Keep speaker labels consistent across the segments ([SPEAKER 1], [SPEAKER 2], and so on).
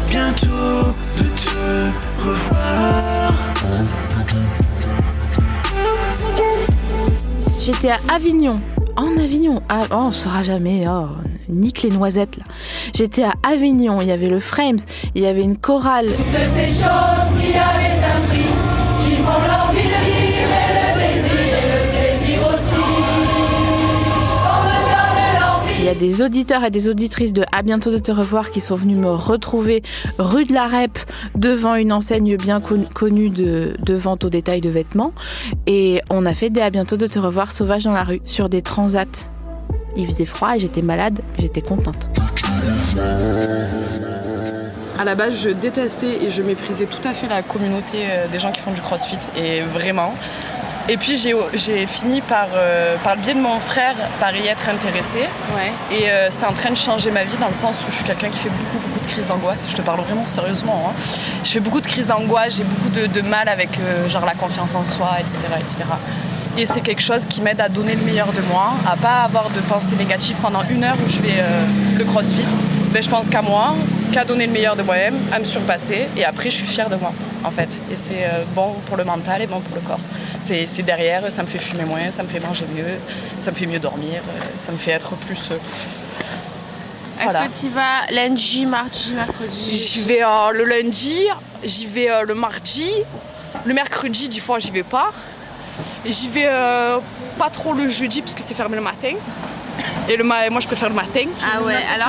[SPEAKER 1] Bientôt de te revoir.
[SPEAKER 2] J'étais à Avignon. En Avignon. Ah, oh, on saura jamais. Oh, nique les noisettes là. J'étais à Avignon. Il y avait le Frames. Il y avait une chorale.
[SPEAKER 3] Toutes ces choses qui avaient un prix, qui font l'envie de vivre et le plaisir aussi. On me donne l'envie.
[SPEAKER 2] Il y a des auditeurs et des auditrices de À bientôt de te revoir qui sont venus me retrouver rue de la Rep devant une enseigne bien connue de vente au détail de vêtements. Et on a fait des À bientôt de te revoir sauvages dans la rue sur des transats. Il faisait froid et j'étais malade, j'étais contente.
[SPEAKER 4] À la base, je détestais et je méprisais tout à fait la communauté des gens qui font du crossfit, et vraiment. Et puis j'ai fini par le biais de mon frère, par y être intéressée. Ouais. Et c'est en train de changer ma vie dans le sens où je suis quelqu'un qui fait beaucoup de crises d'angoisse. Je te parle vraiment sérieusement. Hein. Je fais beaucoup de crises d'angoisse, j'ai beaucoup de mal avec genre la confiance en soi, etc., etc. Et c'est quelque chose qui m'aide à donner le meilleur de moi, à pas avoir de pensées négatives pendant 1 heure où je fais le crossfit. Ben, je pense qu'à moi, qu'à donner le meilleur de moi-même, à me surpasser, et après je suis fière de moi en fait. Et c'est bon pour le mental et bon pour le corps. C'est derrière, ça me fait fumer moins, ça me fait manger mieux, ça me fait mieux dormir, ça me fait être plus...
[SPEAKER 2] Voilà. Est-ce que tu vas lundi, mardi, mercredi?
[SPEAKER 4] J'y vais le lundi, j'y vais le mardi, le mercredi, des fois j'y vais pas. Et j'y vais pas trop le jeudi parce que c'est fermé le matin. Et moi je préfère le matin.
[SPEAKER 2] Ah ouais, alors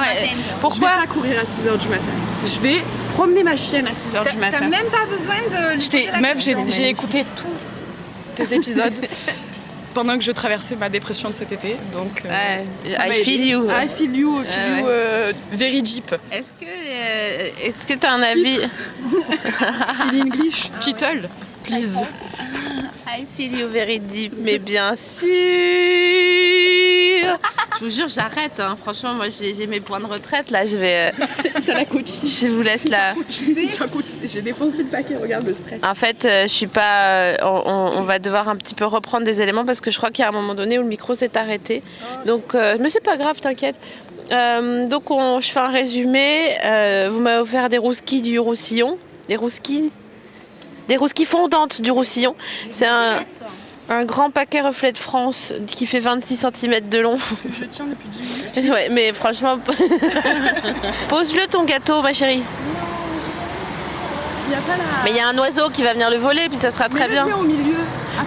[SPEAKER 2] pourquoi?
[SPEAKER 4] Je vais pas courir à 6h du matin. Je vais promener ma chienne à 6h du matin.
[SPEAKER 5] T'as même pas besoin de lui poser la
[SPEAKER 4] Meuf,
[SPEAKER 5] question.
[SPEAKER 4] j'ai écouté tous tes épisodes pendant que je traversais ma dépression de cet été. Donc,
[SPEAKER 2] I feel you.
[SPEAKER 4] I feel you, very deep.
[SPEAKER 2] Est-ce que t'as un avis?
[SPEAKER 4] In English, Kittle, please.
[SPEAKER 2] I feel you very deep, mais bien sûr. Je vous jure, j'arrête. Hein. Franchement, moi, j'ai mes points de retraite. Là, je vais.
[SPEAKER 4] T'as la coachise.
[SPEAKER 2] Je vous laisse là.
[SPEAKER 4] J'ai défoncé le paquet. Regarde le stress.
[SPEAKER 2] En fait, je suis pas. On va devoir un petit peu reprendre des éléments parce que je crois qu'il y a un moment donné où le micro s'est arrêté. Donc, mais c'est pas grave, t'inquiète. Donc, je fais un résumé. Vous m'avez offert des rousquilles du Roussillon. Des rousquilles fondantes du Roussillon. C'est un grand paquet reflet de France qui fait 26 cm de long.
[SPEAKER 4] Je tiens depuis 10 minutes.
[SPEAKER 2] Ouais, mais franchement, pose-le ton gâteau, ma chérie. Mais il y a un oiseau qui va venir le voler, puis ça sera très bien.
[SPEAKER 4] Au milieu.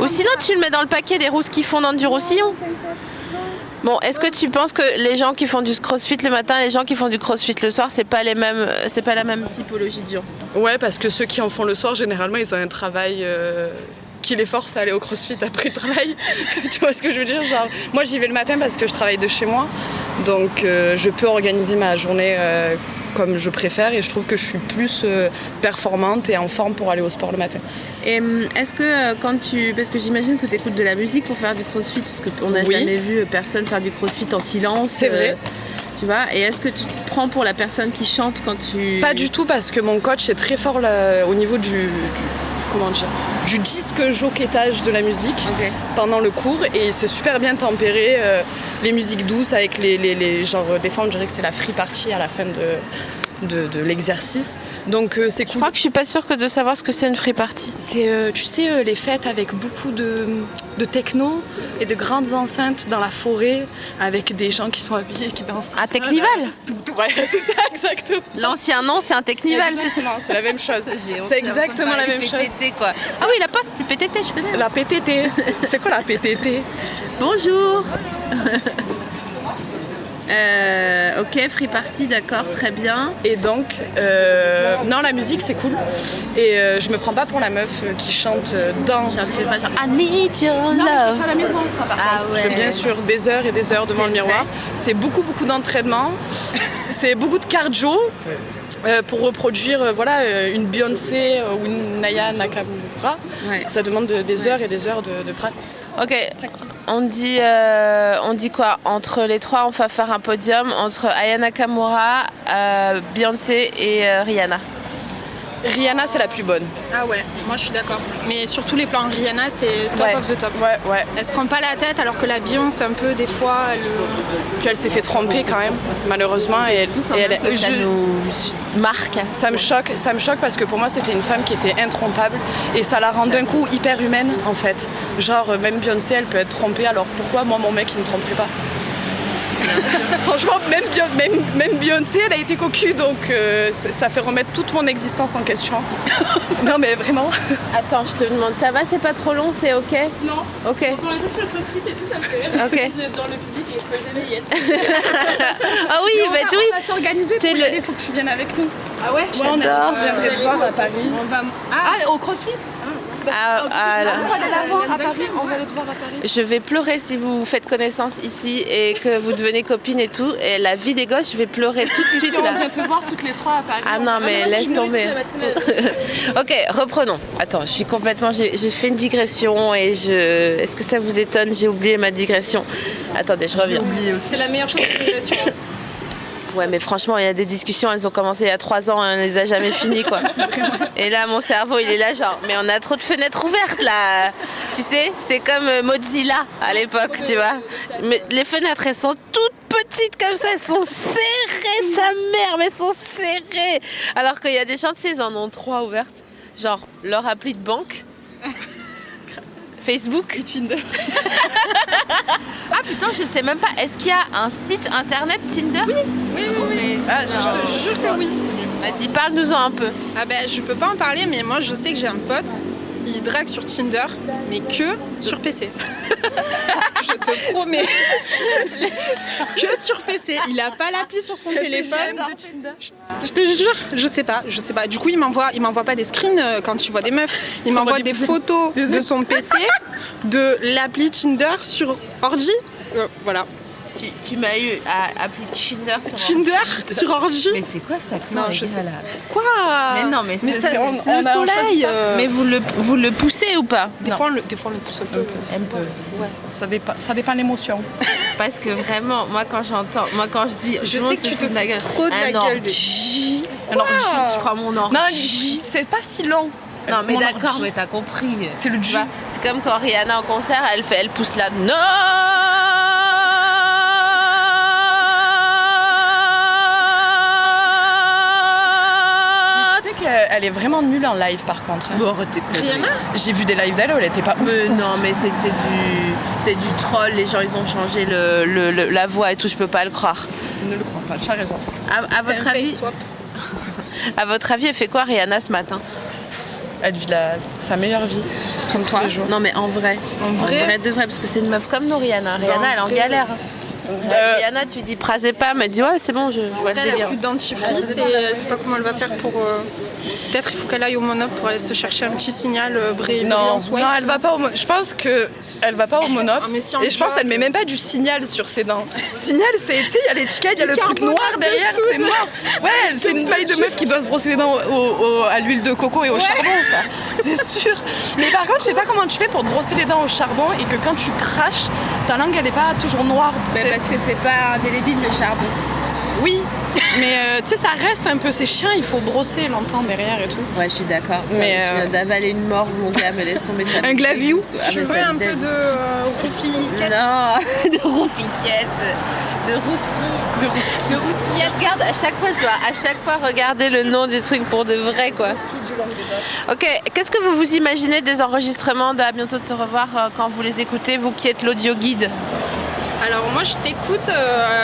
[SPEAKER 2] Ou sinon, tu le mets dans le paquet des rousquilles fondantes du Roussillon. Bon, est-ce que tu penses que les gens qui font du crossfit le matin et les gens qui font du crossfit le soir, c'est pas la même typologie de gens?
[SPEAKER 4] Ouais, parce que ceux qui en font le soir, généralement, ils ont un travail qui les force à aller au crossfit après le travail. Tu vois ce que je veux dire? Genre, moi, j'y vais le matin parce que je travaille de chez moi. Donc, je peux organiser ma journée comme je préfère et je trouve que je suis plus performante et en forme pour aller au sport le matin.
[SPEAKER 2] Et est-ce que parce que j'imagine que tu écoutes de la musique pour faire du crossfit, parce qu'on n'a jamais vu personne faire du crossfit en silence.
[SPEAKER 4] C'est vrai.
[SPEAKER 2] Tu vois, et est-ce que tu te prends pour la personne qui chante quand tu...
[SPEAKER 4] Pas du tout, parce que mon coach est très fort là, au niveau du disque jockeyage de la musique pendant le cours, et c'est super bien tempéré, les musiques douces avec les genre des fois on dirait que c'est la free party à la fin de l'exercice, donc c'est cool.
[SPEAKER 2] Je crois que je suis pas sûre que de savoir ce que c'est une free party.
[SPEAKER 4] C'est tu sais les fêtes avec beaucoup de techno et de grandes enceintes dans la forêt avec des gens qui sont habillés, qui dansent.
[SPEAKER 2] À Technival.
[SPEAKER 4] Ouais, c'est ça, exactement.
[SPEAKER 2] L'ancien nom, c'est un Technival, c'est ça.
[SPEAKER 4] C'est la même chose. C'est exactement la même chose.
[SPEAKER 2] PTT, quoi. Ah oui, la poste, le PTT, je connais.
[SPEAKER 4] La PTT. C'est quoi la PTT?
[SPEAKER 2] Bonjour. Ok, free party, d'accord, très bien.
[SPEAKER 4] Et donc, non, la musique c'est cool. Et je me prends pas pour la meuf qui chante dans.
[SPEAKER 2] Genre, tu fais pas genre I need your love.
[SPEAKER 4] Non, je fais à la maison, ça par contre.
[SPEAKER 2] Ouais.
[SPEAKER 4] Je viens sur des heures et des heures devant le miroir. C'est beaucoup d'entraînement. C'est beaucoup de cardio. Pour reproduire une Beyoncé ou une Naya Nakamura, ça demande des heures et des heures de pratique.
[SPEAKER 2] Ok, on dit quoi? Entre les trois, on va faire un podium entre Aya Nakamura, Beyoncé et Rihanna.
[SPEAKER 4] Rihanna, c'est la plus bonne.
[SPEAKER 5] Ah ouais, moi je suis d'accord. Mais sur tous les plans, Rihanna c'est top
[SPEAKER 4] Ouais.
[SPEAKER 5] of the top.
[SPEAKER 4] Ouais.
[SPEAKER 5] Elle se prend pas la tête alors que la Beyoncé un peu des fois
[SPEAKER 4] Puis elle s'est fait tromper quand même, malheureusement. Et elle,
[SPEAKER 2] Ça nous marque.
[SPEAKER 4] ça me choque parce que pour moi c'était une femme qui était intrompable et ça la rend d'un coup hyper humaine en fait. Genre même Beyoncé elle peut être trompée, alors pourquoi moi mon mec il me tromperait pas? Franchement même Beyoncé elle a été cocu, donc ça fait remettre toute mon existence en question. Non mais vraiment.
[SPEAKER 2] Attends, je te demande, ça va, c'est pas trop long, c'est ok?
[SPEAKER 6] Non.
[SPEAKER 2] Ok.
[SPEAKER 6] Quand les trucs sur le crossfit et tout, ça me fait rire.
[SPEAKER 2] Ok.
[SPEAKER 6] Vous êtes dans le public et je peux jamais y être.
[SPEAKER 2] Ah oui,
[SPEAKER 4] on
[SPEAKER 2] bah
[SPEAKER 4] va,
[SPEAKER 2] oui.
[SPEAKER 4] on va s'organiser pour
[SPEAKER 2] T'es
[SPEAKER 4] y
[SPEAKER 2] le-
[SPEAKER 4] aller, faut que tu viennes avec nous.
[SPEAKER 6] Ah ouais?
[SPEAKER 2] J'adore.
[SPEAKER 4] On viendrait te voir à Paris.
[SPEAKER 5] on va.
[SPEAKER 4] Ah, au crossfit?
[SPEAKER 2] Ah là.
[SPEAKER 4] On va aller la voir à Paris. On va aller te voir à Paris.
[SPEAKER 2] Je vais pleurer si vous faites connaissance ici et que vous devenez copine et tout. Et la vie des gosses, je vais pleurer tout de suite
[SPEAKER 4] Si on
[SPEAKER 2] là.
[SPEAKER 4] vient te voir toutes les trois à Paris.
[SPEAKER 2] Ah non, mais laisse tomber. Ok, reprenons. Attends, je suis complètement. J'ai fait une digression et je. Est-ce que ça vous étonne? J'ai oublié ma digression. Attendez, je reviens.
[SPEAKER 6] C'est la meilleure chose de l'annulation.
[SPEAKER 2] Ouais, mais franchement, il y a des discussions, elles ont commencé il y a 3 ans, on les a jamais finies, quoi. Et là, mon cerveau, il est là, genre, mais on a trop de fenêtres ouvertes, là. Tu sais, c'est comme Mozilla à l'époque, tu vois. Mais les fenêtres, elles sont toutes petites comme ça, elles sont serrées, sa mère, mais elles sont serrées. Alors qu'il y a des gens, tu sais, ils en ont 3 ouvertes. Genre, leur appli de banque. Facebook.
[SPEAKER 4] Tinder.
[SPEAKER 2] Ah putain, je sais même pas. Est-ce qu'il y a un site internet Tinder?
[SPEAKER 5] Oui.
[SPEAKER 4] Ah,
[SPEAKER 5] Je te jure que oui.
[SPEAKER 2] Vas-y, parle-nous-en un peu.
[SPEAKER 5] Ah ben je peux pas en parler, mais moi je sais que j'ai un pote, il drague sur Tinder, mais que sur PC. Je te promets. Que sur PC. Il a pas l'appli sur son téléphone. Je te jure, je sais pas. Du coup, il m'envoie pas des screens quand il voit des meufs. Il m'envoie des photos de son PC, de l'appli Tinder sur ordi. Voilà.
[SPEAKER 2] Tu m'as eu à appeler Tinder sur
[SPEAKER 5] Tinder sur ordi.
[SPEAKER 2] Mais c'est quoi cet accent?
[SPEAKER 5] Non, je sais.
[SPEAKER 2] là
[SPEAKER 5] Quoi?
[SPEAKER 2] Mais non, mais
[SPEAKER 5] Mais
[SPEAKER 2] c'est-
[SPEAKER 5] ça,
[SPEAKER 2] c'est-
[SPEAKER 5] c'est le
[SPEAKER 4] on a- on
[SPEAKER 5] soleil.
[SPEAKER 4] choisit pas.
[SPEAKER 2] Mais vous le poussez ou pas?
[SPEAKER 5] Des
[SPEAKER 2] Non.
[SPEAKER 5] fois, on le pousse un peu.
[SPEAKER 2] Un peu.
[SPEAKER 4] Ça dépend de l'émotion.
[SPEAKER 2] Parce que vraiment, moi quand je dis.
[SPEAKER 5] Je
[SPEAKER 2] tout le
[SPEAKER 5] sais
[SPEAKER 2] monde
[SPEAKER 5] que
[SPEAKER 2] se
[SPEAKER 5] tu te
[SPEAKER 2] fout de la
[SPEAKER 5] fous
[SPEAKER 2] gueule.
[SPEAKER 5] trop de la
[SPEAKER 2] Un
[SPEAKER 5] gueule
[SPEAKER 2] orgie.
[SPEAKER 4] Un orgie.
[SPEAKER 2] Je prends mon orgie.
[SPEAKER 4] Non, c'est pas si long.
[SPEAKER 2] Non, mais
[SPEAKER 4] Mon
[SPEAKER 2] d'accord,
[SPEAKER 4] orgie.
[SPEAKER 2] mais t'as compris.
[SPEAKER 4] C'est le
[SPEAKER 2] Tu
[SPEAKER 4] jus.
[SPEAKER 2] vois, c'est comme quand Rihanna en concert, elle pousse la note.
[SPEAKER 4] Tu sais qu'elle est vraiment nulle en live par contre. Hein.
[SPEAKER 2] Bon, arrête tes conneries.
[SPEAKER 5] Rihanna?
[SPEAKER 4] J'ai vu des lives d'elle, elle était pas ouf.
[SPEAKER 2] Mais non, mais c'est du troll. Les gens, ils ont changé la voix et tout. Je peux pas le croire.
[SPEAKER 4] Je ne le crois pas, tu as raison.
[SPEAKER 2] À
[SPEAKER 5] C'est
[SPEAKER 2] votre
[SPEAKER 5] un
[SPEAKER 2] avis,
[SPEAKER 5] face swap.
[SPEAKER 2] à votre avis, elle fait quoi Rihanna ce matin?
[SPEAKER 4] Elle vit sa meilleure vie, comme tous les jours.
[SPEAKER 2] Non, mais en vrai.
[SPEAKER 5] En vrai
[SPEAKER 2] De vrai, parce que c'est une meuf comme nous, Rihanna. Rihanna,
[SPEAKER 5] en
[SPEAKER 2] elle est en
[SPEAKER 5] vrai,
[SPEAKER 2] galère. Rihanna, tu dis prasez pas, mais elle dit ouais, c'est bon, je vois le
[SPEAKER 5] Elle a
[SPEAKER 2] délire.
[SPEAKER 5] plus de dentifrice et elle sait pas comment elle va faire pour. Peut-être il faut qu'elle aille au Monop pour aller se chercher un petit signal
[SPEAKER 4] Non, non, elle va pas au Monop. Je pense que elle va pas au Monop.
[SPEAKER 5] Ah, mais si, en
[SPEAKER 4] et je pense
[SPEAKER 5] job.
[SPEAKER 4] qu'elle met même pas du signal sur ses dents. Signal, c'est, tu sais, il y a l'étiquette, il y a le truc
[SPEAKER 5] carbonate
[SPEAKER 4] noir derrière,
[SPEAKER 5] dessous.
[SPEAKER 4] c'est mort. Ouais, c'est une paille de meuf qui doit se brosser les dents à l'huile de coco et au charbon, ça. C'est sûr. Mais par contre, je sais pas comment tu fais pour te brosser les dents au charbon et que quand tu craches, ta langue elle est pas toujours noire. tu sais.
[SPEAKER 2] Parce que c'est pas indélébile le charbon.
[SPEAKER 4] Oui, mais tu sais, ça reste un peu, c'est chiant, il faut brosser longtemps derrière et tout.
[SPEAKER 2] Ouais, je suis d'accord.
[SPEAKER 4] Mais,
[SPEAKER 2] Je viens d'avaler une mort, mon gars, me laisse tomber. ça me
[SPEAKER 4] Un glaviou.
[SPEAKER 2] Ah,
[SPEAKER 5] Tu
[SPEAKER 2] mais
[SPEAKER 5] veux
[SPEAKER 2] ça
[SPEAKER 5] un
[SPEAKER 2] me
[SPEAKER 5] peu
[SPEAKER 2] dégoûte.
[SPEAKER 5] de roufiquette?
[SPEAKER 2] Non, de roufiquette, de rouski. De rouskillette. Regarde, à chaque fois regarder le nom du truc pour de vrai, quoi. Ok, qu'est-ce que vous vous imaginez des enregistrements d'À bientôt de te revoir quand vous les écoutez, vous qui êtes l'audio guide?
[SPEAKER 5] Alors moi je t'écoute,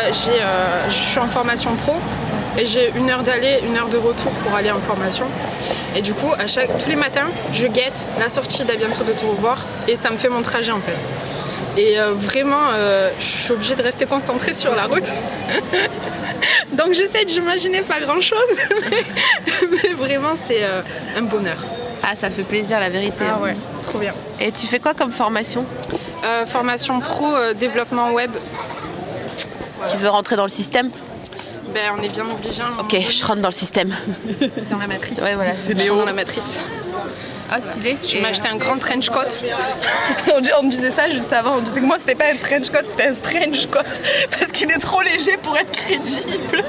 [SPEAKER 5] je suis en formation pro et j'ai 1 heure d'aller, 1 heure de retour pour aller en formation. Et du coup, tous les matins, je guette la sortie d'À bientôt de te revoir et ça me fait mon trajet en fait. Et vraiment, je suis obligée de rester concentrée sur la route. Donc j'essaie de m'imaginer pas grand chose, mais vraiment c'est un bonheur.
[SPEAKER 2] Ah, ça fait plaisir, la vérité.
[SPEAKER 5] Ah ouais, trop bien.
[SPEAKER 2] Et tu fais quoi comme formation?
[SPEAKER 5] Formation pro, développement web.
[SPEAKER 2] Tu veux rentrer dans le système?
[SPEAKER 5] Ben, on est bien obligé.
[SPEAKER 2] Ok, je rentre dans le système.
[SPEAKER 5] Dans la matrice.
[SPEAKER 2] Ouais, voilà, c'est
[SPEAKER 5] Je rentre dans la matrice.
[SPEAKER 2] Ah, stylé.
[SPEAKER 5] Je vais m'acheter un grand trench coat.
[SPEAKER 4] On me disait ça juste avant, on disait que moi c'était pas un trench coat, c'était un strange coat parce qu'il est trop léger pour être crédible.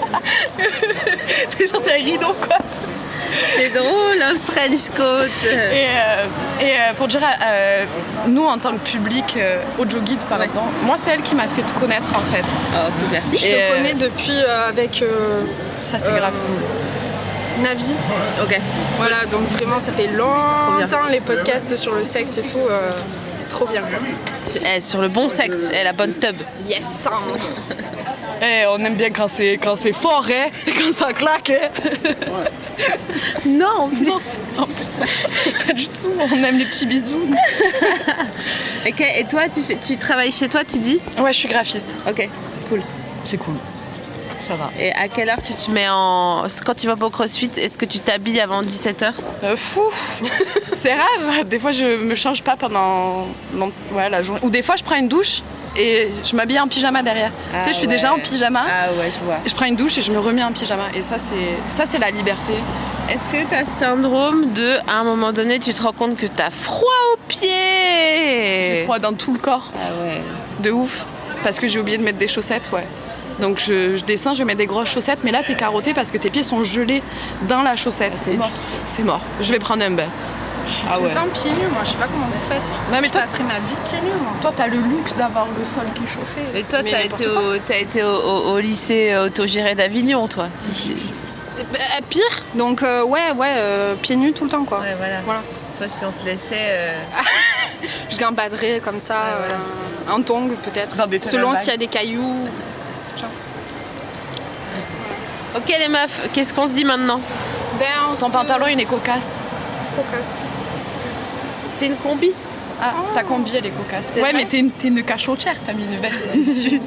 [SPEAKER 4] C'est un rideau coat.
[SPEAKER 2] C'est drôle, un strange coat.
[SPEAKER 4] Et pour dire, nous en tant que public, Audio Guide par exemple, moi c'est elle qui m'a fait te connaître en fait.
[SPEAKER 2] Oh, merci.
[SPEAKER 5] Je te connais depuis avec
[SPEAKER 4] Ça c'est grave cool.
[SPEAKER 5] Navi.
[SPEAKER 2] Ok.
[SPEAKER 5] Voilà, donc vraiment ça fait longtemps les podcasts sur le sexe et tout. Trop bien.
[SPEAKER 2] Sur le bon sexe, la bonne tub.
[SPEAKER 5] Yes.
[SPEAKER 4] On aime bien quand c'est fort, hein, quand ça claque. Hein.
[SPEAKER 2] Non, en plus.
[SPEAKER 4] En plus, pas du tout. On aime les petits bisous.
[SPEAKER 2] Ok, et toi, tu travailles chez toi, tu dis?
[SPEAKER 4] Ouais, je suis graphiste.
[SPEAKER 2] Ok, cool.
[SPEAKER 4] C'est cool. Ça va.
[SPEAKER 2] Et à quelle heure tu te mets quand tu vas pas au CrossFit, est-ce que tu t'habilles avant 17h?
[SPEAKER 4] Fou. C'est rare. Des fois, je me change pas pendant la journée. Ou des fois, je prends une douche et je m'habille en pyjama derrière. Tu sais, je suis déjà en pyjama.
[SPEAKER 2] Ah ouais, je vois.
[SPEAKER 4] Je prends une douche et je me remets en pyjama. Et ça, c'est la liberté.
[SPEAKER 2] Est-ce que tu as syndrome à un moment donné, tu te rends compte que tu as froid aux pieds?
[SPEAKER 4] J'ai froid dans tout le corps.
[SPEAKER 2] Ah ouais.
[SPEAKER 4] De ouf. Parce que j'ai oublié de mettre des chaussettes, ouais. Donc je descends, je mets des grosses chaussettes, mais là t'es carotté parce que tes pieds sont gelés dans la chaussette.
[SPEAKER 2] C'est mort.
[SPEAKER 4] C'est mort. Je vais prendre un bain.
[SPEAKER 5] Je suis tout le temps pieds nus, moi je sais pas comment vous faites.
[SPEAKER 4] Non, mais
[SPEAKER 5] je
[SPEAKER 4] toi,
[SPEAKER 5] passerai ma vie pieds nus, moi.
[SPEAKER 4] toi t'as le luxe d'avoir le sol qui est chauffé.
[SPEAKER 2] Et toi,
[SPEAKER 5] Mais
[SPEAKER 2] t'as été au lycée autogéré d'Avignon, toi.
[SPEAKER 5] Pire, donc pieds nus tout le temps quoi.
[SPEAKER 2] Ouais, voilà. Toi, si on te laissait...
[SPEAKER 5] Je gambaderais comme ça, en tongs peut-être,
[SPEAKER 4] Dans des terrains
[SPEAKER 5] selon
[SPEAKER 4] vagues.
[SPEAKER 5] s'il y a des cailloux.
[SPEAKER 2] Ok les meufs, qu'est-ce qu'on se dit maintenant?
[SPEAKER 4] Ton pantalon il est cocasse.
[SPEAKER 5] cocasse.
[SPEAKER 2] C'est une combi?
[SPEAKER 4] Ah, ta combi elle est cocasse.
[SPEAKER 2] C'est
[SPEAKER 4] Ouais,
[SPEAKER 2] vrai
[SPEAKER 4] mais t'es une cachotière, t'as mis une veste dessus.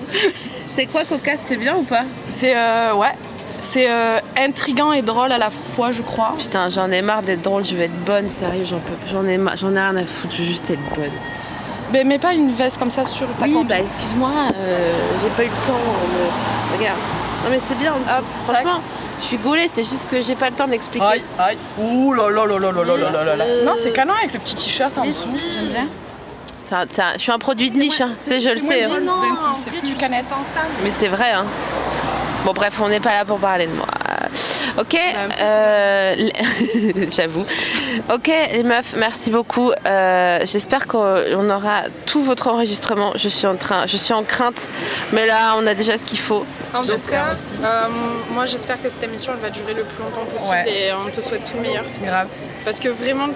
[SPEAKER 2] C'est quoi cocasse, c'est bien ou pas?
[SPEAKER 4] C'est c'est intriguant et drôle à la fois, je crois.
[SPEAKER 2] Putain, j'en ai marre d'être drôle, je vais être bonne, sérieux, j'en ai rien à foutre, je veux juste être bonne.
[SPEAKER 4] Mais mets pas une veste comme ça sur ta
[SPEAKER 2] Oui,
[SPEAKER 4] combi.
[SPEAKER 2] bah excuse-moi, j'ai pas eu le temps. Regarde. Non mais c'est bien, franchement, je suis gaulée, c'est juste que j'ai pas le temps d'expliquer.
[SPEAKER 4] Aïe, aïe. Ouh là là là là là là là là là. Non, c'est canon avec le petit t-shirt en
[SPEAKER 5] Mais
[SPEAKER 4] dessous.
[SPEAKER 5] si.
[SPEAKER 4] J'aime bien.
[SPEAKER 2] Je suis un produit de niche, hein. Je le sais.
[SPEAKER 5] Mais
[SPEAKER 2] Hein.
[SPEAKER 5] non,
[SPEAKER 4] D'un coup,
[SPEAKER 5] en
[SPEAKER 4] c'est
[SPEAKER 5] vrai,
[SPEAKER 4] plus
[SPEAKER 5] tu
[SPEAKER 4] canette.
[SPEAKER 5] ensemble.
[SPEAKER 2] Mais c'est vrai, hein. Bon bref, on n'est pas là pour parler de moi. Ok, j'avoue. Ok les meufs, merci beaucoup. J'espère qu'on aura tout votre enregistrement. Je suis en crainte, mais là on a déjà ce qu'il faut.
[SPEAKER 5] En tout
[SPEAKER 4] J'espère
[SPEAKER 5] cas,
[SPEAKER 4] aussi.
[SPEAKER 5] moi j'espère que cette émission elle va durer le plus longtemps possible
[SPEAKER 4] Ouais.
[SPEAKER 5] et on te souhaite tout le meilleur.
[SPEAKER 4] Grave.
[SPEAKER 5] Parce que vraiment,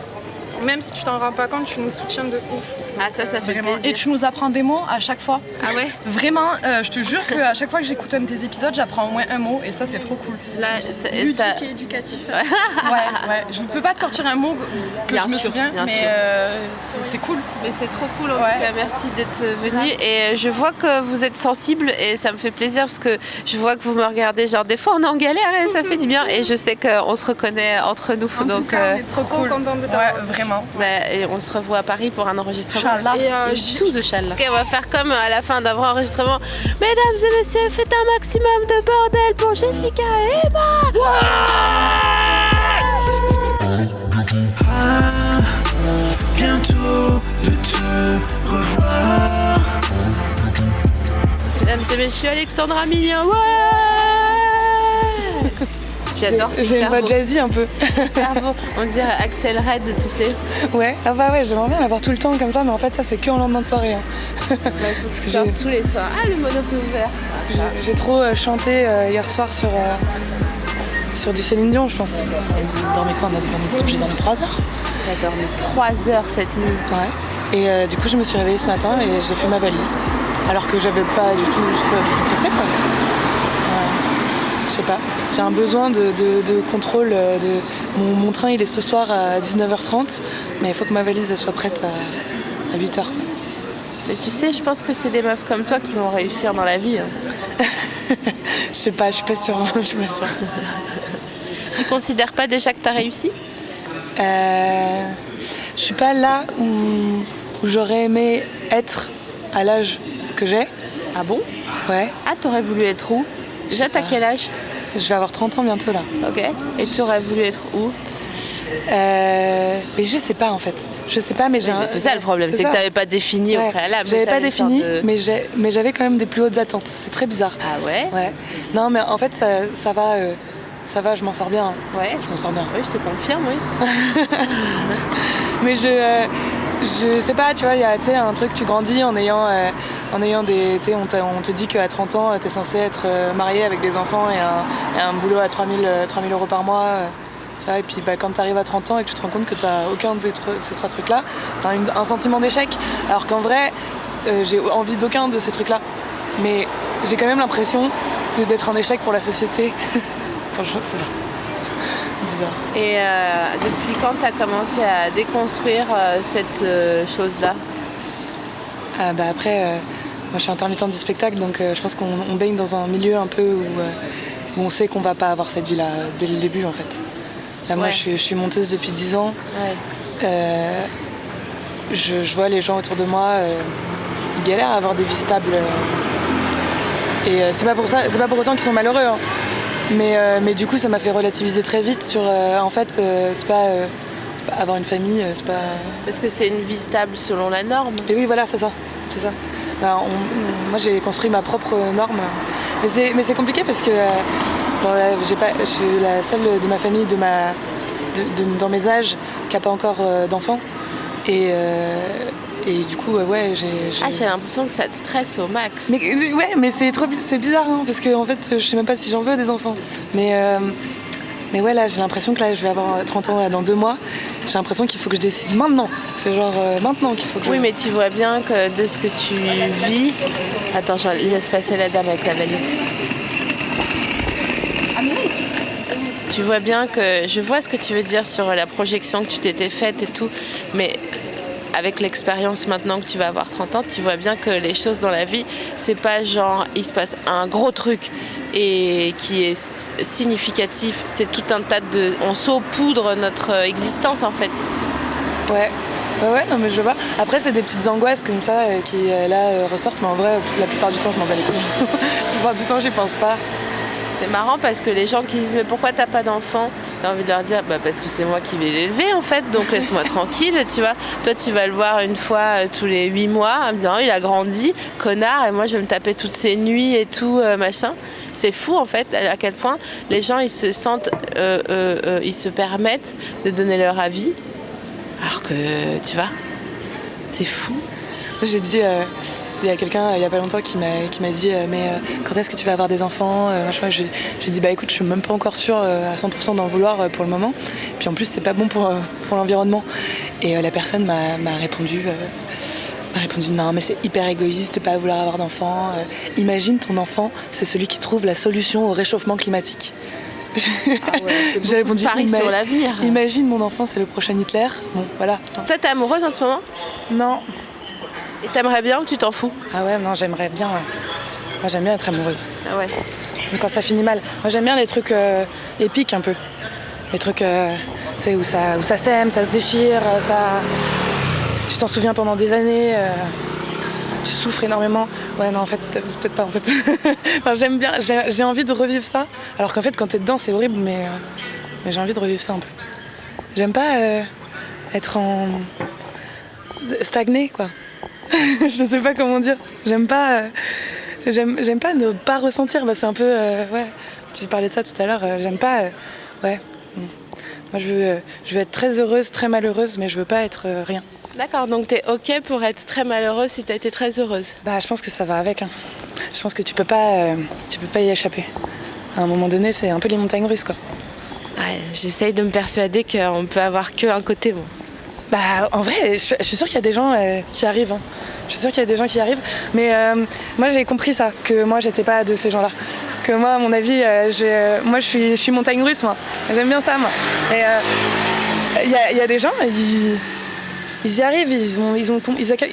[SPEAKER 5] même si tu t'en rends pas compte, tu nous soutiens de ouf.
[SPEAKER 2] Ah ça fait
[SPEAKER 4] Vraiment.
[SPEAKER 2] plaisir.
[SPEAKER 4] Et tu nous apprends des mots à chaque fois.
[SPEAKER 2] Ah ouais.
[SPEAKER 4] Vraiment, je te jure qu'à chaque fois que j'écoute un de tes épisodes, j'apprends au moins un mot et ça c'est trop cool.
[SPEAKER 2] Là,
[SPEAKER 5] Ludique et éducatif.
[SPEAKER 4] Ouais. Je peux pas te sortir un mot que
[SPEAKER 2] Bien
[SPEAKER 4] je me
[SPEAKER 2] sûr,
[SPEAKER 4] souviens,
[SPEAKER 2] bien
[SPEAKER 4] mais
[SPEAKER 2] sûr.
[SPEAKER 4] c'est cool.
[SPEAKER 2] Mais c'est trop cool en
[SPEAKER 4] Ouais.
[SPEAKER 2] tout cas, merci d'être venu. Et je vois que vous êtes sensible et ça me fait plaisir parce que je vois que vous me regardez, genre des fois on est en galère et ça fait du bien et je sais qu'on se reconnaît entre nous.
[SPEAKER 5] En
[SPEAKER 2] donc
[SPEAKER 5] tout cas, on est trop contente de t'avoir.
[SPEAKER 4] Ouais, vraiment.
[SPEAKER 2] et on se revoit à Paris pour un enregistrement.
[SPEAKER 4] Inch'Allah.
[SPEAKER 5] Et
[SPEAKER 2] Tous de Inch'Allah. Ok, on va faire comme à la fin d'un vrai enregistrement. Mesdames et messieurs, faites un maximum de bordel pour Jessica et Emma.
[SPEAKER 1] Bientôt de te revoir.
[SPEAKER 2] Mesdames et messieurs, Alexandra Mignon. Ouais. J'adore ce
[SPEAKER 7] J'ai une voix jazzy un peu.
[SPEAKER 2] cerveau. On dirait Axel Red, tu sais.
[SPEAKER 7] Ouais, ah bah ouais, j'aimerais bien l'avoir tout le temps comme ça, mais en fait ça c'est que en lendemain de soirée. Hein.
[SPEAKER 2] Parce
[SPEAKER 7] que
[SPEAKER 2] genre
[SPEAKER 7] j'ai-
[SPEAKER 2] tous les soirs. Ah, le monocle ouvert.
[SPEAKER 7] J'ai trop chanté hier soir sur du Céline Dion, je pense. Dormi quoi? J'ai dormi 3 heures.
[SPEAKER 2] T'as dormi 3 heures cette nuit.
[SPEAKER 7] Ouais. Et du coup je me suis réveillée ce matin et j'ai fait ma valise. Alors que j'avais pas du tout, je suis pas du tout pressée quoi. Je sais pas, j'ai un besoin de contrôle. Mon train il est ce soir à 19h30, mais il faut que ma valise elle soit prête à 8h.
[SPEAKER 2] Mais tu sais, je pense que c'est des meufs comme toi qui vont réussir dans la vie. Hein.
[SPEAKER 7] Je sais pas, je suis pas sûre. Je suis pas sûre.
[SPEAKER 2] Tu considères pas déjà que t'as réussi?
[SPEAKER 7] Je suis pas là où j'aurais aimé être à l'âge que j'ai.
[SPEAKER 2] Ah bon?
[SPEAKER 7] Ouais,
[SPEAKER 2] Ah, t'aurais voulu être où? Déjà, t'as quel âge?
[SPEAKER 7] je vais avoir 30 ans bientôt là.
[SPEAKER 2] Ok. Et tu aurais voulu être où?
[SPEAKER 7] Mais je sais pas en fait. Je sais pas, mais j'ai.
[SPEAKER 2] Mais c'est ça le problème, c'est que t'avais pas défini au préalable.
[SPEAKER 7] J'avais pas
[SPEAKER 2] T'avais une
[SPEAKER 7] défini,
[SPEAKER 2] sorte de-
[SPEAKER 7] mais j'avais quand même des plus hautes attentes. C'est très bizarre.
[SPEAKER 2] Ah ouais.
[SPEAKER 7] Ouais. Non, mais en fait, ça va. Ça va, je m'en sors bien.
[SPEAKER 2] Ouais.
[SPEAKER 7] Je m'en sors bien.
[SPEAKER 2] Oui, je te confirme, oui.
[SPEAKER 7] Mais je sais pas, tu vois, il y a un truc, tu grandis en ayant des. Tu sais, on te dit qu'à 30 ans, t'es censé être marié avec des enfants et un boulot à 3 000 € par mois. Tu vois, et puis quand t'arrives à 30 ans et que tu te rends compte que t'as aucun de ces trois trucs-là, t'as un sentiment d'échec. Alors qu'en vrai, j'ai envie d'aucun de ces trucs-là. Mais j'ai quand même l'impression d'être un échec pour la société. Franchement, c'est bizarre.
[SPEAKER 2] Et depuis quand t'as commencé à déconstruire cette chose-là?
[SPEAKER 7] Après, moi je suis intermittente du spectacle, donc je pense qu'on baigne dans un milieu un peu où on sait qu'on va pas avoir cette vie-là dès le début en fait. Là, moi je suis monteuse depuis 10 ans.
[SPEAKER 2] Ouais.
[SPEAKER 7] Je vois les gens autour de moi, ils galèrent à avoir des vies stables. Et c'est pas pour autant qu'ils sont malheureux. Hein. Mais du coup, ça m'a fait relativiser très vite sur en fait, c'est pas avoir une famille, c'est pas.
[SPEAKER 2] Parce que c'est une vie stable selon la norme.
[SPEAKER 7] Et oui, voilà, c'est ça. Moi, j'ai construit ma propre norme. Mais c'est compliqué parce que je suis la seule de ma famille, dans mes âges, qui n'a pas encore d'enfants. Et du coup,
[SPEAKER 2] j'ai l'impression que ça te stresse au max.
[SPEAKER 7] Mais c'est bizarre, hein, parce que en fait, je sais même pas si j'en veux des enfants. Mais ouais, là, j'ai l'impression que là, je vais avoir 30 ans là, dans 2 mois. J'ai l'impression qu'il faut que je décide maintenant. C'est genre maintenant qu'il faut que je...
[SPEAKER 2] Oui, mais tu vois bien que de ce que tu vis... Attends, je laisse passer la dame avec la valise. Tu vois bien que... Je vois ce que tu veux dire sur la projection que tu t'étais faite et tout, mais... Avec l'expérience maintenant que tu vas avoir 30 ans, tu vois bien que les choses dans la vie, c'est pas genre il se passe un gros truc et qui est significatif, c'est tout un tas de... On saupoudre notre existence en fait.
[SPEAKER 7] Ouais, non mais je vois. Après c'est des petites angoisses comme ça qui ressortent, mais en vrai la plupart du temps je m'en bats les couilles. La plupart du temps j'y pense pas.
[SPEAKER 2] C'est marrant parce que les gens qui disent mais pourquoi t'as pas d'enfant, t'as envie de leur dire parce que c'est moi qui vais l'élever en fait, donc laisse-moi tranquille, tu vois. Toi tu vas le voir une fois tous les 8 mois en me disant oh, il a grandi, connard, et moi je vais me taper toutes ces nuits et tout machin. C'est fou en fait à quel point les gens ils se sentent, ils se permettent de donner leur avis alors que tu vois, c'est fou.
[SPEAKER 7] J'ai dit, il y a quelqu'un il y a pas longtemps qui m'a dit mais quand est-ce que tu vas avoir des enfants machin. J'ai dit écoute, je suis même pas encore sûre à 100% d'en vouloir pour le moment. Puis en plus c'est pas bon pour l'environnement. Et la personne m'a répondu non mais c'est hyper égoïste de pas vouloir avoir d'enfants. Imagine ton enfant, c'est celui qui trouve la solution au réchauffement climatique.
[SPEAKER 2] J'ai répondu pari sur l'avenir.
[SPEAKER 7] Imagine mon enfant, c'est le prochain Hitler. Bon voilà.
[SPEAKER 2] Toi t'es amoureuse en ce moment?
[SPEAKER 7] Non.
[SPEAKER 2] Et t'aimerais bien ou tu t'en fous?
[SPEAKER 7] Ah ouais, non, j'aimerais bien. Ouais. Moi, j'aime bien être amoureuse.
[SPEAKER 2] Ah ouais.
[SPEAKER 7] Mais quand ça finit mal. Moi, j'aime bien les trucs épiques un peu. Les trucs, tu sais, où ça s'aime, ça se déchire, tu t'en souviens pendant des années. Tu souffres énormément. Ouais, non, en fait, peut-être pas, en fait. Enfin, j'aime bien, j'ai envie de revivre ça. Alors qu'en fait, quand t'es dedans, c'est horrible, mais j'ai envie de revivre ça un peu. J'aime pas être stagné, quoi. Je sais pas comment dire. J'aime pas ne pas ressentir. C'est un peu ouais. Tu parlais de ça tout à l'heure. J'aime pas ouais. Moi je veux être très heureuse, très malheureuse, mais je veux pas être rien.
[SPEAKER 2] D'accord, donc t'es ok pour être très malheureuse si t'as été très heureuse?
[SPEAKER 7] Je pense que ça va avec. Hein. Je pense que tu peux pas y échapper. À un moment donné, c'est un peu les montagnes russes, quoi.
[SPEAKER 2] Ouais, j'essaye de me persuader qu'on peut avoir qu'un côté bon.
[SPEAKER 7] En vrai, je suis sûre qu'il y a des gens qui arrivent. Hein. Je suis sûre qu'il y a des gens qui arrivent. Mais moi, j'ai compris ça, que moi, j'étais pas de ces gens-là. Que moi, à mon avis, moi, je suis montagne russe, moi. J'aime bien ça, moi. Et il y a des gens, ils y arrivent, ils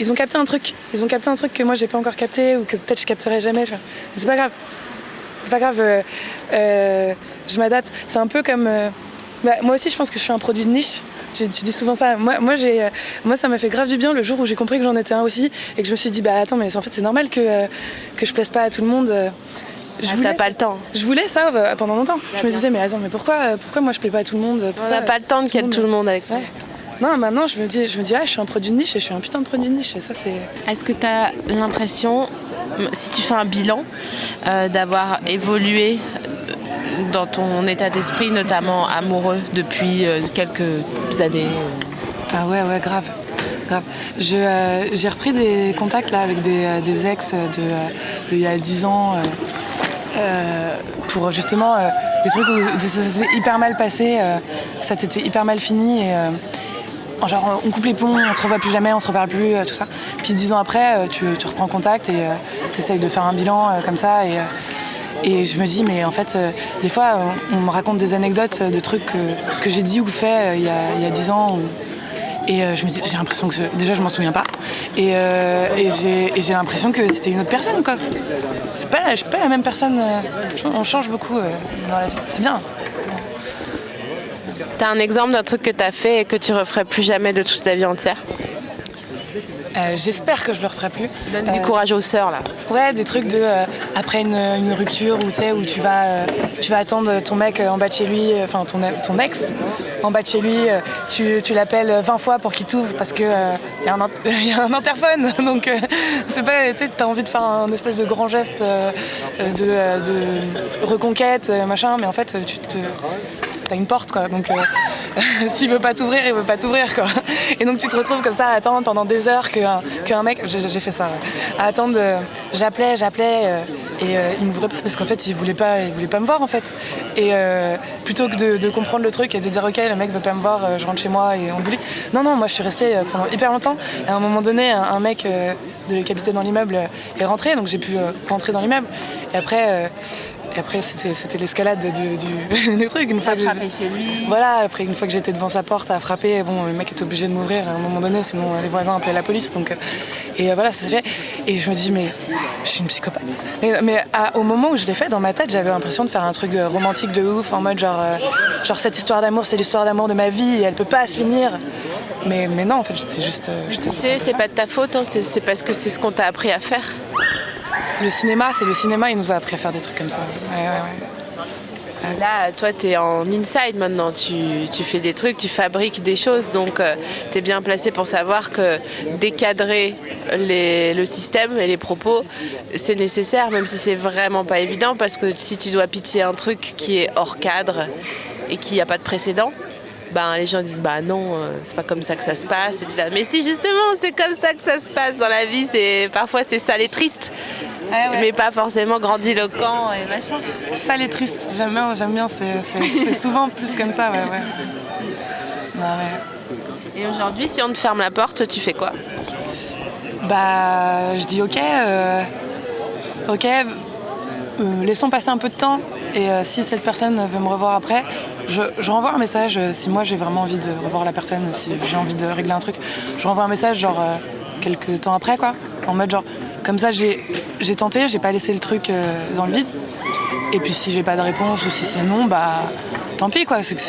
[SPEAKER 7] ont capté un truc. Ils ont capté un truc que moi, j'ai pas encore capté ou que peut-être je capterai jamais. Mais c'est pas grave. C'est pas grave. Je m'adapte. C'est un peu comme... moi aussi, je pense que je suis un produit de niche. Tu dis souvent ça. Moi, ça m'a fait grave du bien le jour où j'ai compris que j'en étais un aussi et que je me suis dit attends, mais en fait c'est normal que je plaise pas à tout le monde
[SPEAKER 2] T'as pas le temps.
[SPEAKER 7] Je voulais ça pendant longtemps. Je me disais, mais attends, mais pourquoi moi je plais pas à tout le monde?
[SPEAKER 2] On n'a pas le temps de ken tout le monde avec ça.
[SPEAKER 7] Ouais. Non, maintenant je me dis, je suis un produit de niche et je suis un putain de produit de niche. Et ça, c'est.
[SPEAKER 2] Est-ce que tu as l'impression, si tu fais un bilan, d'avoir évolué dans ton état d'esprit, notamment amoureux, depuis quelques années?
[SPEAKER 7] Ah ouais, grave. J'ai repris des contacts là avec des ex de il y a 10 ans pour justement des trucs où ça s'était hyper mal passé, ça s'était hyper mal fini et genre on coupe les ponts, on se revoit plus jamais, on se reparle plus, tout ça. Puis 10 ans après, tu reprends contact et tu essayes de faire un bilan comme ça et je me dis mais en fait des fois on me raconte des anecdotes de trucs que j'ai dit ou fait il y a 10 ans et je me dis, j'ai l'impression que déjà je m'en souviens pas et j'ai l'impression que c'était une autre personne quoi. Je suis pas la même personne, on change beaucoup dans la vie, c'est bien.
[SPEAKER 2] T'as un exemple d'un truc que t'as fait et que tu referais plus jamais de toute ta vie entière?
[SPEAKER 7] J'espère que je le referai plus.
[SPEAKER 2] Donne du courage aux sœurs là.
[SPEAKER 7] Ouais, des trucs de après une rupture où tu vas attendre ton mec en bas de chez lui, enfin ton ex en bas de chez lui, tu l'appelles 20 fois pour qu'il t'ouvre parce que y a un interphone. Donc c'est pas, tu sais, t'as envie de faire un espèce de grand geste de reconquête, machin, mais en fait t'as une porte quoi, donc s'il veut pas t'ouvrir, il veut pas t'ouvrir quoi. Et donc tu te retrouves comme ça à attendre pendant des heures qu'un mec, j'ai fait ça, à attendre, j'appelais et il m'ouvrait pas parce qu'en fait il voulait pas me voir en fait. Et plutôt que de comprendre le truc et de dire ok le mec veut pas me voir, je rentre chez moi et on oublie. Non, moi je suis restée pendant hyper longtemps et à un moment donné un mec qui habitait dans l'immeuble est rentré, donc j'ai pu rentrer dans l'immeuble et après c'était l'escalade du truc. Une fois que
[SPEAKER 2] chez lui.
[SPEAKER 7] Voilà, après une fois que j'étais devant sa porte à frapper, bon, le mec était obligé de m'ouvrir à un moment donné, sinon les voisins appelaient la police. Donc, voilà, ça s'est fait. Et je me dis, mais je suis une psychopathe. Mais au moment où je l'ai fait, dans ma tête, j'avais l'impression de faire un truc romantique de ouf, en mode genre cette histoire d'amour, c'est l'histoire d'amour de ma vie et elle peut pas se finir. Mais non, en fait, c'est juste...
[SPEAKER 2] Tu sais, c'est pas de ta faute, hein, c'est parce que c'est ce qu'on t'a appris à faire.
[SPEAKER 7] Le cinéma, il nous a appris à faire des trucs comme ça. Ouais.
[SPEAKER 2] Là, toi, t'es en inside maintenant, tu fais des trucs, tu fabriques des choses, donc t'es bien placé pour savoir que décadrer le système et les propos, c'est nécessaire, même si c'est vraiment pas évident, parce que si tu dois pitcher un truc qui est hors cadre et qui n'a pas de précédent, ben, les gens disent bah non, c'est pas comme ça que ça se passe, etc. Mais si justement c'est comme ça que ça se passe dans la vie, parfois c'est sale et triste. Ouais. Mais pas forcément grandiloquent et machin.
[SPEAKER 7] Sale et triste, j'aime bien, c'est souvent plus comme ça, ouais. Non, ouais.
[SPEAKER 2] Et aujourd'hui, si on te ferme la porte, tu fais quoi?
[SPEAKER 7] Bah, je dis ok, laissons passer un peu de temps, et si cette personne veut me revoir après, je renvoie un message, si moi j'ai vraiment envie de revoir la personne, si j'ai envie de régler un truc, je renvoie un message genre quelques temps après quoi, en mode genre comme ça j'ai tenté, j'ai pas laissé le truc dans le vide, et puis si j'ai pas de réponse ou si c'est non, bah tant pis quoi, c'est que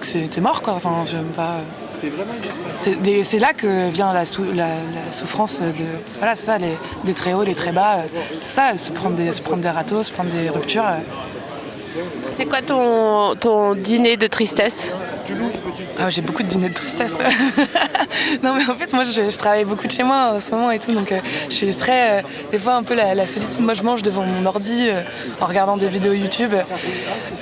[SPEAKER 7] c'est mort quoi, enfin j'aime pas... C'est là que vient la souffrance de... Voilà, c'est ça, des très hauts, des très bas, c'est ça, se prendre des râteaux, se prendre des ruptures.
[SPEAKER 2] C'est quoi ton dîner de tristesse?
[SPEAKER 7] Ah, j'ai beaucoup de dîners de tristesse. Non mais en fait moi je travaille beaucoup de chez moi en ce moment et tout, donc je suis très... des fois un peu la solitude. Moi je mange devant mon ordi en regardant des vidéos YouTube.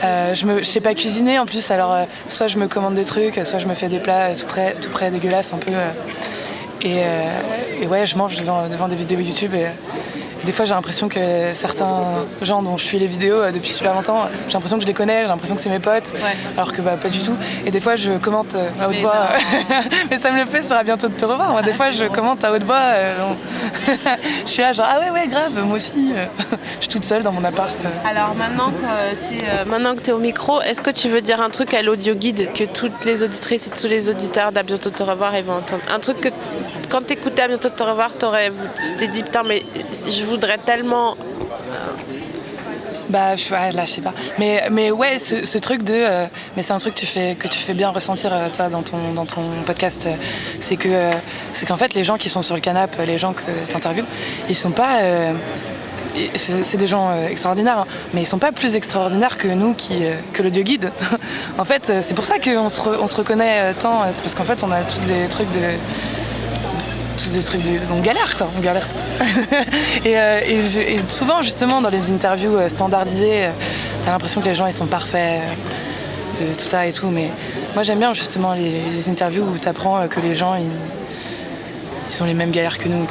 [SPEAKER 7] Je sais pas cuisiner en plus, alors soit je me commande des trucs, soit je me fais des plats tout près dégueulasses un peu. Et ouais, je mange devant des vidéos YouTube et des fois j'ai l'impression que certains gens dont je suis les vidéos depuis super longtemps, j'ai l'impression que je les connais, j'ai l'impression que c'est mes potes, ouais. Alors que bah, pas du tout. Et des fois je commente à haute voix, mais ça me le fait sur À bientôt de te revoir. Moi, des fois je commente à haute voix, je suis là genre ah ouais grave, moi aussi, je suis toute seule dans mon appart.
[SPEAKER 2] Alors maintenant que t'es au micro, est-ce que tu veux dire un truc à l'audio guide que toutes les auditrices et tous les auditeurs d'À bientôt de te revoir ils vont entendre? Un truc que quand t'écoutais À bientôt de te revoir, tu t'es dit putain mais je voudrais tellement...
[SPEAKER 7] Bah là je sais pas. Mais ouais, ce truc de... mais c'est un truc que tu fais bien ressentir toi dans ton podcast. C'est qu'en fait les gens qui sont sur le canapé, les gens que t'interviews, ils sont pas... c'est des gens extraordinaires, hein, mais ils sont pas plus extraordinaires que nous, que le dieu guide. En fait, c'est pour ça qu'on se reconnaît tant. C'est parce qu'en fait, on a tous des trucs on galère quoi, on galère tous. et souvent justement dans les interviews standardisées, t'as l'impression que les gens ils sont parfaits de tout ça et tout, mais moi j'aime bien justement les interviews où t'apprends que les gens ils sont les mêmes galères que nous.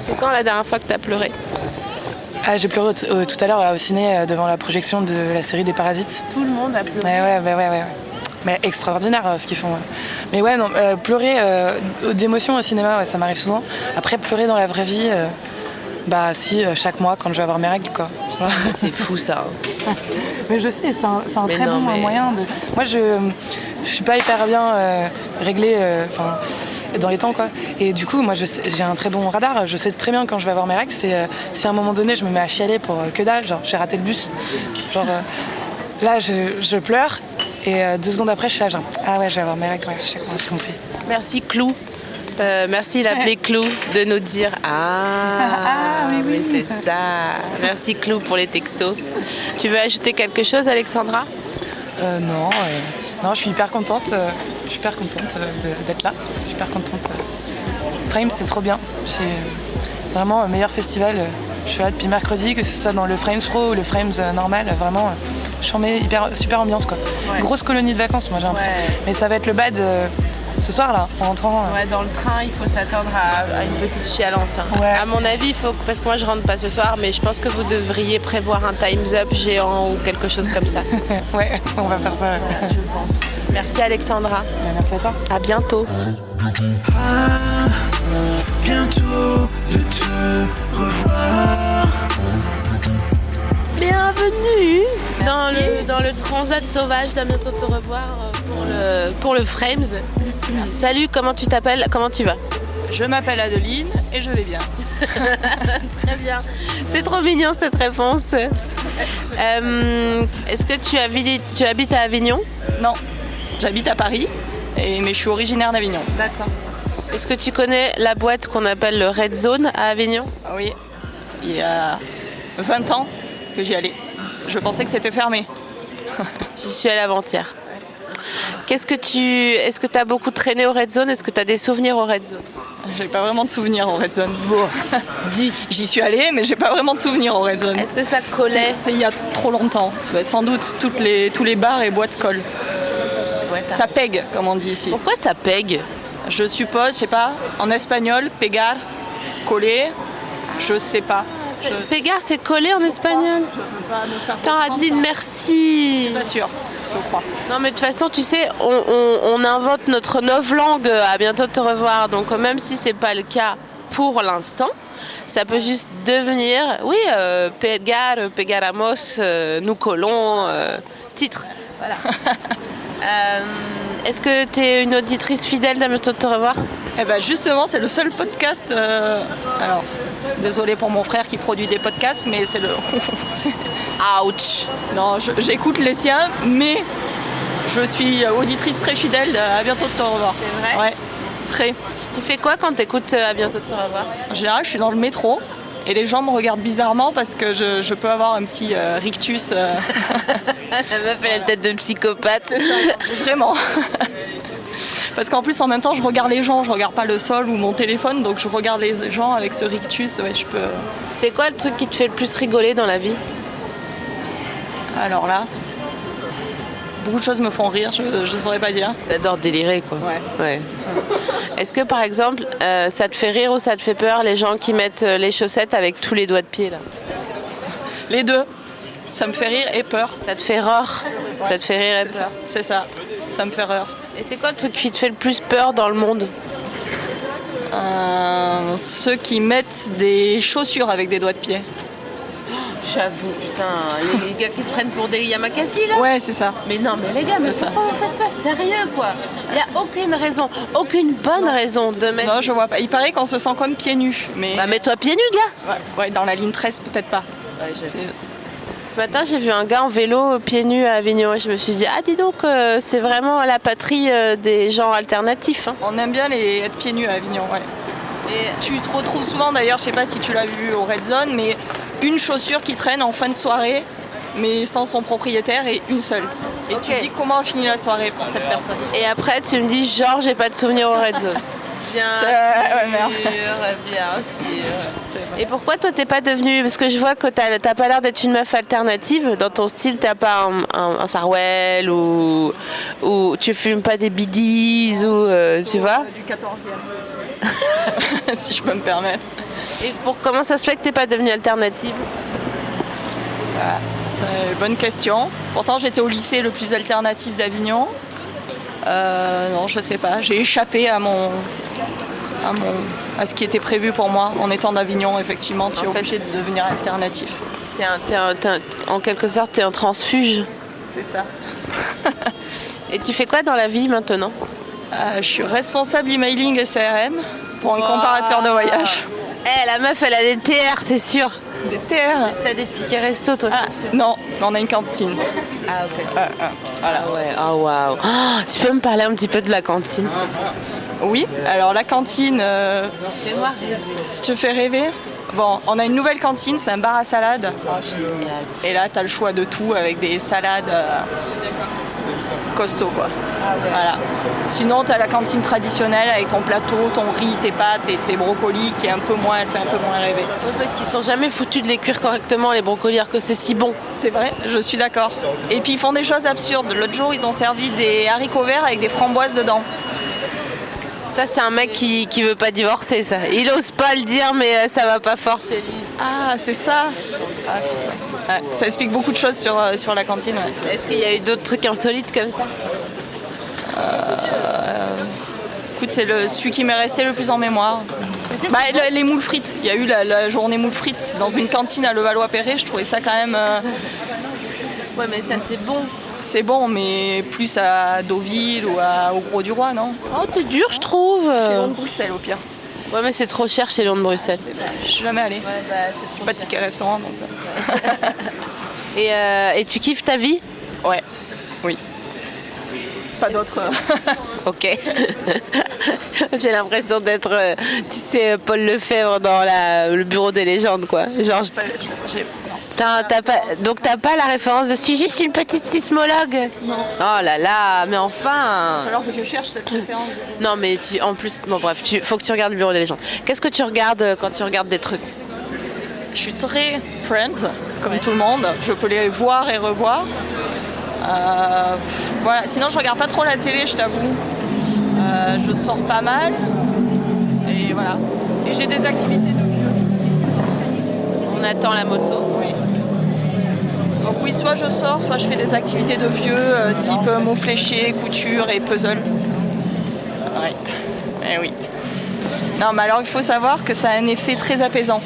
[SPEAKER 2] C'est quand la dernière fois que t'as pleuré?
[SPEAKER 7] Ah, j'ai pleuré tout à l'heure là, au ciné devant la projection de la série des Parasites.
[SPEAKER 2] Tout le monde a pleuré.
[SPEAKER 7] Ouais. Mais extraordinaire ce qu'ils font. Mais ouais, non, pleurer d'émotion au cinéma, ouais, ça m'arrive souvent. Après, pleurer dans la vraie vie, bah si, chaque mois quand je vais avoir mes règles, quoi.
[SPEAKER 2] C'est fou ça.
[SPEAKER 7] Mais je sais, c'est un très bon moyen de... Moi, je suis pas hyper bien réglée dans les temps, quoi. Et du coup, moi, j'ai un très bon radar. Je sais très bien quand je vais avoir mes règles. C'est si à un moment donné, je me mets à chialer pour que dalle, genre j'ai raté le bus. Genre là, je pleure. Et 2 secondes après, je suis là, genre, ah ouais, je vais avoir mes règles, ouais, j'ai compris.
[SPEAKER 2] Merci Clou. Merci l'appelé Clou de nous dire oui, mais c'est ça. Merci Clou pour les textos. Tu veux ajouter quelque chose, Alexandra?
[SPEAKER 7] Non, je suis hyper contente. Je suis hyper contente d'être là. Je suis hyper contente. Frames, c'est trop bien. C'est vraiment le meilleur festival. Je suis là depuis mercredi, que ce soit dans le Frames Pro ou le Frames normal. Vraiment, je mets super ambiance, quoi. Ouais. Grosse colonie de vacances, moi j'ai l'impression. Ouais. Mais ça va être le bad ce soir là, en rentrant.
[SPEAKER 2] Ouais, dans le train, il faut s'attendre à une petite chialance. Hein. Ouais. À mon avis, parce que moi je rentre pas ce soir, mais je pense que vous devriez prévoir un Time's Up géant ou quelque chose comme ça.
[SPEAKER 7] Ouais, on va faire ça.
[SPEAKER 2] Voilà, je pense. Merci Alexandra.
[SPEAKER 7] Merci à toi.
[SPEAKER 2] À bientôt.
[SPEAKER 1] Bientôt de te revoir.
[SPEAKER 2] Bienvenue dans le transat sauvage d'À bientôt te revoir pour le Frames. Salut, comment tu t'appelles? Comment tu vas?
[SPEAKER 8] Je m'appelle Adeline et je vais bien.
[SPEAKER 2] Très bien. C'est trop mignon cette réponse. Est-ce que tu habites à Avignon?
[SPEAKER 8] Non, j'habite à Paris, mais je suis originaire d'Avignon.
[SPEAKER 2] D'accord. Est-ce que tu connais la boîte qu'on appelle le Red Zone à Avignon?
[SPEAKER 8] Oui, il y a 20 ans que j'y allais. Je pensais que c'était fermé.
[SPEAKER 2] J'y suis allée avant-hier. Est-ce que tu as beaucoup traîné au Red Zone? Est-ce que tu as des souvenirs au Red Zone?
[SPEAKER 8] J'ai pas vraiment de souvenirs au Red Zone. Bon. J'y suis allée, mais j'ai pas vraiment de souvenirs au Red Zone.
[SPEAKER 2] Est-ce que ça collait?
[SPEAKER 8] C'était il y a trop longtemps. Sans doute, tous les bars et boîtes collent. Ouais, ça pègue, comme on dit ici.
[SPEAKER 2] Pourquoi ça pègue?
[SPEAKER 8] Je suppose, je sais pas, en espagnol, pegar, coller, je sais pas.
[SPEAKER 2] Pegar, c'est coller en espagnol? Attends, Adeline, merci.
[SPEAKER 8] Je suis pas sûre, je crois.
[SPEAKER 2] Non, mais de toute façon, tu sais, on invente notre novlangue à bientôt te revoir. Donc, même si c'est pas le cas pour l'instant, ça peut juste devenir, oui, pegar, pegaramos, nous collons, titre. Voilà. Est-ce que tu es une auditrice fidèle d'À bientôt te revoir?
[SPEAKER 8] Eh ben justement, c'est le seul podcast. Alors, désolé pour mon frère qui produit des podcasts, mais c'est le.
[SPEAKER 2] Ouch.
[SPEAKER 8] Non, j'écoute les siens, mais je suis auditrice très fidèle d'À bientôt te revoir.
[SPEAKER 2] C'est vrai?
[SPEAKER 8] Ouais, très.
[SPEAKER 2] Tu fais quoi quand tu écoutes À bientôt te revoir?
[SPEAKER 8] En général, je suis dans le métro. Et les gens me regardent bizarrement parce que je peux avoir un petit rictus.
[SPEAKER 2] La meuf, elle a la tête de psychopathe.
[SPEAKER 8] C'est ça, vraiment. Parce qu'en plus, en même temps, je regarde les gens, je regarde pas le sol ou mon téléphone, donc je regarde les gens avec ce rictus. Ouais, je peux.
[SPEAKER 2] C'est quoi le truc qui te fait le plus rigoler dans la vie?
[SPEAKER 8] Alors là, beaucoup de choses me font rire, je saurais pas dire.
[SPEAKER 2] T'adores délirer, quoi. Ouais. Est-ce que par exemple, ça te fait rire ou ça te fait peur les gens qui mettent les chaussettes avec tous les doigts de pied là?
[SPEAKER 8] Les deux. Ça me fait rire et peur.
[SPEAKER 2] Ça te fait rire. Ouais. Ça te fait rire et peur.
[SPEAKER 8] C'est ça. Ça me fait rire.
[SPEAKER 2] Et c'est quoi le truc qui te fait le plus peur dans le monde?
[SPEAKER 8] Ceux qui mettent des chaussures avec des doigts de pied.
[SPEAKER 2] J'avoue, putain, les gars qui se prennent pour des Yamakasi là?
[SPEAKER 8] Ouais, c'est ça.
[SPEAKER 2] Mais non, mais les gars, mais pourquoi vous faites ça sérieux quoi? Il n'y a aucune raison, aucune bonne raison de mettre.
[SPEAKER 8] Non, je vois pas. Il paraît qu'on se sent comme pieds nus. Mais...
[SPEAKER 2] Bah, mets-toi pieds nus, gars!
[SPEAKER 8] Ouais, dans la ligne 13, peut-être pas. Ouais,
[SPEAKER 2] ce matin, j'ai vu un gars en vélo pieds nus à Avignon et je me suis dit, ah, dis donc, c'est vraiment la patrie des gens alternatifs. Hein.
[SPEAKER 8] On aime bien être pieds nus à Avignon, ouais. Et tu te retrouves souvent, d'ailleurs, je sais pas si tu l'as vu au Red Zone, mais une chaussure qui traîne en fin de soirée, mais sans son propriétaire et une seule. Et
[SPEAKER 2] Ok.
[SPEAKER 8] tu te dis comment a fini la soirée pour cette personne.
[SPEAKER 2] Et après, tu me dis, genre, j'ai pas de souvenir au Red Zone. Bien
[SPEAKER 8] Ouais, merde.
[SPEAKER 2] sûr. Et pourquoi toi, t'es pas devenue... Parce que je vois que t'as pas l'air d'être une meuf alternative. Dans ton style, t'as pas un Sarwell ou tu fumes pas des bidis ou... tu vois.
[SPEAKER 8] Du 14e. Si je peux me permettre.
[SPEAKER 2] Et comment ça se fait que t'es pas devenue alternative?
[SPEAKER 8] C'est une bonne question. Pourtant, j'étais au lycée le plus alternatif d'Avignon. Non, je sais pas. J'ai échappé à ce qui était prévu pour moi. En étant d'Avignon, effectivement, tu es obligé de devenir alternatif.
[SPEAKER 2] En quelque sorte, t'es un transfuge.
[SPEAKER 8] C'est ça.
[SPEAKER 2] Et tu fais quoi dans la vie maintenant?
[SPEAKER 8] Je suis responsable emailing et CRM pour un comparateur de voyage.
[SPEAKER 2] La meuf, elle a des TR, c'est sûr.
[SPEAKER 8] Des TR.
[SPEAKER 2] T'as des tickets resto, toi, c'est sûr.
[SPEAKER 8] Non, mais on a une cantine.
[SPEAKER 2] Ah, ok.
[SPEAKER 8] Voilà.
[SPEAKER 2] Ah ouais, oh waouh. Oh, tu peux me parler un petit peu de la cantine, s'il te plaît?
[SPEAKER 8] Oui, alors la cantine,
[SPEAKER 2] Fais-moi rêver.
[SPEAKER 8] si je te fais rêver. Bon, on a une nouvelle cantine, c'est un bar à salade.
[SPEAKER 2] Oh, génial.
[SPEAKER 8] Et là, tu as le choix de tout avec des salades costauds, quoi. Voilà. Sinon, tu as la cantine traditionnelle avec ton plateau, ton riz, tes pâtes et tes brocolis qui est elle fait un peu moins rêver.
[SPEAKER 2] Ouais, parce qu'ils sont jamais foutus de les cuire correctement, les brocolis, alors que c'est si bon.
[SPEAKER 8] C'est vrai, je suis d'accord. Et puis ils font des choses absurdes. L'autre jour, ils ont servi des haricots verts avec des framboises dedans.
[SPEAKER 2] Ça, c'est un mec qui veut pas divorcer, ça. Il ose pas le dire, mais ça va pas fort chez lui.
[SPEAKER 8] Ah, c'est ça. Ah, putain. Ouais, ça explique beaucoup de choses sur la cantine. Ouais.
[SPEAKER 2] Est-ce qu'il y a eu d'autres trucs insolites comme ça?
[SPEAKER 8] Écoute, c'est celui qui m'est resté le plus en mémoire. Bah, les moules frites. Il y a eu la journée moules frites dans une cantine à Levallois-Perret. Je trouvais ça quand même...
[SPEAKER 2] Ouais, mais ça, c'est bon.
[SPEAKER 8] C'est bon, mais plus à Deauville ou au Gros du Roi, non?
[SPEAKER 2] Oh, t'es dur, je trouve.
[SPEAKER 8] Chez Léon de Bruxelles, au pire.
[SPEAKER 2] Ouais, mais c'est trop cher chez Léon de Bruxelles.
[SPEAKER 8] Je suis jamais allée.
[SPEAKER 2] Ouais, bah, c'est trop
[SPEAKER 8] Pas de ticket restaurant, donc...
[SPEAKER 2] Et tu kiffes ta vie?
[SPEAKER 8] Ouais, oui. Pas d'autres...
[SPEAKER 2] Ok. J'ai l'impression d'être, tu sais, Paul Lefebvre dans le bureau des légendes, quoi. Genre, donc t'as pas la référence de « Je suis juste une petite sismologue ».
[SPEAKER 8] Non.
[SPEAKER 2] Oh là là, mais enfin.
[SPEAKER 8] Alors que je cherche cette référence.
[SPEAKER 2] Non, mais en plus, bon bref, faut que tu regardes le bureau des légendes. Qu'est-ce que tu regardes quand tu regardes des trucs?
[SPEAKER 8] Je suis très Friends, comme tout le monde. Je peux les voir et revoir. Voilà. Sinon, je regarde pas trop la télé, je t'avoue. Je sors pas mal. Et voilà. Et j'ai des activités de vieux.
[SPEAKER 2] On attend la moto.
[SPEAKER 8] Oui. Donc oui, soit je sors, soit je fais des activités de vieux, type mots fléchés, couture et puzzle. Oui. Eh oui. Non, mais alors il faut savoir que ça a un effet très apaisant.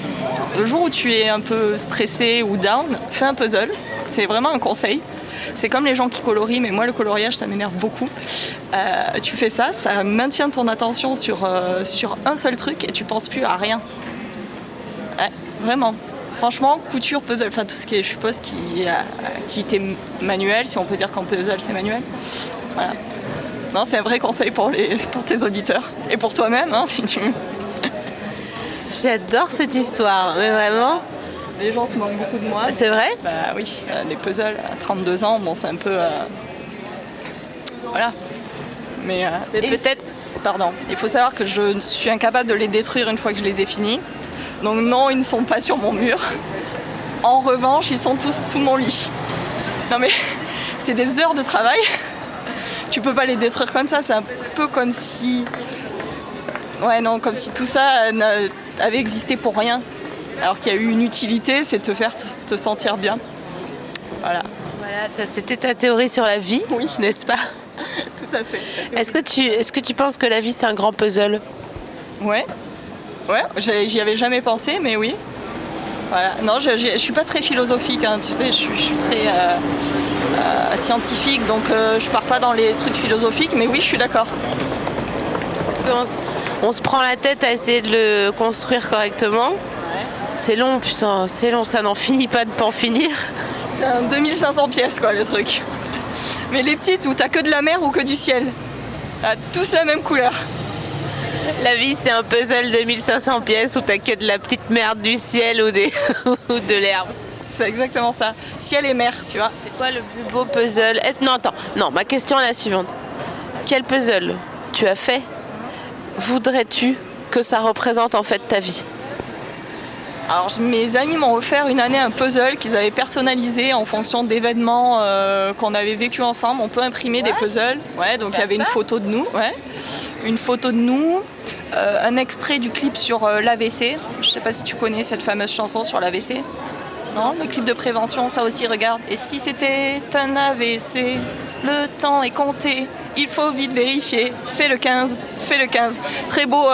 [SPEAKER 8] Le jour où tu es un peu stressé ou down, fais un puzzle. C'est vraiment un conseil. C'est comme les gens qui colorient, mais moi le coloriage ça m'énerve beaucoup. Tu fais ça, ça maintient ton attention sur un seul truc et tu penses plus à rien. Ouais, vraiment. Franchement, couture, puzzle, enfin tout ce qui est, je suppose, qui est activité manuelle, si on peut dire qu'en puzzle c'est manuel. Voilà. Non, c'est un vrai conseil pour tes auditeurs et pour toi-même, hein, si tu veux.
[SPEAKER 2] J'adore cette histoire, mais vraiment.
[SPEAKER 8] Les gens se moquent beaucoup de moi.
[SPEAKER 2] C'est vrai?
[SPEAKER 8] Bah oui, les puzzles à 32 ans, bon c'est un peu... Voilà. Mais
[SPEAKER 2] peut-être...
[SPEAKER 8] Pardon, il faut savoir que je suis incapable de les détruire une fois que je les ai finis. Donc non, ils ne sont pas sur mon mur. En revanche, ils sont tous sous mon lit. Non mais c'est des heures de travail. Tu peux pas les détruire comme ça, c'est un peu comme si... Ouais non, comme si tout ça avait existé pour rien. Alors qu'il y a eu une utilité, c'est te faire te sentir bien. Voilà.
[SPEAKER 2] Voilà, c'était ta théorie sur la vie,
[SPEAKER 8] oui,
[SPEAKER 2] n'est-ce pas?
[SPEAKER 8] Tout à fait.
[SPEAKER 2] Est-ce que tu penses que la vie c'est un grand puzzle?
[SPEAKER 8] Ouais. Ouais, j'y avais jamais pensé, mais oui. Voilà. Non, je suis pas très philosophique, hein, tu sais, je suis très scientifique, donc je pars pas dans les trucs philosophiques, mais oui, je suis d'accord.
[SPEAKER 2] Parce qu'on se prend la tête à essayer de le construire correctement. C'est long, putain, c'est long, ça n'en finit pas de pas en finir.
[SPEAKER 8] C'est un 2500 pièces, quoi, le truc. Mais les petites où t'as que de la mer ou que du ciel, tous la même couleur.
[SPEAKER 2] La vie, c'est un puzzle de 1500 pièces où t'as que de la petite merde du ciel ou de l'herbe.
[SPEAKER 8] C'est exactement ça. Ciel et mer, tu vois.
[SPEAKER 2] C'est quoi le plus beau puzzle? Non, attends. Non, ma question est la suivante. Quel puzzle tu as fait voudrais-tu que ça représente en fait ta vie?
[SPEAKER 8] Alors mes amis m'ont offert une année un puzzle qu'ils avaient personnalisé en fonction d'événements qu'on avait vécu ensemble. On peut imprimer des puzzles. Ouais, donc il y avait une photo de nous. Ouais. Une photo de nous. Un extrait du clip sur l'AVC. Je sais pas si tu connais cette fameuse chanson sur l'AVC. Non, le clip de prévention, ça aussi, regarde. Et si c'était un AVC, le temps est compté, il faut vite vérifier. Fais le 15, fais le 15. Très beau,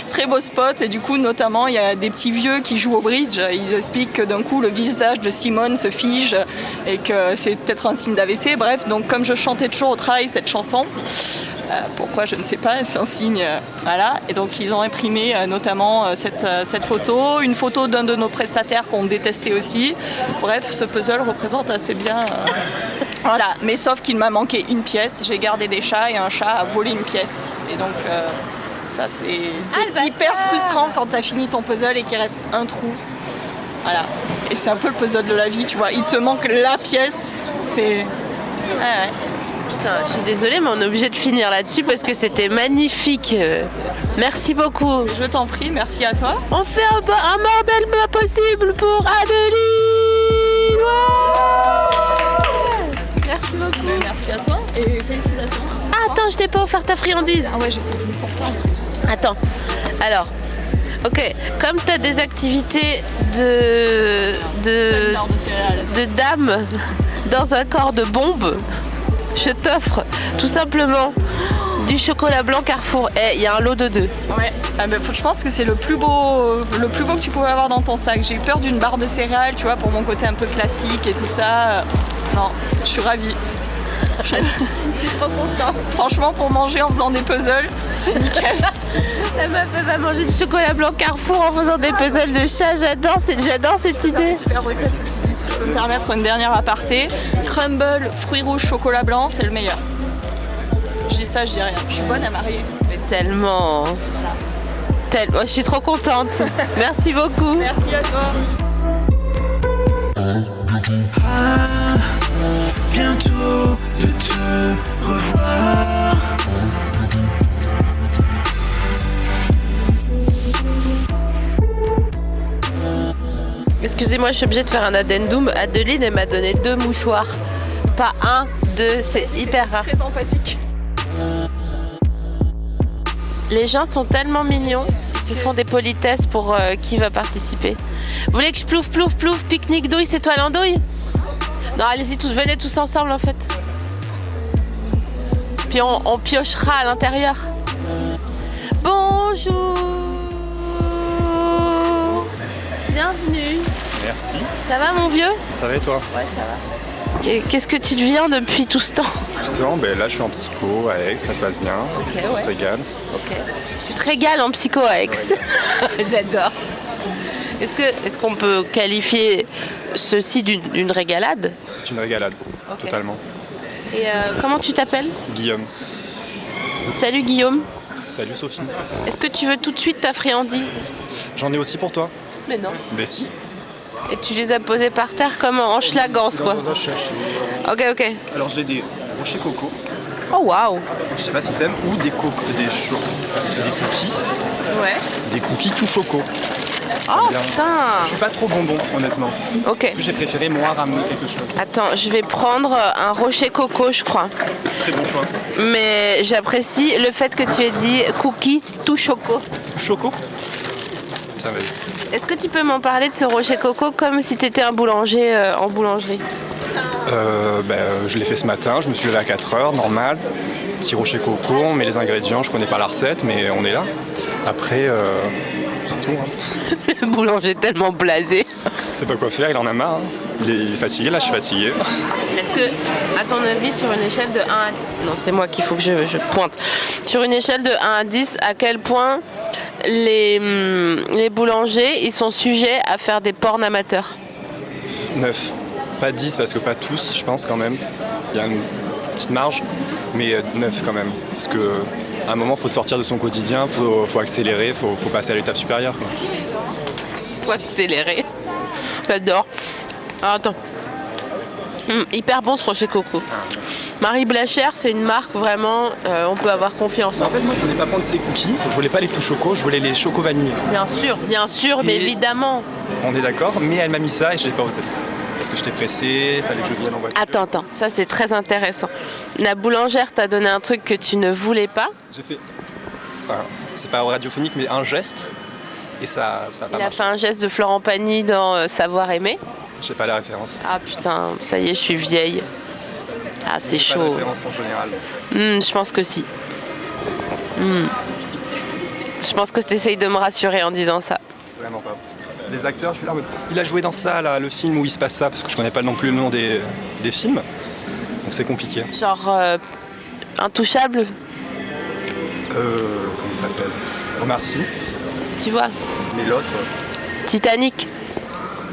[SPEAKER 8] très beau spot. Et du coup, notamment, il y a des petits vieux qui jouent au bridge. Ils expliquent que d'un coup, le visage de Simone se fige et que c'est peut-être un signe d'AVC. Bref, donc comme je chantais toujours au travail cette chanson, pourquoi je ne sais pas, c'est un signe, voilà. Et donc ils ont imprimé notamment cette photo, une photo d'un de nos prestataires qu'on détestait aussi. Bref, ce puzzle représente assez bien, voilà. Mais sauf qu'il m'a manqué une pièce, j'ai gardé des chats et un chat a volé une pièce. Et donc ça c'est hyper frustrant quand tu as fini ton puzzle et qu'il reste un trou. Voilà. Et c'est un peu le puzzle de la vie, tu vois. Il te manque la pièce, c'est... Ouais.
[SPEAKER 2] Putain, je suis désolée, mais on est obligé de finir là-dessus parce que c'était magnifique. Merci beaucoup.
[SPEAKER 8] Je t'en prie, merci à toi.
[SPEAKER 2] On fait un bordel pas possible pour Adeline. Ouais. Merci beaucoup.
[SPEAKER 8] Mais merci à toi et félicitations.
[SPEAKER 2] Ah, attends, je t'ai pas offert ta friandise.
[SPEAKER 8] Ah ouais, j'étais venue pour ça en plus.
[SPEAKER 2] Attends, alors, ok, comme tu as des activités de dames dans un corps de bombe, je t'offre tout simplement du chocolat blanc Carrefour. Et il y a un lot de 2.
[SPEAKER 8] Ouais, je pense que c'est le plus beau que tu pouvais avoir dans ton sac. J'ai eu peur d'une barre de céréales, tu vois, pour mon côté un peu classique et tout ça. Non, je suis ravie. Je suis
[SPEAKER 2] trop contente.
[SPEAKER 8] Franchement, pour manger en faisant des puzzles, c'est nickel.
[SPEAKER 2] La meuf va manger du chocolat blanc Carrefour en faisant des puzzles de chat. J'adore cette idée.
[SPEAKER 8] Super recette, si je peux me permettre une dernière aparté. Crumble, fruits rouges, chocolat blanc, c'est le meilleur. Je dis ça, je dis rien. Je suis bonne à marier.
[SPEAKER 2] Mais tellement. Je suis trop contente. Merci beaucoup.
[SPEAKER 8] Merci à toi.
[SPEAKER 1] Bientôt de te revoir.
[SPEAKER 2] Excusez-moi, je suis obligée de faire un addendum. Adeline, elle m'a donné 2 mouchoirs. Pas 1, 2, c'est hyper rare.
[SPEAKER 8] Très empathique.
[SPEAKER 2] Les gens sont tellement mignons, ils se font des politesses pour qui va participer. Vous voulez que je plouf, pique-nique, douille, c'est toi l'andouille? Non, allez-y tous, venez tous ensemble en fait. Puis on piochera à l'intérieur. Bonjour. Bienvenue.
[SPEAKER 9] Merci.
[SPEAKER 2] Ça va mon vieux?
[SPEAKER 9] Ça va et toi?
[SPEAKER 2] Ouais, ça va. Qu'est-ce que tu deviens depuis tout ce temps?
[SPEAKER 9] Justement, là je suis en psycho à Aix, ça se passe bien, on se régale.
[SPEAKER 2] Ok. Tu te régales en psycho à Aix. Ouais. J'adore. Est-ce qu'on peut qualifier ceci d'une régalade?
[SPEAKER 9] C'est une régalade, totalement.
[SPEAKER 2] Et comment tu t'appelles?
[SPEAKER 9] Guillaume.
[SPEAKER 2] Salut Guillaume.
[SPEAKER 9] Salut Sophie.
[SPEAKER 2] Est-ce que tu veux tout de suite ta friandise?
[SPEAKER 9] J'en ai aussi pour toi.
[SPEAKER 2] Mais non.
[SPEAKER 9] Mais si.
[SPEAKER 2] Et tu les as posés par terre comme en schlagance quoi. Ok.
[SPEAKER 9] Alors j'ai des rochers coco.
[SPEAKER 2] Oh waouh.
[SPEAKER 9] Je sais pas si t'aimes, ou des cookies.
[SPEAKER 2] Ouais.
[SPEAKER 9] Des cookies tout choco.
[SPEAKER 2] Oh
[SPEAKER 9] bien.
[SPEAKER 2] putain.
[SPEAKER 9] Je suis pas trop bonbon honnêtement.
[SPEAKER 2] Ok.
[SPEAKER 9] J'ai préféré moi ramener quelque chose.
[SPEAKER 2] Attends, je vais prendre un rocher coco je crois.
[SPEAKER 9] Très bon choix.
[SPEAKER 2] Mais j'apprécie le fait que tu aies dit cookie tout choco.
[SPEAKER 9] Tout choco? Tiens, vas-y.
[SPEAKER 2] Est-ce que tu peux m'en parler de ce rocher coco comme si tu étais un boulanger en boulangerie?
[SPEAKER 9] Je l'ai fait ce matin, je me suis levé à 4h, normal. Petit rocher coco, on met les ingrédients, je connais pas la recette, mais on est là. Après, c'est tout. Hein.
[SPEAKER 2] Le boulanger est tellement blasé.
[SPEAKER 9] C'est pas quoi faire, il en a marre. Hein. Il est fatigué, là je suis fatigué.
[SPEAKER 2] Est-ce que, à ton avis, sur une échelle de 1 à... Non, c'est moi qu'il faut que je pointe. Sur une échelle de 1 à 10, à quel point les boulangers, ils sont sujets à faire des porns amateurs?
[SPEAKER 9] 9. Pas 10 parce que pas tous, je pense quand même. Il y a une petite marge, mais 9 quand même. Parce que À un moment, il faut sortir de son quotidien, faut accélérer, faut passer à l'étape supérieure, quoi.
[SPEAKER 2] Faut accélérer. J'adore. Alors, attends. Hyper bon ce Rocher Coco. Marie Blachère, c'est une marque vraiment, on peut avoir confiance.
[SPEAKER 9] En fait, moi, je voulais pas prendre ces cookies, je voulais pas les tout choco, je voulais les choco vanille.
[SPEAKER 2] Bien sûr, mais évidemment.
[SPEAKER 9] On est d'accord, mais elle m'a mis ça et je l'ai pas osé. Parce que j'étais pressé, fallait que je vienne en voiture.
[SPEAKER 2] Attends, ça c'est très intéressant. La boulangère t'a donné un truc que tu ne voulais pas.
[SPEAKER 9] J'ai fait, enfin, c'est pas radiophonique, mais un geste, et ça a pas
[SPEAKER 2] Il a
[SPEAKER 9] marché.
[SPEAKER 2] fait un geste de Florent Pagny dans Savoir aimer.
[SPEAKER 9] J'ai pas la référence.
[SPEAKER 2] Ah putain, ça y est, je suis vieille. Ah, c'est
[SPEAKER 9] J'ai pas la
[SPEAKER 2] chaud.
[SPEAKER 9] référence en général.
[SPEAKER 2] Je pense que si. Je pense que tu essayes de me rassurer en disant ça.
[SPEAKER 9] Vraiment pas. Les acteurs, je suis là en mode, il a joué dans ça, là, le film où il se passe ça, parce que je connais pas non plus le nom des films. Donc c'est compliqué.
[SPEAKER 2] Genre, Intouchable,
[SPEAKER 9] Comment il s'appelle Omar Sy,
[SPEAKER 2] tu vois.
[SPEAKER 9] mais l'autre,
[SPEAKER 2] Titanic.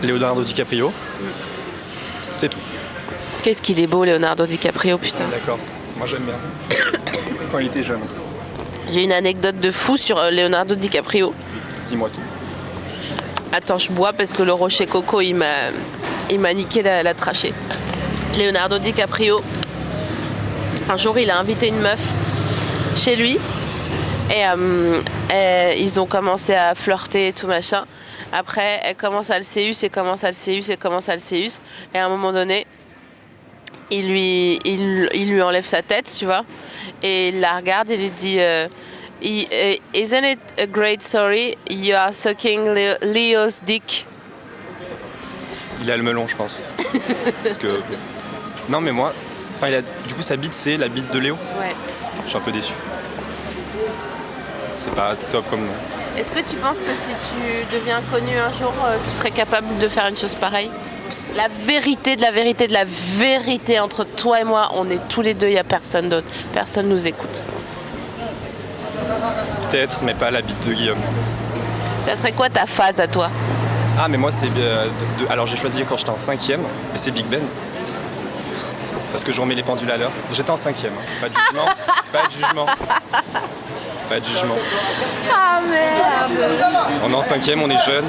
[SPEAKER 9] Leonardo DiCaprio. C'est tout.
[SPEAKER 2] Qu'est-ce qu'il est beau, Leonardo DiCaprio, putain.
[SPEAKER 9] D'accord, moi j'aime bien. Quand il était jeune.
[SPEAKER 2] J'ai une anecdote de fou sur Leonardo DiCaprio.
[SPEAKER 9] Dis-moi tout.
[SPEAKER 2] Attends, je bois parce que le Rocher Coco, il m'a niqué la trachée. Leonardo DiCaprio, un jour, il a invité une meuf chez lui et ils ont commencé à flirter et tout machin. Après, elle commence à le séus et commence à le séus et commence à le séus. Et à un moment donné, il lui enlève sa tête, tu vois, et il la regarde et lui dit Isn't it a great story? You are sucking Leo's dick.
[SPEAKER 9] Il a le melon, je pense. Parce que. Non, mais moi. Enfin, du coup, sa bite, c'est la bite de Léo.
[SPEAKER 2] Ouais.
[SPEAKER 9] Je suis un peu déçu. C'est pas top comme nom.
[SPEAKER 2] Est-ce que tu penses que si tu deviens connu un jour, tu serais capable de faire une chose pareille? La vérité de la vérité de la vérité entre toi et moi, on est tous les deux, il n'y a personne d'autre. Personne nous écoute.
[SPEAKER 9] Peut-être, mais pas la bite de Guillaume.
[SPEAKER 2] Ça serait quoi ta phase à toi?
[SPEAKER 9] Ah, mais moi, c'est. Alors, j'ai choisi quand j'étais en 5e, et c'est Big Ben. Parce que je remets les pendules à l'heure. J'étais en 5e. Pas de jugement. Pas de jugement. Pas de jugement.
[SPEAKER 2] Ah merde!
[SPEAKER 9] On est en 5e, on est jeunes.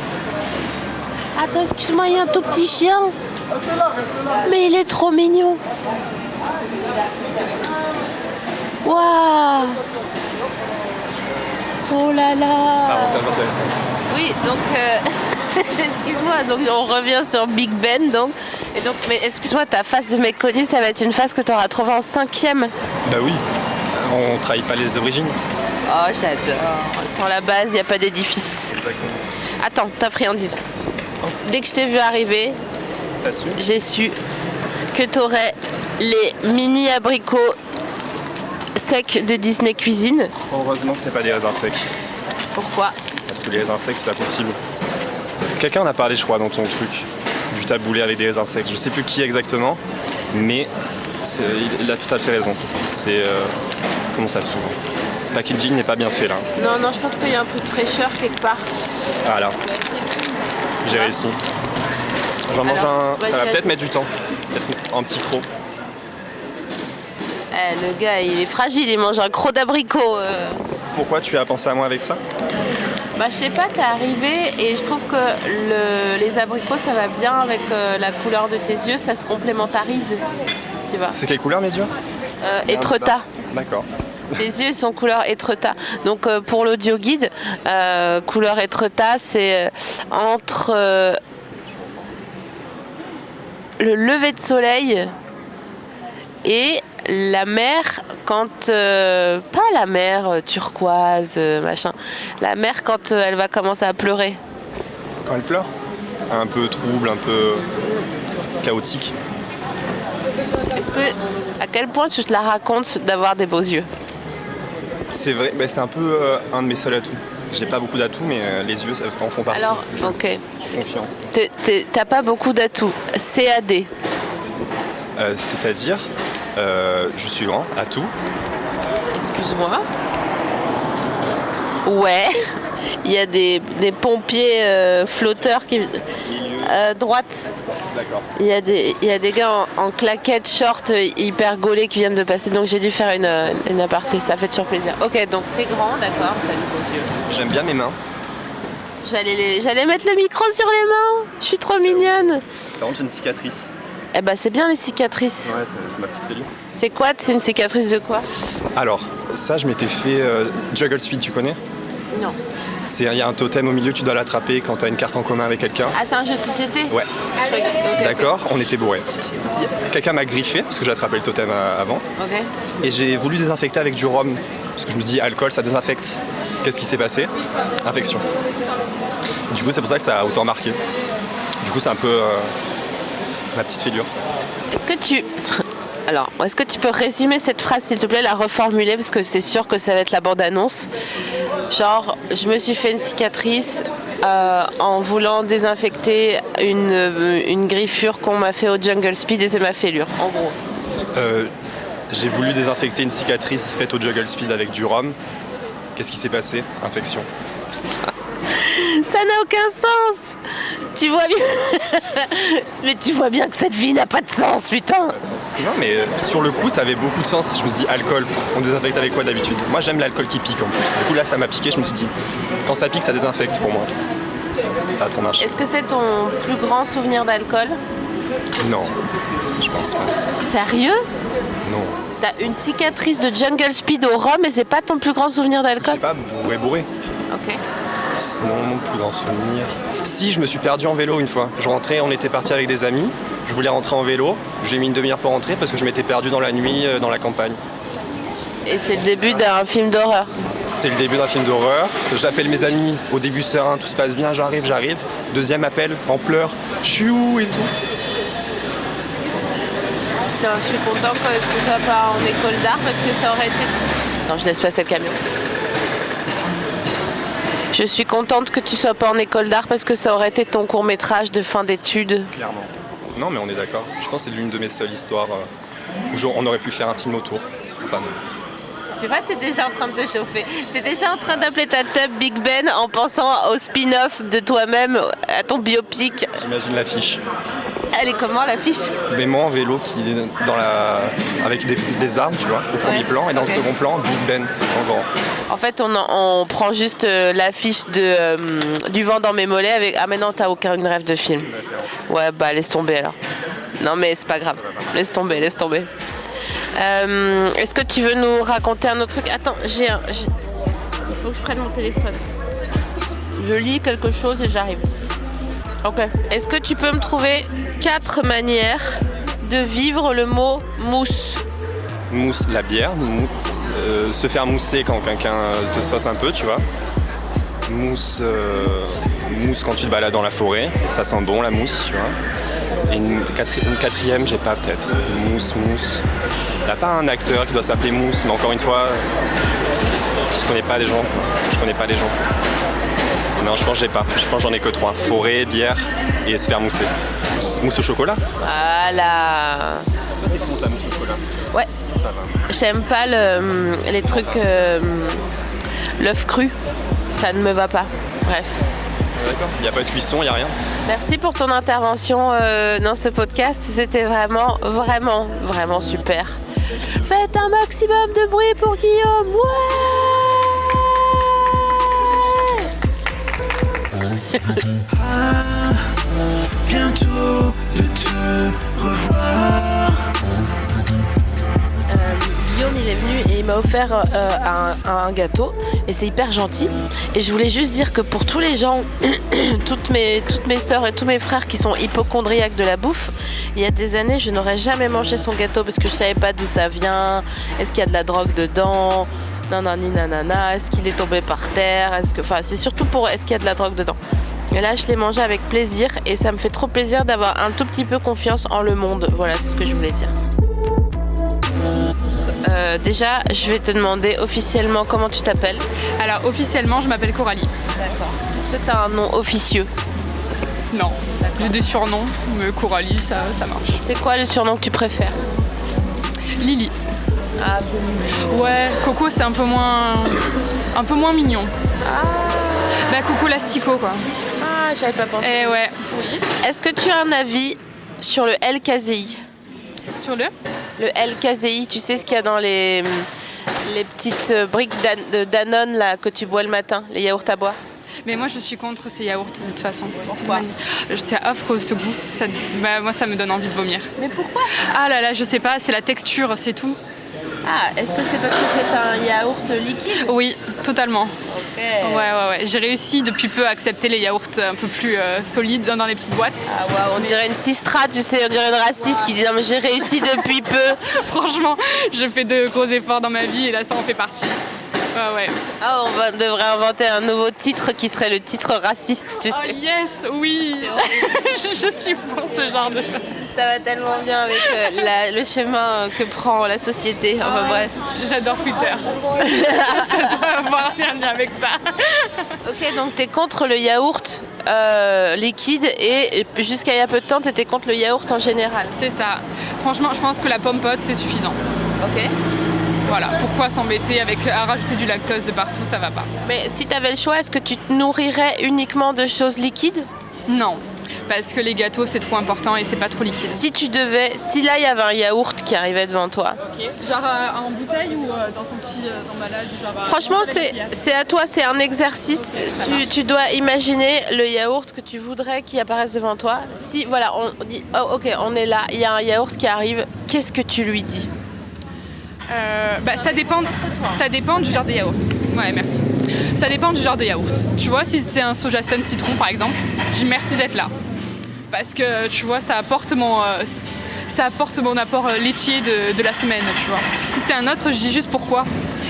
[SPEAKER 2] Attends, excuse-moi, il y a un tout petit chien. Mais il est trop mignon. Waouh! Oh là là!
[SPEAKER 9] Avantage intéressant.
[SPEAKER 2] Oui, donc excuse-moi, donc on revient sur Big Ben, donc. Et donc, mais excuse-moi, ta face de mec connu, ça va être une face que tu auras trouvée en 5e.
[SPEAKER 9] Bah oui, on trahit pas les origines.
[SPEAKER 2] Oh, j'adore. Sans la base, il n'y a pas d'édifice.
[SPEAKER 9] Exactement.
[SPEAKER 2] Attends, ta friandise. Dès que je t'ai vu arriver,
[SPEAKER 9] T'as su?
[SPEAKER 2] j'ai su que tu aurais les mini abricots secs de Disney Cuisine.
[SPEAKER 9] Heureusement que c'est pas des raisins secs.
[SPEAKER 2] Pourquoi?
[SPEAKER 9] Parce que les raisins secs, c'est pas possible. Quelqu'un en a parlé, je crois, dans ton truc, du taboulé avec des raisins secs. Je sais plus qui exactement, mais il a tout à fait raison. C'est. Comment ça s'ouvre? Le packaging n'est pas bien fait là.
[SPEAKER 2] Non, je pense qu'il y a un truc de fraîcheur quelque part.
[SPEAKER 9] Voilà. J'ai réussi. J'en mange
[SPEAKER 2] Alors,
[SPEAKER 9] un. Ça va
[SPEAKER 2] vas-y.
[SPEAKER 9] peut-être mettre du temps. Peut-être un petit croc.
[SPEAKER 2] Le gars, il est fragile, il mange un croc d'abricot.
[SPEAKER 9] Pourquoi tu as pensé à moi avec ça?
[SPEAKER 2] Bah, je sais pas, t'es arrivé et je trouve que les abricots, ça va bien avec la couleur de tes yeux, ça se complémentarise. Tu vois.
[SPEAKER 9] C'est quelle couleur mes yeux?
[SPEAKER 2] Étretat.
[SPEAKER 9] D'accord.
[SPEAKER 2] Tes yeux ils sont couleur étretat. Donc pour l'audio guide, couleur étretat, c'est entre le lever de soleil et la mer quand pas la mer turquoise machin, la mer quand elle va commencer à pleurer.
[SPEAKER 9] Quand elle pleure? Un peu trouble, un peu chaotique.
[SPEAKER 2] Est-ce que à quel point tu te la racontes d'avoir des beaux yeux?
[SPEAKER 9] C'est vrai, c'est un peu un de mes seuls atouts. J'ai pas beaucoup d'atouts, mais les yeux, ça en font partie.
[SPEAKER 2] Alors,
[SPEAKER 9] Je le
[SPEAKER 2] ok.
[SPEAKER 9] sais. Je suis confiant.
[SPEAKER 2] T'as pas beaucoup d'atouts. CAD.
[SPEAKER 9] C'est-à-dire, je suis grand, atout.
[SPEAKER 2] Excuse-moi. Ouais. Il y a des pompiers flotteurs qui... droite.
[SPEAKER 9] D'accord.
[SPEAKER 2] Il y a des gars en claquettes, shorts, hyper gaulés qui viennent de passer. Donc j'ai dû faire une aparté. Ça fait toujours plaisir. Ok, donc t'es grand, d'accord. T'as des beaux yeux.
[SPEAKER 9] J'aime bien mes mains.
[SPEAKER 2] J'allais mettre le micro sur les mains. Je suis trop mignonne.
[SPEAKER 9] Par contre, j'ai une cicatrice.
[SPEAKER 2] Eh ben c'est bien les cicatrices.
[SPEAKER 9] Ouais, c'est ma petite fêlure.
[SPEAKER 2] C'est quoi? C'est une cicatrice de quoi?
[SPEAKER 9] Alors, ça, je m'étais fait Juggle Speed, tu connais?
[SPEAKER 2] Non.
[SPEAKER 9] Il y a un totem au milieu, tu dois l'attraper quand tu as une carte en commun avec quelqu'un.
[SPEAKER 2] Ah, c'est un jeu de société?
[SPEAKER 9] Ouais.
[SPEAKER 2] Okay.
[SPEAKER 9] D'accord, on était bourrés. Quelqu'un m'a griffé, parce que j'ai attrapé le totem avant.
[SPEAKER 2] Ok.
[SPEAKER 9] Et j'ai voulu désinfecter avec du rhum, parce que je me dis, alcool, ça désinfecte. Qu'est-ce qui s'est passé? Infection. Du coup, c'est pour ça que ça a autant marqué. Du coup, c'est un peu ma petite fêlure.
[SPEAKER 2] Est-ce que tu peux résumer cette phrase, s'il te plaît, la reformuler, parce que c'est sûr que ça va être la bande-annonce. Genre, je me suis fait une cicatrice en voulant désinfecter une griffure qu'on m'a fait au Jungle Speed et c'est ma fêlure, en gros.
[SPEAKER 9] J'ai voulu désinfecter une cicatrice faite au Juggle Speed avec du rhum. Qu'est-ce qui s'est passé? Infection.
[SPEAKER 2] Ça n'a aucun sens. Tu vois bien. Mais tu vois bien que cette vie n'a pas de sens, putain.
[SPEAKER 9] Non, mais sur le coup, ça avait beaucoup de sens. Je me suis dit, alcool, on désinfecte avec quoi d'habitude? Moi, j'aime l'alcool qui pique en plus. Du coup, là, ça m'a piqué. Je me suis dit, quand ça pique, ça désinfecte pour moi. Ça a trop marché.
[SPEAKER 2] Est-ce que c'est ton plus grand souvenir d'alcool?
[SPEAKER 9] Non, je pense pas.
[SPEAKER 2] Sérieux?
[SPEAKER 9] Non.
[SPEAKER 2] T'as une cicatrice de Jungle Speed au rhum et c'est pas ton plus grand souvenir d'alcool?
[SPEAKER 9] Je sais pas, bourré.
[SPEAKER 2] Ok.
[SPEAKER 9] Sinon, mon plus grand souvenir... Si, je me suis perdu en vélo une fois. Je rentrais, on était partis avec des amis. Je voulais rentrer en vélo. J'ai mis une demi-heure pour rentrer parce que je m'étais perdu dans la nuit, dans la campagne.
[SPEAKER 2] Et c'est le début d'un film d'horreur?
[SPEAKER 9] C'est le début d'un film d'horreur. J'appelle mes amis. Au début, serein, tout se passe bien, j'arrive. Deuxième appel, en pleurs. Je suis où et tout.
[SPEAKER 2] Putain, je suis content que tu sois pas en école d'art parce que ça aurait été... Non, je laisse passer le camion. Je suis contente que tu sois pas en école d'art parce que ça aurait été ton court-métrage de fin d'études.
[SPEAKER 9] Clairement. Non, mais on est d'accord. Je pense que c'est l'une de mes seules histoires où on aurait pu faire un film autour. Enfin, non.
[SPEAKER 2] Tu vois, t'es déjà en train de te chauffer. T'es déjà en train d'appeler ta tub Big Ben en pensant au spin-off de toi-même, à ton biopic.
[SPEAKER 9] J'imagine l'affiche.
[SPEAKER 2] Elle est comment l'affiche?
[SPEAKER 9] Des moi en vélo qui avec des armes, tu vois, au premier plan, et dans le second plan, Big Ben en grand.
[SPEAKER 2] En fait, on prend juste l'affiche du vent dans mes mollets avec... Ah mais non, t'as aucune rêve de film. Ouais, bah laisse tomber alors. Non mais c'est pas grave. Laisse tomber. Est-ce que tu veux nous raconter un autre truc? Attends, il faut que je prenne mon téléphone. Je lis quelque chose et j'arrive. Ok. Est-ce que tu peux me trouver 4 manières de vivre le mot mousse?
[SPEAKER 9] Mousse, la bière. Se faire mousser quand quelqu'un te sauce un peu, tu vois. Mousse quand tu te balades dans la forêt. Ça sent bon la mousse, tu vois. Et une quatrième, j'ai pas peut-être. Mousse. Il n'y a pas un acteur qui doit s'appeler Mousse, mais encore une fois, je connais pas les gens. Non, je pense que j'ai pas. Je pense que j'en ai que 3. Forêt, bière et se faire mousser. Mousse au chocolat?
[SPEAKER 2] Voilà.
[SPEAKER 9] Toi, t'es contre la mousse au chocolat?
[SPEAKER 2] Ouais.
[SPEAKER 9] Ça va.
[SPEAKER 2] J'aime pas les trucs... l'œuf cru. Ça ne me va pas. Bref.
[SPEAKER 9] D'accord. Il n'y a pas de cuisson, il n'y a rien?
[SPEAKER 2] Merci pour ton intervention dans ce podcast. C'était vraiment, vraiment, vraiment super. Faites un maximum de bruit pour Guillaume.
[SPEAKER 1] Bientôt de te revoir.
[SPEAKER 2] Guillaume il est venu et il m'a offert un gâteau et c'est hyper gentil et je voulais juste dire que pour tous les gens toutes mes sœurs et tous mes frères qui sont hypocondriaques de la bouffe, il y a des années je n'aurais jamais mangé son gâteau parce que je savais pas d'où ça vient, est-ce qu'il y a de la drogue dedans, nanani nanana, est-ce qu'il est tombé par terre, c'est surtout pour est-ce qu'il y a de la drogue dedans. Et là je l'ai mangé avec plaisir et ça me fait trop plaisir d'avoir un tout petit peu confiance en le monde, voilà c'est ce que je voulais dire. Déjà, je vais te demander officiellement comment tu t'appelles.
[SPEAKER 5] Alors officiellement, je m'appelle Coralie.
[SPEAKER 2] D'accord. Est-ce que tu as un nom officieux?
[SPEAKER 5] Non, j'ai des surnoms, mais Coralie, ça marche.
[SPEAKER 2] C'est quoi le surnom que tu préfères?
[SPEAKER 5] Lily.
[SPEAKER 2] Ah,
[SPEAKER 5] ouais, Coco, c'est un peu moins mignon.
[SPEAKER 2] Ah,
[SPEAKER 5] Bah coucou l'asticot quoi.
[SPEAKER 2] Ah, j'avais pas pensé.
[SPEAKER 5] Eh ouais.
[SPEAKER 2] Est-ce que tu as un avis sur le LKZI?
[SPEAKER 5] Sur le
[SPEAKER 2] Le LKZI, tu sais ce qu'il y a dans les petites briques de Danone là, que tu bois le matin, les yaourts à boire?
[SPEAKER 5] Mais moi je suis contre ces yaourts de toute façon.
[SPEAKER 2] Pourquoi?
[SPEAKER 5] Ça offre ce goût. Moi ça me donne envie de vomir.
[SPEAKER 2] Mais pourquoi?
[SPEAKER 5] Ah là là, je sais pas, c'est la texture, c'est tout.
[SPEAKER 2] Ah, est-ce que c'est parce que c'est un yaourt liquide?
[SPEAKER 5] Oui, totalement.
[SPEAKER 2] Ok.
[SPEAKER 5] Ouais. J'ai réussi depuis peu à accepter les yaourts un peu plus solides dans les petites boîtes.
[SPEAKER 2] Ah ouais, on dirait une sistra, tu sais, on dirait une raciste qui dit non mais j'ai réussi depuis peu.
[SPEAKER 5] Franchement, je fais de gros efforts dans ma vie et là ça en fait partie. Ouais.
[SPEAKER 2] Ah, devrait inventer un nouveau titre qui serait le titre raciste, tu sais.
[SPEAKER 5] Yes, oui. je suis pour ce genre de...
[SPEAKER 2] Ça va tellement bien avec le chemin que prend la société. Enfin bref.
[SPEAKER 5] J'adore Twitter. Ça doit avoir un lien avec ça.
[SPEAKER 2] Ok, donc t'es contre le yaourt liquide et jusqu'à il y a peu de temps t'étais contre le yaourt en général.
[SPEAKER 5] C'est ça. Franchement, je pense que la pomme pote c'est suffisant.
[SPEAKER 2] Ok.
[SPEAKER 5] Voilà, pourquoi s'embêter à rajouter du lactose de partout, ça va pas.
[SPEAKER 2] Mais si t'avais le choix, est-ce que tu te nourrirais uniquement de choses liquides?
[SPEAKER 5] Non, parce que les gâteaux c'est trop important et c'est pas trop liquide.
[SPEAKER 2] Si là il y avait un yaourt qui arrivait devant toi.
[SPEAKER 5] Okay. Genre en bouteille ou dans son petit emballage genre,
[SPEAKER 2] franchement c'est à toi, c'est un exercice. Tu dois imaginer le yaourt que tu voudrais qui apparaisse devant toi. Si voilà, on dit oh, ok, on est là, il y a un yaourt qui arrive, qu'est-ce que tu lui dis?
[SPEAKER 5] Ça dépend du genre de yaourt. Ouais, merci. Ça dépend du genre de yaourt. Tu vois, si c'est un soja sun citron par exemple, je dis merci d'être là. Parce que tu vois, ça apporte mon apport laitier de la semaine, tu vois. Si c'était un autre, je dis juste pourquoi.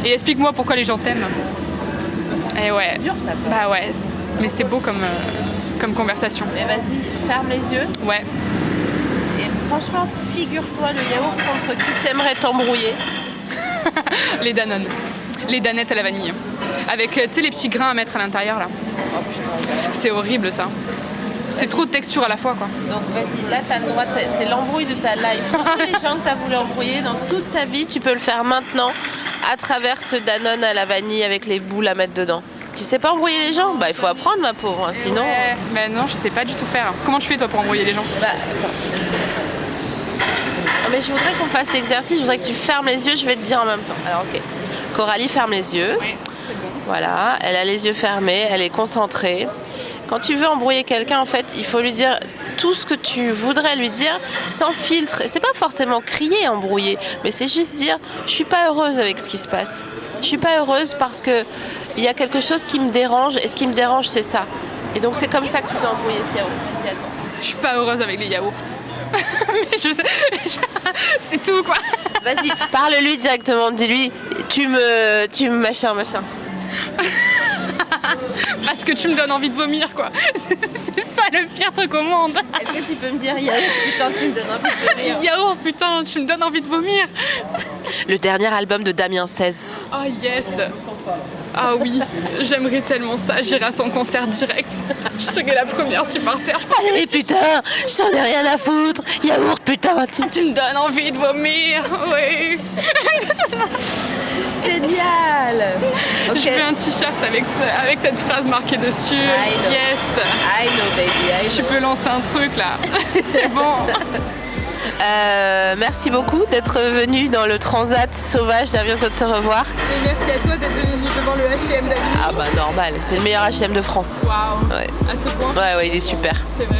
[SPEAKER 5] Et explique-moi pourquoi les gens t'aiment. Et ouais.
[SPEAKER 2] C'est dur ça.
[SPEAKER 5] Bah ouais. Mais c'est beau comme conversation.
[SPEAKER 2] Mais vas-y, ferme les yeux.
[SPEAKER 5] Ouais.
[SPEAKER 2] Et franchement, figure-toi le yaourt contre qui t'aimerais t'embrouiller.
[SPEAKER 5] Les Danone. Les danettes à la vanille. Avec, tu sais, les petits grains à mettre à l'intérieur, là.
[SPEAKER 2] Oh putain.
[SPEAKER 5] C'est horrible, ça. C'est trop de texture à la fois, quoi.
[SPEAKER 2] Donc vas-y, là, t'as le droit, c'est l'embrouille de ta life. Tous les gens que t'as voulu embrouiller dans toute ta vie, tu peux le faire maintenant à travers ce Danone à la vanille avec les boules à mettre dedans. Tu sais pas embrouiller les gens? Bah il faut apprendre, ma pauvre, hein, sinon...
[SPEAKER 5] Ouais, bah non, je sais pas du tout faire. Comment tu fais, toi, pour embrouiller les gens?
[SPEAKER 2] Bah, attends. Non, mais je voudrais qu'on fasse l'exercice, je voudrais que tu fermes les yeux, je vais te dire en même temps. Alors, ok. Coralie ferme les yeux.
[SPEAKER 5] Oui, c'est bon.
[SPEAKER 2] Voilà, elle a les yeux fermés, elle est concentrée. Quand tu veux embrouiller quelqu'un, en fait, il faut lui dire tout ce que tu voudrais lui dire sans filtre. Et c'est pas forcément crier, embrouiller, mais c'est juste dire je suis pas heureuse avec ce qui se passe. Je suis pas heureuse parce que il y a quelque chose qui me dérange et ce qui me dérange c'est ça. Et donc c'est comme ça que tu dois embrouiller ce yaourt. Vas-y, attends.
[SPEAKER 5] Je suis pas heureuse avec les yaourts. Mais c'est tout, quoi.
[SPEAKER 2] Vas-y, parle-lui directement, dis-lui tu me machin.
[SPEAKER 5] Parce que tu me donnes envie de vomir, quoi. C'est ça le pire truc au monde.
[SPEAKER 2] Est-ce que tu peux me dire yaourt, putain, tu me donnes envie de vomir?
[SPEAKER 5] Yaourt, putain, tu me donnes envie de vomir.
[SPEAKER 2] Le dernier album de Damien 16.
[SPEAKER 5] Oh yes. Ah oui, j'aimerais tellement ça. J'irai à son concert direct. Je serai la première supporter.
[SPEAKER 2] Allez putain, j'en ai rien à foutre. Yaourt, putain,
[SPEAKER 5] tu me donnes envie de vomir. Oui.
[SPEAKER 2] Génial. Okay.
[SPEAKER 5] Je fais un t-shirt avec cette phrase marquée dessus. Yes.
[SPEAKER 2] I know, baby.
[SPEAKER 5] Tu peux lancer un truc là. C'est bon.
[SPEAKER 2] Merci beaucoup d'être venu dans le Transat sauvage. À bientôt de te revoir.
[SPEAKER 5] Et merci à toi d'être venu devant le H&M d'Avignon.
[SPEAKER 2] Ah bah normal, c'est le meilleur H&M de France.
[SPEAKER 5] Waouh.
[SPEAKER 2] Ouais.
[SPEAKER 5] À ce point.
[SPEAKER 2] Ouais, il est super.
[SPEAKER 5] C'est vrai.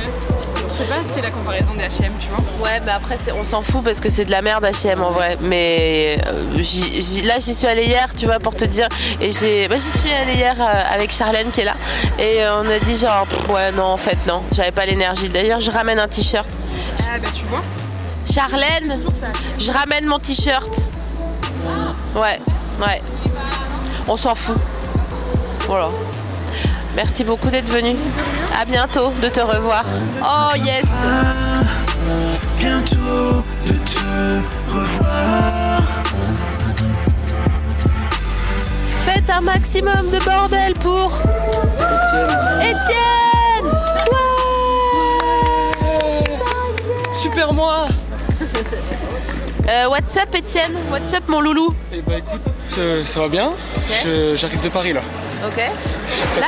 [SPEAKER 5] Je sais pas si c'est la comparaison des H&M, tu vois.
[SPEAKER 2] Ouais, mais après on s'en fout parce que c'est de la merde H&M en vrai. Mais là j'y suis allée hier, tu vois, pour te dire. Et j'y suis allée hier avec Charlène qui est là. Et on a dit genre ouais non en fait non, j'avais pas l'énergie. D'ailleurs je ramène un t-shirt.
[SPEAKER 5] Ah bah tu vois.
[SPEAKER 2] Charlène, je ramène mon t-shirt. Ouais. On s'en fout. Voilà. Merci beaucoup d'être venu. À bientôt de te revoir. Oh yes.
[SPEAKER 1] Bientôt de te revoir.
[SPEAKER 2] Faites un maximum de bordel pour Étienne. Ouais.
[SPEAKER 10] Super moi.
[SPEAKER 2] What's up Étienne? What's up mon loulou?
[SPEAKER 10] Eh bah écoute, ça va bien. Okay. J'arrive de Paris là.
[SPEAKER 2] Ok. Là,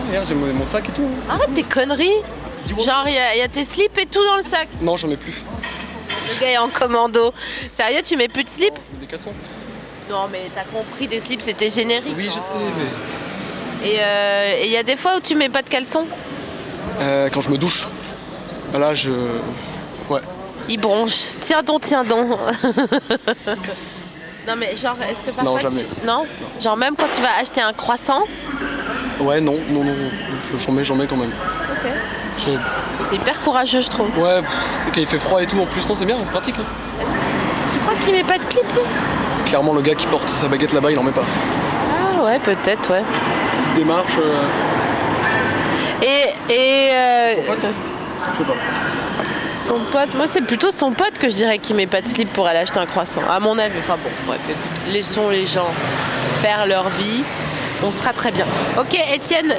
[SPEAKER 11] Regarde, j'ai mon sac et tout.
[SPEAKER 2] Arrête tes conneries. Genre, il y a tes slips et tout dans le sac.
[SPEAKER 11] Non, j'en ai plus.
[SPEAKER 2] Le gars est en commando. Sérieux, tu mets plus de slip?
[SPEAKER 11] Des caleçons.
[SPEAKER 2] Non, mais t'as compris, des slips, c'était générique.
[SPEAKER 11] Oui, je sais, mais...
[SPEAKER 2] Et il y a des fois où tu mets pas de caleçon?
[SPEAKER 11] Quand je me douche. Là, Ouais.
[SPEAKER 2] Il bronche. Tiens donc. Non, mais genre, est-ce que parfois...
[SPEAKER 11] Non, jamais.
[SPEAKER 2] Non? Genre, même quand tu vas acheter un croissant?
[SPEAKER 11] Ouais, non. J'en mets quand même.
[SPEAKER 2] Ok.
[SPEAKER 11] Je-
[SPEAKER 2] T'es hyper courageux, je trouve.
[SPEAKER 11] Ouais, c'est quand il fait froid et tout, en plus, non, c'est bien, c'est pratique. Hein.
[SPEAKER 2] Tu crois qu'il met pas de slip, lui?
[SPEAKER 11] Clairement, le gas qui porte sa baguette là-bas, il en met pas.
[SPEAKER 2] Ah ouais, peut-être, ouais.
[SPEAKER 11] Petite démarche...
[SPEAKER 2] Je
[SPEAKER 11] sais pas.
[SPEAKER 2] Son pote, moi c'est plutôt son pote que je dirais qui met pas de slip pour aller acheter un croissant, à mon avis. Enfin bon, bref, écoute, laissons les gens faire leur vie, on sera très bien. Ok, Étienne,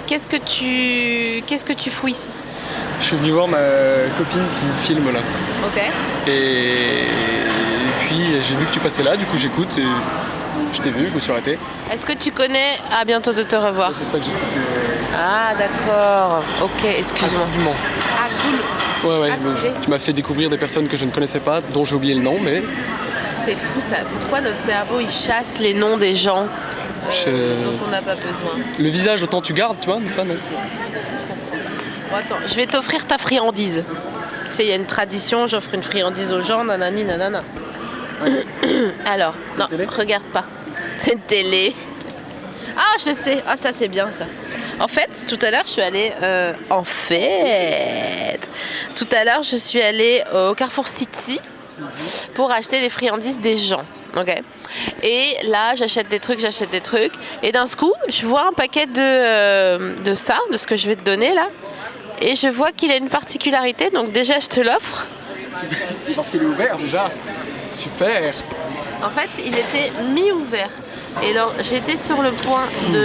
[SPEAKER 2] qu'est-ce que tu fous ici?
[SPEAKER 11] Je suis venu voir ma copine qui filme là.
[SPEAKER 2] Ok.
[SPEAKER 11] Et puis j'ai vu que tu passais là, du coup j'écoute et je t'ai vu, je me suis arrêté.
[SPEAKER 2] Est-ce que tu connais À bientôt de te revoir?
[SPEAKER 11] C'est ça que j'écoute.
[SPEAKER 2] Ah d'accord, ok, excuse-moi.
[SPEAKER 11] Absolument.
[SPEAKER 2] Ah cool.
[SPEAKER 11] Ouais,
[SPEAKER 2] Ah, c'est
[SPEAKER 11] tu m'as fait découvrir des personnes que je ne connaissais pas, dont j'ai oublié le nom, mais...
[SPEAKER 2] C'est fou ça, pourquoi notre cerveau il chasse les noms des gens dont on n'a pas besoin?
[SPEAKER 11] Le visage, autant tu gardes, tu vois, mais ça non.
[SPEAKER 2] Bon, attends, je vais t'offrir ta friandise. Tu sais, il y a une tradition, j'offre une friandise aux gens, nanani, nanana. Alors, non, regarde pas. C'est une télé. Ah, je sais. Ah, ça, c'est bien, ça. En fait, tout à l'heure, je suis allée... Tout à l'heure, je suis allée au Carrefour City pour acheter les friandises des gens. Ok. Et là, j'achète des trucs. Et d'un coup, je vois un paquet de ça, de ce que je vais te donner, là. Et je vois qu'il a une particularité. Donc déjà, je te l'offre.
[SPEAKER 11] Parce qu'il est ouvert, déjà. Super.
[SPEAKER 2] En fait, il était mi-ouvert. Et alors, j'étais sur le point de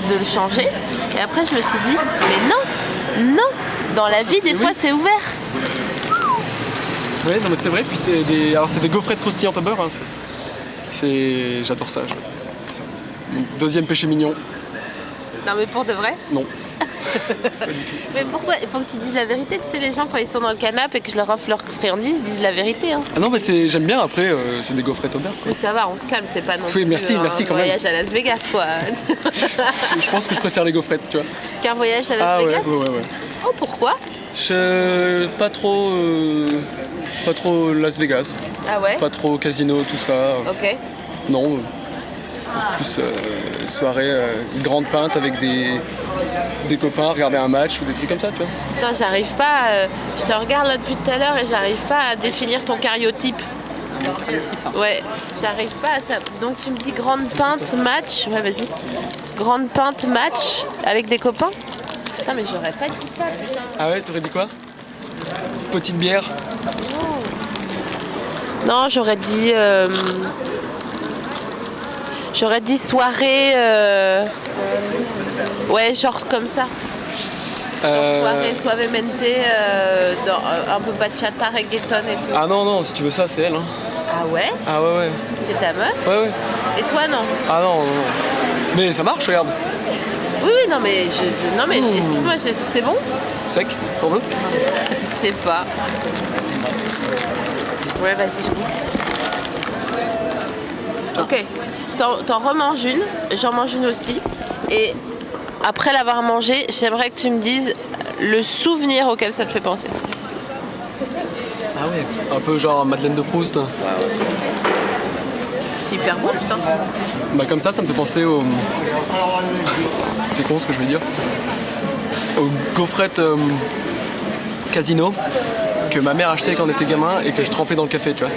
[SPEAKER 2] le changer. Et après, je me suis dit, mais non, dans la vie, des fois, c'est ouvert.
[SPEAKER 11] Ouais, non mais c'est vrai, puis c'est des gaufrettes croustillantes au beurre. Hein. J'adore ça. Mon deuxième péché mignon.
[SPEAKER 2] Non, mais pour de vrai?
[SPEAKER 11] Non.
[SPEAKER 2] Mais pourquoi? Il faut que tu dises la vérité. Tu sais, les gens, quand ils sont dans le canapé et que je leur offre leur friandise, ils disent la vérité. Hein.
[SPEAKER 11] Ah non, mais j'aime bien, après, c'est des gaufrettes au beurre.
[SPEAKER 2] Mais ça va, on se calme, c'est pas non
[SPEAKER 11] oui,
[SPEAKER 2] plus
[SPEAKER 11] merci quand même.
[SPEAKER 2] voyage à Las Vegas, quoi.
[SPEAKER 11] Je pense que je préfère les gaufrettes, tu vois.
[SPEAKER 2] Qu'un voyage à Las Vegas?
[SPEAKER 11] Ouais.
[SPEAKER 2] Oh, pourquoi?
[SPEAKER 11] Pas trop Las Vegas.
[SPEAKER 2] Ah ouais?
[SPEAKER 11] Pas trop casino, tout ça.
[SPEAKER 2] Ok.
[SPEAKER 11] Non. Plus soirée, une grande pinte avec des copains, regarder un match ou des trucs comme ça, tu vois.
[SPEAKER 2] Putain, j'arrive pas. Je te regarde là depuis tout à l'heure et j'arrive pas à définir ton cariotype. Ouais, j'arrive pas à ça. Donc tu me dis grande pinte, match. Ouais, vas-y. Grande pinte, match avec des copains? Putain, mais j'aurais pas dit ça, putain.
[SPEAKER 11] Ah ouais, t'aurais dit quoi? Petite bière?
[SPEAKER 2] Non, j'aurais dit soirée. Ouais, genre comme ça. Soirée suavemente, un peu bachata, reggaeton et tout.
[SPEAKER 11] Ah non, si tu veux ça, c'est elle. Hein.
[SPEAKER 2] Ah ouais?
[SPEAKER 11] Ah ouais.
[SPEAKER 2] C'est ta meuf?
[SPEAKER 11] Ouais.
[SPEAKER 2] Et toi, non?
[SPEAKER 11] Ah non. Mais ça marche, regarde.
[SPEAKER 2] Oui, non mais excuse-moi, c'est bon?
[SPEAKER 11] Sec, t'en veux?
[SPEAKER 2] Je sais pas. Ouais, vas-y, je goûte. Ok, t'en remanges une, j'en mange une aussi. Et après l'avoir mangée, j'aimerais que tu me dises le souvenir auquel ça te fait penser.
[SPEAKER 11] Ah ouais. Un peu genre Madeleine de Proust.
[SPEAKER 2] C'est hyper bon, putain.
[SPEAKER 11] Bah comme ça me fait penser au... C'est con ce que je veux dire. Aux gaufrettes casino que ma mère achetait quand on était gamin et que je trempais dans le café, tu vois.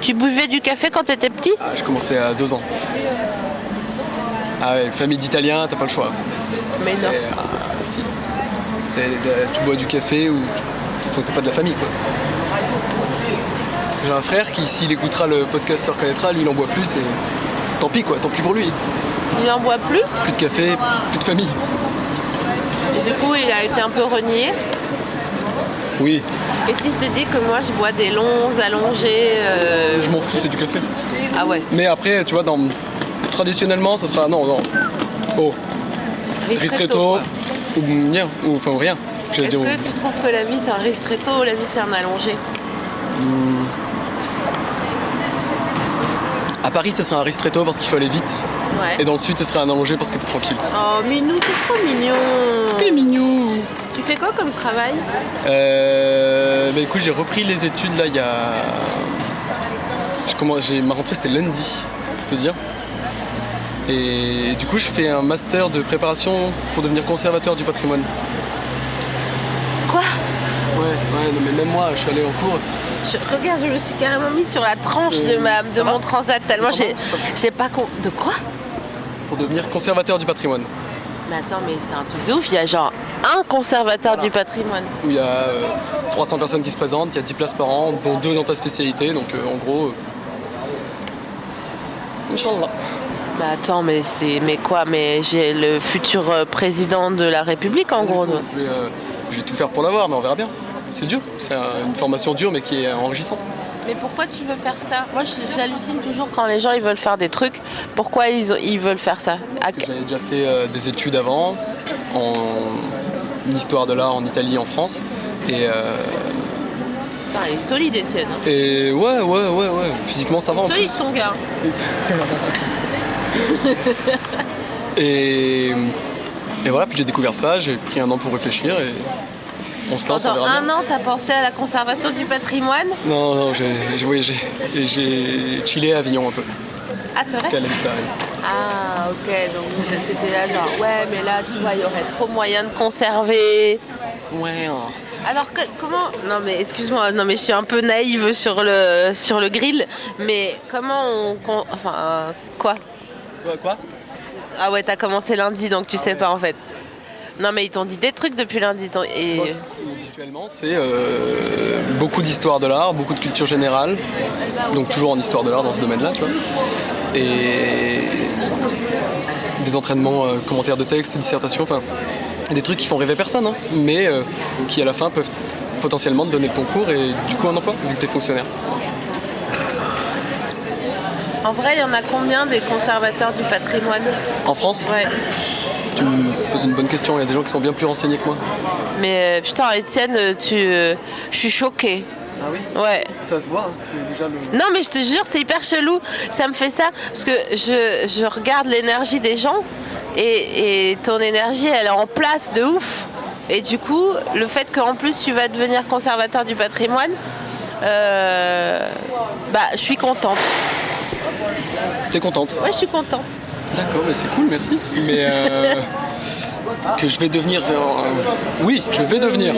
[SPEAKER 2] Tu buvais du café quand t'étais petit?
[SPEAKER 11] Ah, je commençais à 2 ans. Ah ouais, famille d'Italiens, t'as pas le choix.
[SPEAKER 2] Mais non.
[SPEAKER 11] Si. Tu bois du café ou t'es pas de la famille, quoi. J'ai un frère qui, s'il écoutera le podcast, se reconnaîtra, lui il en boit plus et tant pis quoi, tant pis pour lui.
[SPEAKER 2] Il en boit plus?
[SPEAKER 11] Plus de café, plus de famille.
[SPEAKER 2] Et du coup il a été un peu renié?
[SPEAKER 11] Oui.
[SPEAKER 2] Et si je te dis que moi je bois des longs allongés
[SPEAKER 11] Je m'en fous, c'est du café.
[SPEAKER 2] Ah ouais.
[SPEAKER 11] Mais après, tu vois, dans traditionnellement, ce sera non. Oh, ristretto
[SPEAKER 2] quoi.
[SPEAKER 11] ou rien, ou enfin rien.
[SPEAKER 2] Est-ce que tu trouves que la vie c'est un ristretto ou la vie c'est un allongé?
[SPEAKER 11] À Paris, ce serait un ristretto parce qu'il faut aller vite.
[SPEAKER 2] Ouais.
[SPEAKER 11] Et dans le sud, ce serait un allongé parce que t'es tranquille.
[SPEAKER 2] Oh, Minou, t'es trop mignon.
[SPEAKER 11] T'es mignon.
[SPEAKER 2] Tu fais quoi comme travail?
[SPEAKER 11] Bah écoute, j'ai repris les études là il y a. Ma rentrée c'était lundi, pour te dire. Et du coup, je fais un master de préparation pour devenir conservateur du patrimoine.
[SPEAKER 2] Quoi?
[SPEAKER 11] Ouais, non mais même moi, je suis allé en cours.
[SPEAKER 2] Regarde, je me suis carrément mis sur la tranche de mon transat tellement j'ai pas de quoi?
[SPEAKER 11] Pour devenir conservateur du patrimoine.
[SPEAKER 2] Mais attends, mais c'est un truc de ouf, il y a genre un conservateur du patrimoine.
[SPEAKER 11] Où il y a 300 personnes qui se présentent, il y a 10 places par an, dont 2 dans ta spécialité, donc en gros... Inch'Allah.
[SPEAKER 2] Mais attends, mais quoi? Mais j'ai le futur président de la République en gros.
[SPEAKER 11] Je vais tout faire pour l'avoir, mais on verra bien. C'est dur, c'est une formation dure mais qui est enrichissante.
[SPEAKER 2] Mais pourquoi tu veux faire ça? Moi j'hallucine toujours quand les gens ils veulent faire des trucs. Pourquoi ils veulent faire ça?
[SPEAKER 11] J'avais déjà fait des études avant, en histoire de l'art en Italie, en France. Et
[SPEAKER 2] Putain, il est solide, Étienne.
[SPEAKER 11] Et ouais. Physiquement ça va.
[SPEAKER 2] Il est solide son gars.
[SPEAKER 11] Et voilà, puis j'ai découvert ça, j'ai pris un an pour réfléchir et on se lance, on verra bien.
[SPEAKER 2] Un an, t'as pensé à la conservation du patrimoine?
[SPEAKER 11] Non, j'ai voyagé et j'ai chillé à Avignon un peu.
[SPEAKER 2] Ah, c'est vrai?
[SPEAKER 11] Parce qu'elle habite là.
[SPEAKER 2] Ah, ok, donc t'étais là genre, ouais, mais là, tu vois, il y aurait trop moyen de conserver.
[SPEAKER 11] Ouais.
[SPEAKER 2] Alors, comment... Non, mais excuse-moi, non, mais je suis un peu naïve sur le grill, mais comment enfin, quoi?
[SPEAKER 11] Quoi?
[SPEAKER 2] Ah ouais, t'as commencé lundi, donc tu sais pas, en fait. Non, mais ils t'ont dit des trucs depuis lundi.
[SPEAKER 11] Habituellement, c'est beaucoup d'histoire de l'art, beaucoup de culture générale, donc toujours en histoire de l'art dans ce domaine-là, tu vois. Et des entraînements, commentaires de texte, dissertations, enfin, des trucs qui font rêver personne, hein, mais qui à la fin peuvent potentiellement te donner le concours et du coup un emploi, vu que t'es fonctionnaire.
[SPEAKER 2] En vrai, il y en a combien des conservateurs du patrimoine?
[SPEAKER 11] En France?
[SPEAKER 2] Ouais.
[SPEAKER 11] Tu me poses une bonne question, il y a des gens qui sont bien plus renseignés que moi.
[SPEAKER 2] Mais putain, Étienne, je suis choquée.
[SPEAKER 11] Ah oui?
[SPEAKER 2] Ouais.
[SPEAKER 11] Ça se voit, hein, c'est déjà le...
[SPEAKER 2] Non, mais je te jure, c'est hyper chelou. Ça me fait ça, parce que je regarde l'énergie des gens, et ton énergie, elle est en place de ouf. Et du coup, le fait qu'en plus, tu vas devenir conservateur du patrimoine, je suis contente.
[SPEAKER 11] T'es contente?
[SPEAKER 2] Ouais, je suis contente.
[SPEAKER 11] D'accord, mais c'est cool, merci. Mais que je vais devenir... Oui, je vais devenir.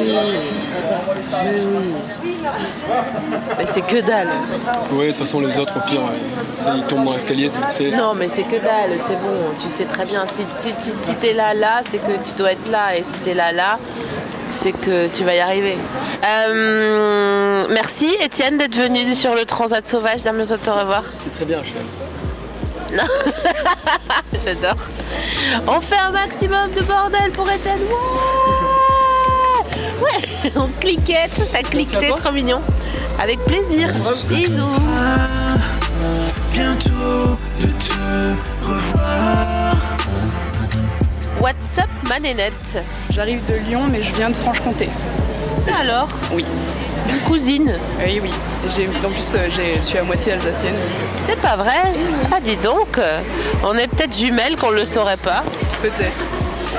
[SPEAKER 2] Mais c'est que dalle.
[SPEAKER 11] Oui, de toute façon, les autres, au pire, ils tombent dans l'escalier, c'est vite fait.
[SPEAKER 2] Non, mais c'est que dalle, c'est bon. Tu sais très bien. Si t'es là, c'est que tu dois être là. Et si t'es là, c'est que tu vas y arriver. Merci, Étienne, d'être venu sur le Transat Sauvage. Dame, de te revoir.
[SPEAKER 11] C'est très bien, je suis.
[SPEAKER 2] Non. J'adore. On fait un maximum de bordel pour Étienne. Ouais. On cliquette. T'as cliqué, trop mignon. Avec plaisir. Bisous.
[SPEAKER 1] Bientôt de te revoir.
[SPEAKER 2] What's up, ma nénette?
[SPEAKER 4] J'arrive de Lyon, mais je viens de Franche-Comté.
[SPEAKER 2] Ça alors?
[SPEAKER 4] Oui.
[SPEAKER 2] Une cousine?
[SPEAKER 4] Oui. En plus, je suis à moitié alsacienne.
[SPEAKER 2] C'est pas vrai? Ah, dis donc. On est peut-être jumelles qu'on le saurait pas.
[SPEAKER 4] Peut-être.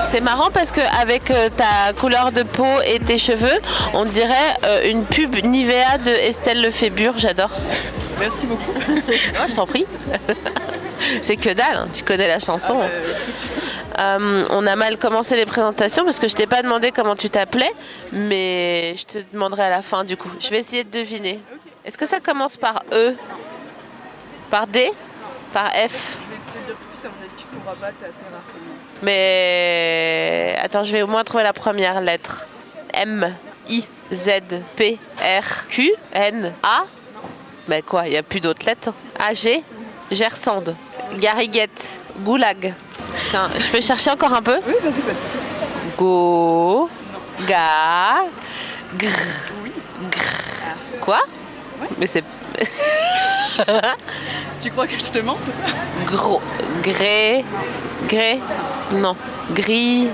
[SPEAKER 2] C'est marrant parce qu'avec ta couleur de peau et tes cheveux, on dirait une pub Nivea de Estelle Lefébure. J'adore.
[SPEAKER 4] Merci beaucoup.
[SPEAKER 2] Oh, je t'en prie. C'est que dalle, hein. Tu connais la chanson. On a mal commencé les présentations parce que je t'ai pas demandé comment tu t'appelais, mais je te demanderai à la fin du coup. Je vais essayer de deviner. Est-ce que ça commence par E? Par D? Par F?
[SPEAKER 4] Je vais te dire tout de suite, à mon avis, tu ne trouveras pas, c'est assez rare.
[SPEAKER 2] Mais attends, je vais au moins trouver la première lettre. M, I, Z, P, R, Q, N, A. Mais quoi, il n'y a plus d'autres lettres. A, G, Gersande, Gariguette, Goulag. Putain, je peux chercher encore un peu?
[SPEAKER 4] Oui, vas-y, pas de soucis.
[SPEAKER 2] Go, ga, grrr, grrr. Quoi? Mais c'est...
[SPEAKER 4] Tu crois que je te mens, c'est ça?
[SPEAKER 2] Gros. Gré. Non. Gris.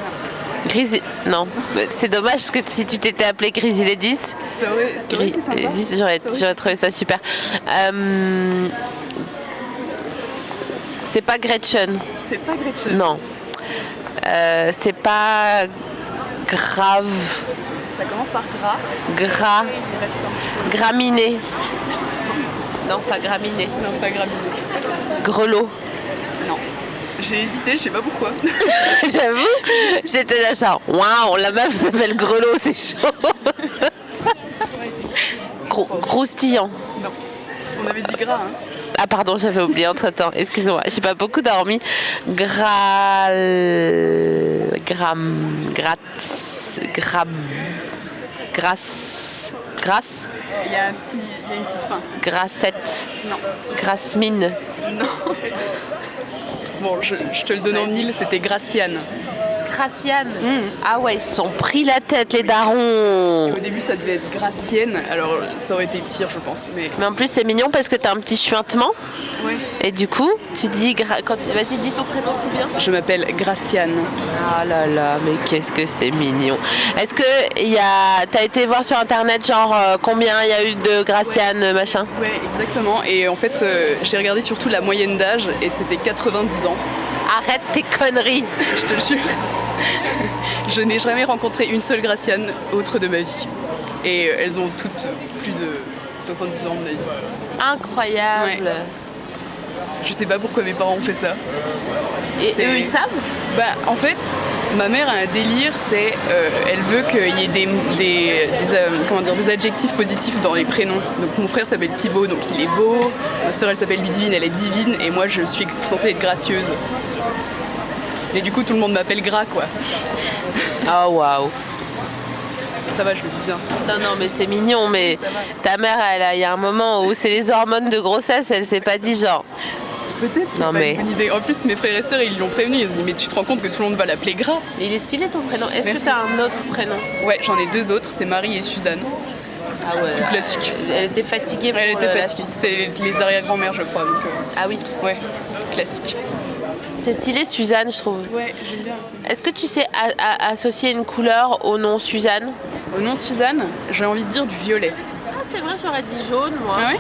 [SPEAKER 2] Non. C'est dommage parce que si tu t'étais appelé Grisy Ladies.
[SPEAKER 4] C'est vrai que c'est sympa.
[SPEAKER 2] J'aurais trouvé ça super. C'est pas Gretchen.
[SPEAKER 4] C'est pas Gretchen.
[SPEAKER 2] Non. C'est pas grave.
[SPEAKER 4] Ça commence par gras.
[SPEAKER 2] Gras. Graminé. Non, pas graminé.
[SPEAKER 4] Non, pas graminé.
[SPEAKER 2] Grelot.
[SPEAKER 4] Non. J'ai hésité, je sais pas pourquoi.
[SPEAKER 2] J'avoue, j'étais là genre, waouh, la meuf s'appelle Grelot, c'est chaud. Croustillant.
[SPEAKER 4] Non. On avait dit gras, hein.
[SPEAKER 2] Ah pardon, j'avais oublié entre-temps, excuse-moi, j'ai pas beaucoup dormi. Grasse.
[SPEAKER 4] Il y a une petite fin.
[SPEAKER 2] Grassette.
[SPEAKER 4] Non.
[SPEAKER 2] Grasse-mine.
[SPEAKER 4] Non. Bon, je te le donne en mille, c'était Graciane.
[SPEAKER 2] Graciane. Ah ouais, ils se sont pris la tête, les darons.
[SPEAKER 4] Et au début, ça devait être Gracienne, alors ça aurait été pire, je pense.
[SPEAKER 2] Mais en plus, c'est mignon parce que t'as un petit chuintement.
[SPEAKER 4] Ouais.
[SPEAKER 2] Et du coup, tu dis... Vas-y, dis ton prénom tout bien.
[SPEAKER 4] Je m'appelle Graciane.
[SPEAKER 2] Ah là là, mais qu'est-ce que c'est mignon. Est-ce que t'as été voir sur internet genre combien il y a eu de Graciane machin?
[SPEAKER 4] Ouais, exactement. Et en fait, j'ai regardé surtout la moyenne d'âge et c'était 90 ans.
[SPEAKER 2] Arrête tes conneries.
[SPEAKER 4] Je te le jure. Je n'ai jamais rencontré une seule Graciane autre de ma vie. Et elles ont toutes plus de 70 ans de ma vie.
[SPEAKER 2] Incroyable. Ouais.
[SPEAKER 4] Je sais pas pourquoi mes parents ont fait ça.
[SPEAKER 2] Et eux, ils savent?
[SPEAKER 4] Bah, en fait, ma mère a un délire, c'est elle veut qu'il y ait des adjectifs positifs dans les prénoms. Donc mon frère s'appelle Thibaut, donc il est beau. Ma soeur, elle s'appelle Ludivine, elle est divine. Et moi, je suis censée être gracieuse. Et du coup, tout le monde m'appelle Gras, quoi.
[SPEAKER 2] Oh, waouh.
[SPEAKER 4] Ça va, je le vis bien, ça.
[SPEAKER 2] Non, mais c'est mignon, mais ta mère, il y a un moment où c'est les hormones de grossesse, elle s'est pas dit genre...
[SPEAKER 4] Peut-être, c'est pas une bonne idée. En plus, mes frères et sœurs, ils l'ont prévenu. Ils se disent, mais tu te rends compte que tout le monde va l'appeler Gras?
[SPEAKER 2] Et il est stylé ton prénom. Est-ce que t'as un autre prénom?
[SPEAKER 4] Ouais, j'en ai deux autres, c'est Marie et Suzanne.
[SPEAKER 2] Ah ouais.
[SPEAKER 4] Tout classique.
[SPEAKER 2] Elle était fatiguée.
[SPEAKER 4] Elle était fatiguée. C'était les arrière-grand-mères, je crois. Donc,
[SPEAKER 2] Ah oui.
[SPEAKER 4] Ouais, classique.
[SPEAKER 2] C'est stylé Suzanne, je trouve.
[SPEAKER 4] Ouais, j'aime bien aussi.
[SPEAKER 2] Est-ce que tu sais associer une couleur au nom Suzanne?
[SPEAKER 4] Au nom Suzanne, j'ai envie de dire du violet.
[SPEAKER 2] Ah c'est vrai, j'aurais dit jaune moi.
[SPEAKER 4] Ah ouais?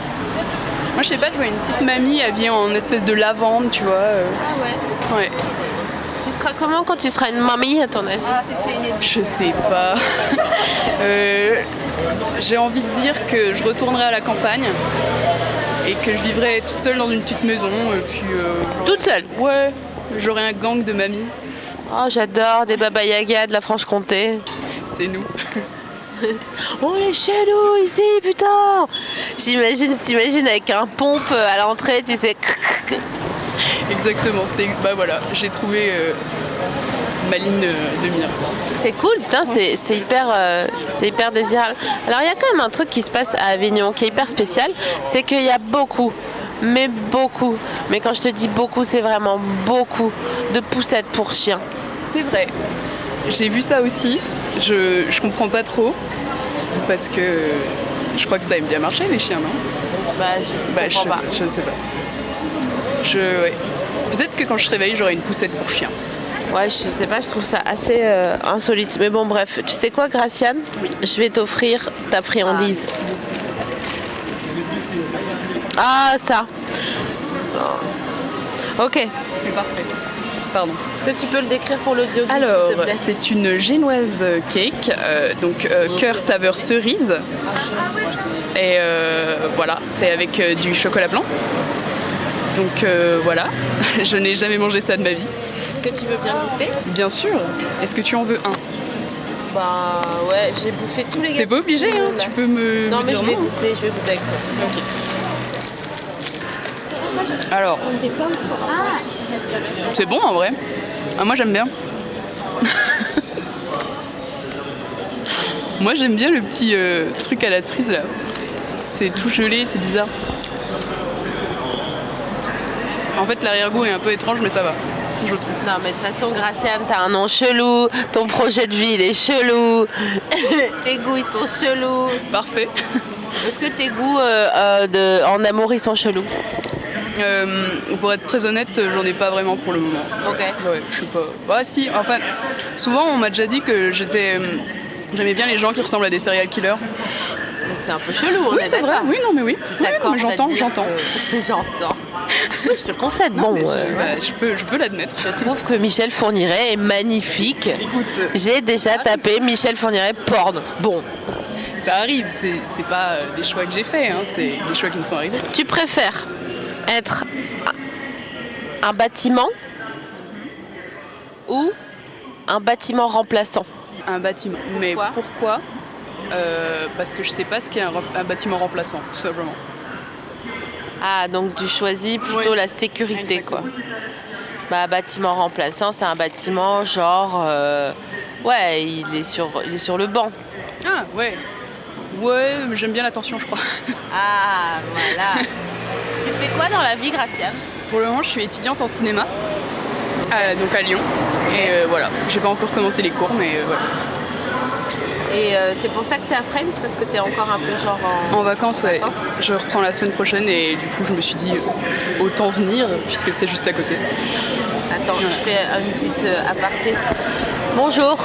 [SPEAKER 4] Moi je sais pas, je vois une petite mamie habillée en espèce de lavande, tu vois.
[SPEAKER 2] Ah ouais?
[SPEAKER 4] Ouais.
[SPEAKER 2] Tu seras comment quand tu seras une mamie à ton avis?
[SPEAKER 4] Je sais pas. J'ai envie de dire que je retournerai à la campagne et que je vivrai toute seule dans une petite maison et puis...
[SPEAKER 2] Toute seule?
[SPEAKER 4] Ouais. J'aurai un gang de mamies.
[SPEAKER 2] Oh j'adore, des Baba Yaga de la Franche-Comté.
[SPEAKER 4] C'est nous.
[SPEAKER 2] On est chez nous ici, putain! Je t'imagine avec un pompe à l'entrée, tu sais.
[SPEAKER 4] Exactement, bah voilà, j'ai trouvé ma ligne de mire.
[SPEAKER 2] C'est cool, putain, c'est hyper désirable. Alors il y a quand même un truc qui se passe à Avignon qui est hyper spécial, c'est qu'il y a beaucoup, mais quand je te dis beaucoup, c'est vraiment beaucoup de poussettes pour chiens.
[SPEAKER 4] C'est vrai, j'ai vu ça aussi, je comprends pas trop, parce que je crois que ça aime bien marcher les chiens, non?
[SPEAKER 2] Bah je sais pas.
[SPEAKER 4] Je sais pas. Ouais. Peut-être que quand je se réveille, j'aurai une poussette pour chien.
[SPEAKER 2] Ouais, je sais pas, je trouve ça assez insolite. Mais bon, bref, tu sais quoi, Graciane? Oui. Je vais t'offrir ta friandise. Ah, ça. Ok.
[SPEAKER 4] C'est parfait. Pardon.
[SPEAKER 2] Est-ce que tu peux le décrire pour l'audio?
[SPEAKER 4] Alors, c'est une génoise cake, donc cœur saveur cerise. Et voilà, c'est avec du chocolat blanc. Donc voilà, je n'ai jamais mangé ça de ma vie.
[SPEAKER 2] Est-ce que tu veux bien goûter?
[SPEAKER 4] Bien sûr. Est-ce que tu en veux un?
[SPEAKER 2] Bah ouais, j'ai bouffé tous les gâteaux.
[SPEAKER 4] T'es pas obligé, hein, tu peux me
[SPEAKER 2] non, mais
[SPEAKER 4] dire
[SPEAKER 2] je vais goûter avec toi.
[SPEAKER 4] Ok. Alors, c'est bon en vrai. Ah, moi j'aime bien. Moi j'aime bien le petit truc à la cerise là. C'est tout gelé, c'est bizarre. En fait l'arrière-goût est un peu étrange mais ça va, je trouve.
[SPEAKER 2] Non mais de toute façon Graciane, t'as un nom chelou, ton projet de vie il est chelou, tes goûts ils sont chelous.
[SPEAKER 4] Parfait.
[SPEAKER 2] Est-ce que tes goûts en amour ils sont chelous?
[SPEAKER 12] Pour être très honnête, j'en ai pas vraiment pour le moment.
[SPEAKER 2] Ok.
[SPEAKER 12] Ouais, je sais pas. Bah si, enfin, souvent on m'a déjà dit que j'aimais bien les gens qui ressemblent à des serial killers.
[SPEAKER 2] Donc c'est un peu chelou, on
[SPEAKER 12] Oui,
[SPEAKER 2] est
[SPEAKER 12] c'est vrai,
[SPEAKER 2] d'accord.
[SPEAKER 12] oui, non mais oui. Oui, non, mais j'entends.
[SPEAKER 2] J'entends. Oui, je te concède.
[SPEAKER 12] Non,
[SPEAKER 2] Bon,
[SPEAKER 12] mais je peux l'admettre.
[SPEAKER 2] je trouve que Michel Fourniret est magnifique.
[SPEAKER 12] Écoute,
[SPEAKER 2] J'ai déjà tapé Michel Fourniret porn. Bon,
[SPEAKER 12] ça arrive, c'est pas des choix que j'ai faits, hein, c'est des choix qui me sont arrivés.
[SPEAKER 2] tu préfères être un bâtiment ou un bâtiment remplaçant?
[SPEAKER 12] Un bâtiment. Mais pourquoi Parce que je sais pas ce qu'est un bâtiment remplaçant, tout simplement.
[SPEAKER 2] Ah, donc tu choisis plutôt la sécurité,
[SPEAKER 12] exactement.
[SPEAKER 2] quoi. Bah, bâtiment remplaçant, c'est un bâtiment genre... ouais, il est sur le banc.
[SPEAKER 12] Ah ouais. Ouais, mais j'aime bien l'attention, je crois.
[SPEAKER 2] Ah, voilà. Tu fais quoi dans la vie, Graciane?
[SPEAKER 12] Pour le moment, je suis étudiante en cinéma, donc à Lyon. Et voilà, j'ai pas encore commencé les cours, mais voilà.
[SPEAKER 2] Et c'est pour ça que t'es à Frames, parce que t'es encore un peu genre
[SPEAKER 12] En vacances, ouais. Je reprends la semaine prochaine et du coup, je me suis dit autant venir puisque c'est juste à côté.
[SPEAKER 2] Attends, je fais une petite aparté. Bonjour.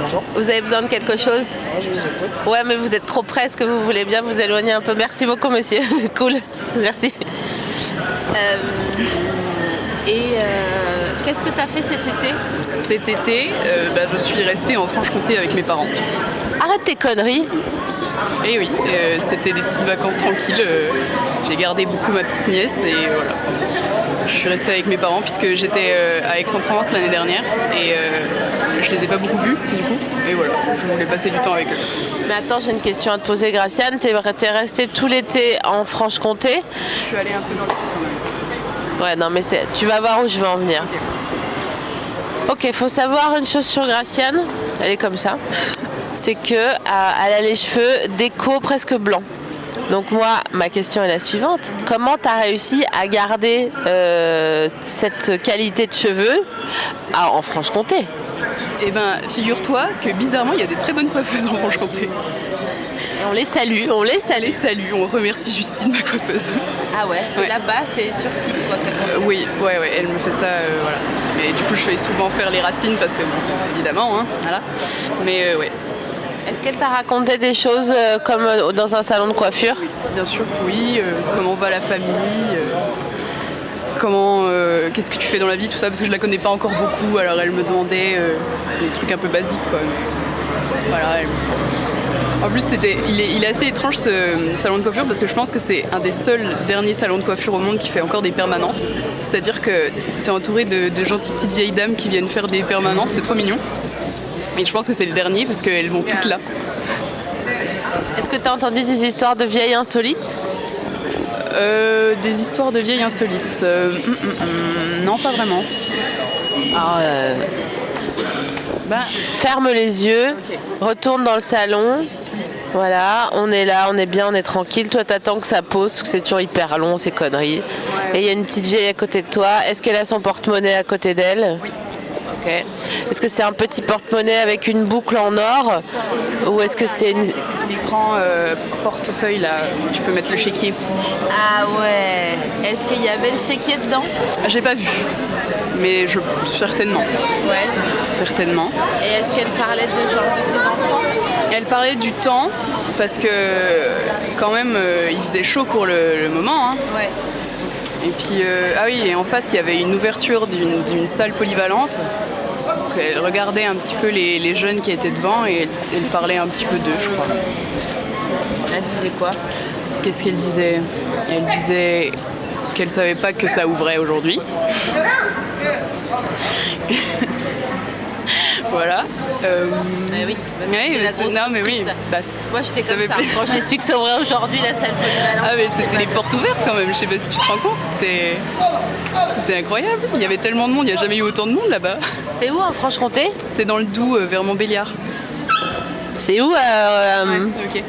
[SPEAKER 13] Bonjour.
[SPEAKER 2] Vous avez besoin de quelque chose?
[SPEAKER 13] Je vous écoute.
[SPEAKER 2] Ouais, mais vous êtes trop près. Est-ce que vous voulez bien vous éloigner un peu? Merci beaucoup, monsieur. Cool. Merci. Qu'est-ce que tu as fait cet été?
[SPEAKER 12] Cet été, je suis restée en Franche-Comté avec mes parents.
[SPEAKER 2] Arrête tes conneries.
[SPEAKER 12] Et oui, c'était des petites vacances tranquilles. J'ai gardé beaucoup ma petite nièce et voilà. Je suis restée avec mes parents puisque j'étais à Aix-en-Provence l'année dernière et je les ai pas beaucoup vus du coup. Et voilà, je voulais passer du temps avec eux.
[SPEAKER 2] Mais attends, j'ai une question à te poser, Graciane. T'es restée tout l'été en Franche-Comté?
[SPEAKER 12] Je suis allée un peu dans le quand même.
[SPEAKER 2] Ouais, non, mais tu vas voir où je veux en venir. Ok, faut savoir une chose sur Graciane. Elle est comme ça. C'est que elle a les cheveux déco presque blancs. Donc moi, ma question est la suivante. Comment tu as réussi à garder cette qualité de cheveux en Franche-Comté?
[SPEAKER 12] Eh ben, figure-toi que bizarrement, il y a des très bonnes coiffeuses en Franche-Comté.
[SPEAKER 2] Et on les salue,
[SPEAKER 12] On les salue, on remercie Justine, ma coiffeuse.
[SPEAKER 2] Ah ouais, c'est
[SPEAKER 12] Ouais.
[SPEAKER 2] là-bas, c'est sur site quoi.
[SPEAKER 12] Oui, elle me fait ça, voilà. Et du coup, je fais souvent faire les racines parce que, bon, évidemment, hein, voilà. Mais ouais.
[SPEAKER 2] Est-ce qu'elle t'a raconté des choses comme dans un salon de coiffure?
[SPEAKER 12] Oui, bien sûr, oui. Comment va la famille qu'est-ce que tu fais dans la vie, tout ça, parce que je la connais pas encore beaucoup, alors elle me demandait des trucs un peu basiques, quoi. Mais voilà, en plus, il est assez étrange ce salon de coiffure parce que je pense que c'est un des seuls derniers salons de coiffure au monde qui fait encore des permanentes. C'est-à-dire que tu es entouré de gentilles petites vieilles dames qui viennent faire des permanentes, c'est trop mignon. Et je pense que c'est le dernier parce qu'elles vont toutes là.
[SPEAKER 2] Est-ce que tu as entendu des histoires de vieilles insolites?
[SPEAKER 12] Des histoires de vieilles insolites. Non, pas vraiment.
[SPEAKER 2] Alors, ferme les yeux, retourne dans le salon. Voilà, on est là, on est bien, on est tranquille. Toi, t'attends que ça pose, parce que c'est toujours hyper long, ces conneries. Et il y a une petite vieille à côté de toi. Est-ce qu'elle a son porte-monnaie à côté d'elle?
[SPEAKER 12] Oui.
[SPEAKER 2] Ok. Est-ce que c'est un petit porte-monnaie avec une boucle en or? Ou est-ce que c'est une...
[SPEAKER 12] L'écran portefeuille, là, où tu peux mettre le chéquier.
[SPEAKER 2] Ah ouais. Est-ce qu'il y avait le chéquier dedans?
[SPEAKER 12] J'ai pas vu. Mais certainement.
[SPEAKER 2] Ouais.
[SPEAKER 12] Certainement.
[SPEAKER 2] Et est-ce qu'elle parlait de ses enfants?
[SPEAKER 12] Elle parlait du temps, parce que quand même, il faisait chaud pour le moment. Hein.
[SPEAKER 2] Ouais.
[SPEAKER 12] Et puis, ah oui, et en face, il y avait une ouverture d'une salle polyvalente. Donc, elle regardait un petit peu les jeunes qui étaient devant et elle parlait un petit peu d'eux, je crois.
[SPEAKER 2] Elle disait quoi?
[SPEAKER 12] Qu'est-ce qu'elle disait? Elle disait qu'elle savait pas que ça ouvrait aujourd'hui. Voilà.
[SPEAKER 2] Mais oui.
[SPEAKER 12] Non, mais oui. Bah,
[SPEAKER 2] moi, j'étais comme ça.
[SPEAKER 12] plaisir.
[SPEAKER 2] Quand j'ai su que ça ouvrait aujourd'hui, la salle polyvalente.
[SPEAKER 12] Ah, mais c'était les portes ouvertes quand même. Je sais pas si tu te rends compte. C'était incroyable. Il y avait tellement de monde. Il n'y a jamais eu autant de monde là-bas.
[SPEAKER 2] C'est où en Franche-Comté?
[SPEAKER 12] C'est dans le Doubs, vers Montbéliard.
[SPEAKER 2] C'est où
[SPEAKER 12] Ouais, ok.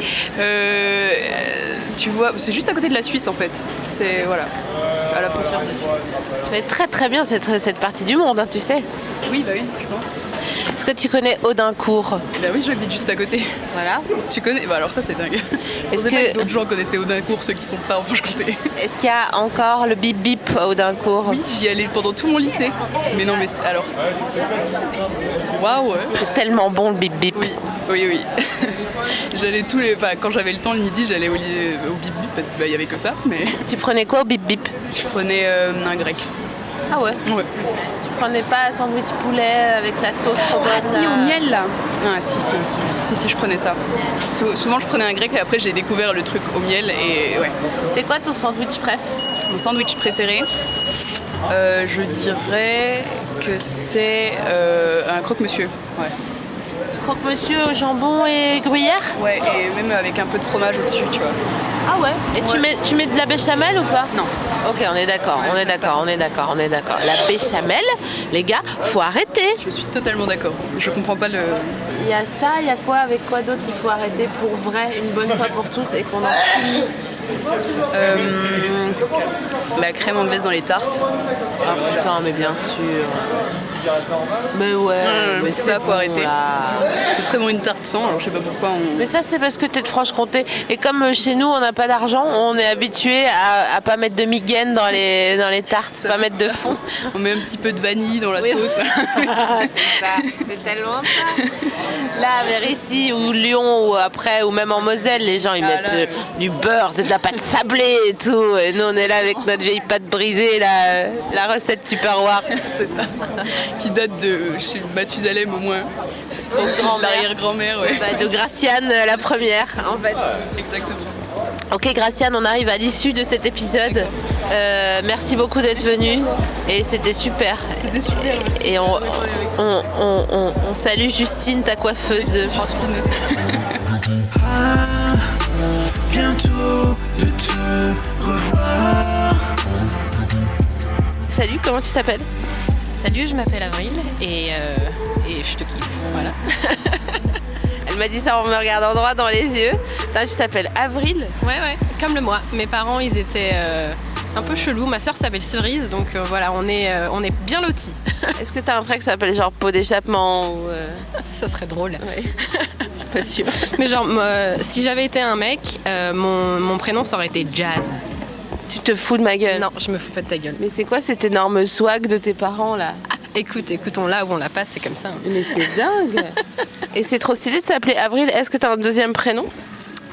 [SPEAKER 12] Tu vois, c'est juste à côté de la Suisse en fait. C'est voilà, à la frontière de la Suisse.
[SPEAKER 2] Mais très très bien cette partie du monde, hein, tu sais.
[SPEAKER 12] Oui, bah oui, je pense.
[SPEAKER 2] Est-ce que tu connais Audincourt?
[SPEAKER 12] Bah oui, j'habite juste à côté.
[SPEAKER 2] Voilà.
[SPEAKER 12] Tu connais? Bah alors ça c'est dingue.
[SPEAKER 2] Est-ce
[SPEAKER 12] que d'autres gens connaissaient Audincourt, ceux qui sont pas en Franche-Comté?
[SPEAKER 2] Est-ce qu'il y a encore le bip bip à Audincourt?
[SPEAKER 12] Oui, j'y allais pendant tout mon lycée. Mais non, mais alors. Waouh!
[SPEAKER 2] C'est tellement bon le bip bip.
[SPEAKER 12] Oui. J'allais quand j'avais le temps le midi, j'allais au bip bip parce qu'il y avait que ça. Mais
[SPEAKER 2] tu prenais quoi au bip bip?
[SPEAKER 12] Je prenais un grec.
[SPEAKER 2] Ah ouais?
[SPEAKER 12] Ouais.
[SPEAKER 2] Tu prenais pas un sandwich poulet avec la sauce trop bonne?
[SPEAKER 12] Ah si, au miel là. Ah si, je prenais ça. Souvent je prenais un grec et après j'ai découvert le truc au miel et ouais.
[SPEAKER 2] C'est quoi ton sandwich préf?
[SPEAKER 12] Mon sandwich préféré, je dirais que c'est un croque-monsieur. Ouais.
[SPEAKER 2] Croque-monsieur au jambon et gruyère?
[SPEAKER 12] Ouais, et même avec un peu de fromage au-dessus, tu vois.
[SPEAKER 2] Ah ouais? Et tu mets de la béchamel ou pas?
[SPEAKER 12] Non.
[SPEAKER 2] Ok, on est d'accord. La béchamel, les gars, faut arrêter.
[SPEAKER 12] Je suis totalement d'accord. Je comprends pas le...
[SPEAKER 2] Il y a ça, il y a quoi? Avec quoi d'autre il faut arrêter pour vrai, une bonne fois pour toutes, et qu'on en finisse?
[SPEAKER 12] La crème anglaise dans les tartes.
[SPEAKER 2] Ah putain, mais bien sûr. Mais ouais, mais
[SPEAKER 12] ça faut arrêter.
[SPEAKER 2] Là.
[SPEAKER 12] C'est très bon une tarte sans, alors je sais pas pourquoi on...
[SPEAKER 2] Mais ça c'est parce que t'es de Franche-Comté. Et comme chez nous on n'a pas d'argent, on est habitué à pas mettre de migaine dans les tartes, pas mettre de fond.
[SPEAKER 12] On met un petit peu de vanille dans la sauce.
[SPEAKER 2] C'est ça, c'est tellement ça. Là, vers ici, ou Lyon, ou même en Moselle, les gens ils mettent du beurre, c'est de la pâte sablée et tout. Et nous on est là avec notre vieille pâte brisée, la recette Tupperware.
[SPEAKER 12] C'est ça. Qui date de chez Mathusalem au moins. L'arrière-grand-mère, ouais.
[SPEAKER 2] De Graciane, la première, en fait.
[SPEAKER 12] Exactement.
[SPEAKER 2] Ok, Graciane, on arrive à l'issue de cet épisode. Merci beaucoup d'être venue et c'était super.
[SPEAKER 12] C'était super.
[SPEAKER 2] Et on salue Justine, ta coiffeuse de
[SPEAKER 12] Justine.
[SPEAKER 1] Bientôt de te revoir.
[SPEAKER 2] Salut, comment tu t'appelles?
[SPEAKER 14] Salut, je m'appelle Avril et je te kiffe, voilà.
[SPEAKER 2] Elle m'a dit ça en me regardant droit dans les yeux. Tu t'appelles Avril?
[SPEAKER 14] Ouais, comme le moi. Mes parents, ils étaient un peu chelous. Ma soeur s'appelle Cerise, donc voilà, on est bien lotis.
[SPEAKER 2] Est-ce que t'as un frère qui s'appelle genre pot d'échappement ou
[SPEAKER 14] Ça serait drôle.
[SPEAKER 2] Ouais. Pas sûr.
[SPEAKER 14] Mais genre, si j'avais été un mec, mon prénom, ça aurait été Jazz.
[SPEAKER 2] Tu te fous de ma gueule?
[SPEAKER 14] Non, je me fous pas de ta gueule.
[SPEAKER 2] Mais c'est quoi cet énorme swag de tes parents là?
[SPEAKER 14] Écoute, on l'a ou on l'a pas, c'est comme ça.
[SPEAKER 2] Mais c'est dingue. Et c'est trop stylé de s'appeler Avril. Est-ce que t'as un deuxième prénom?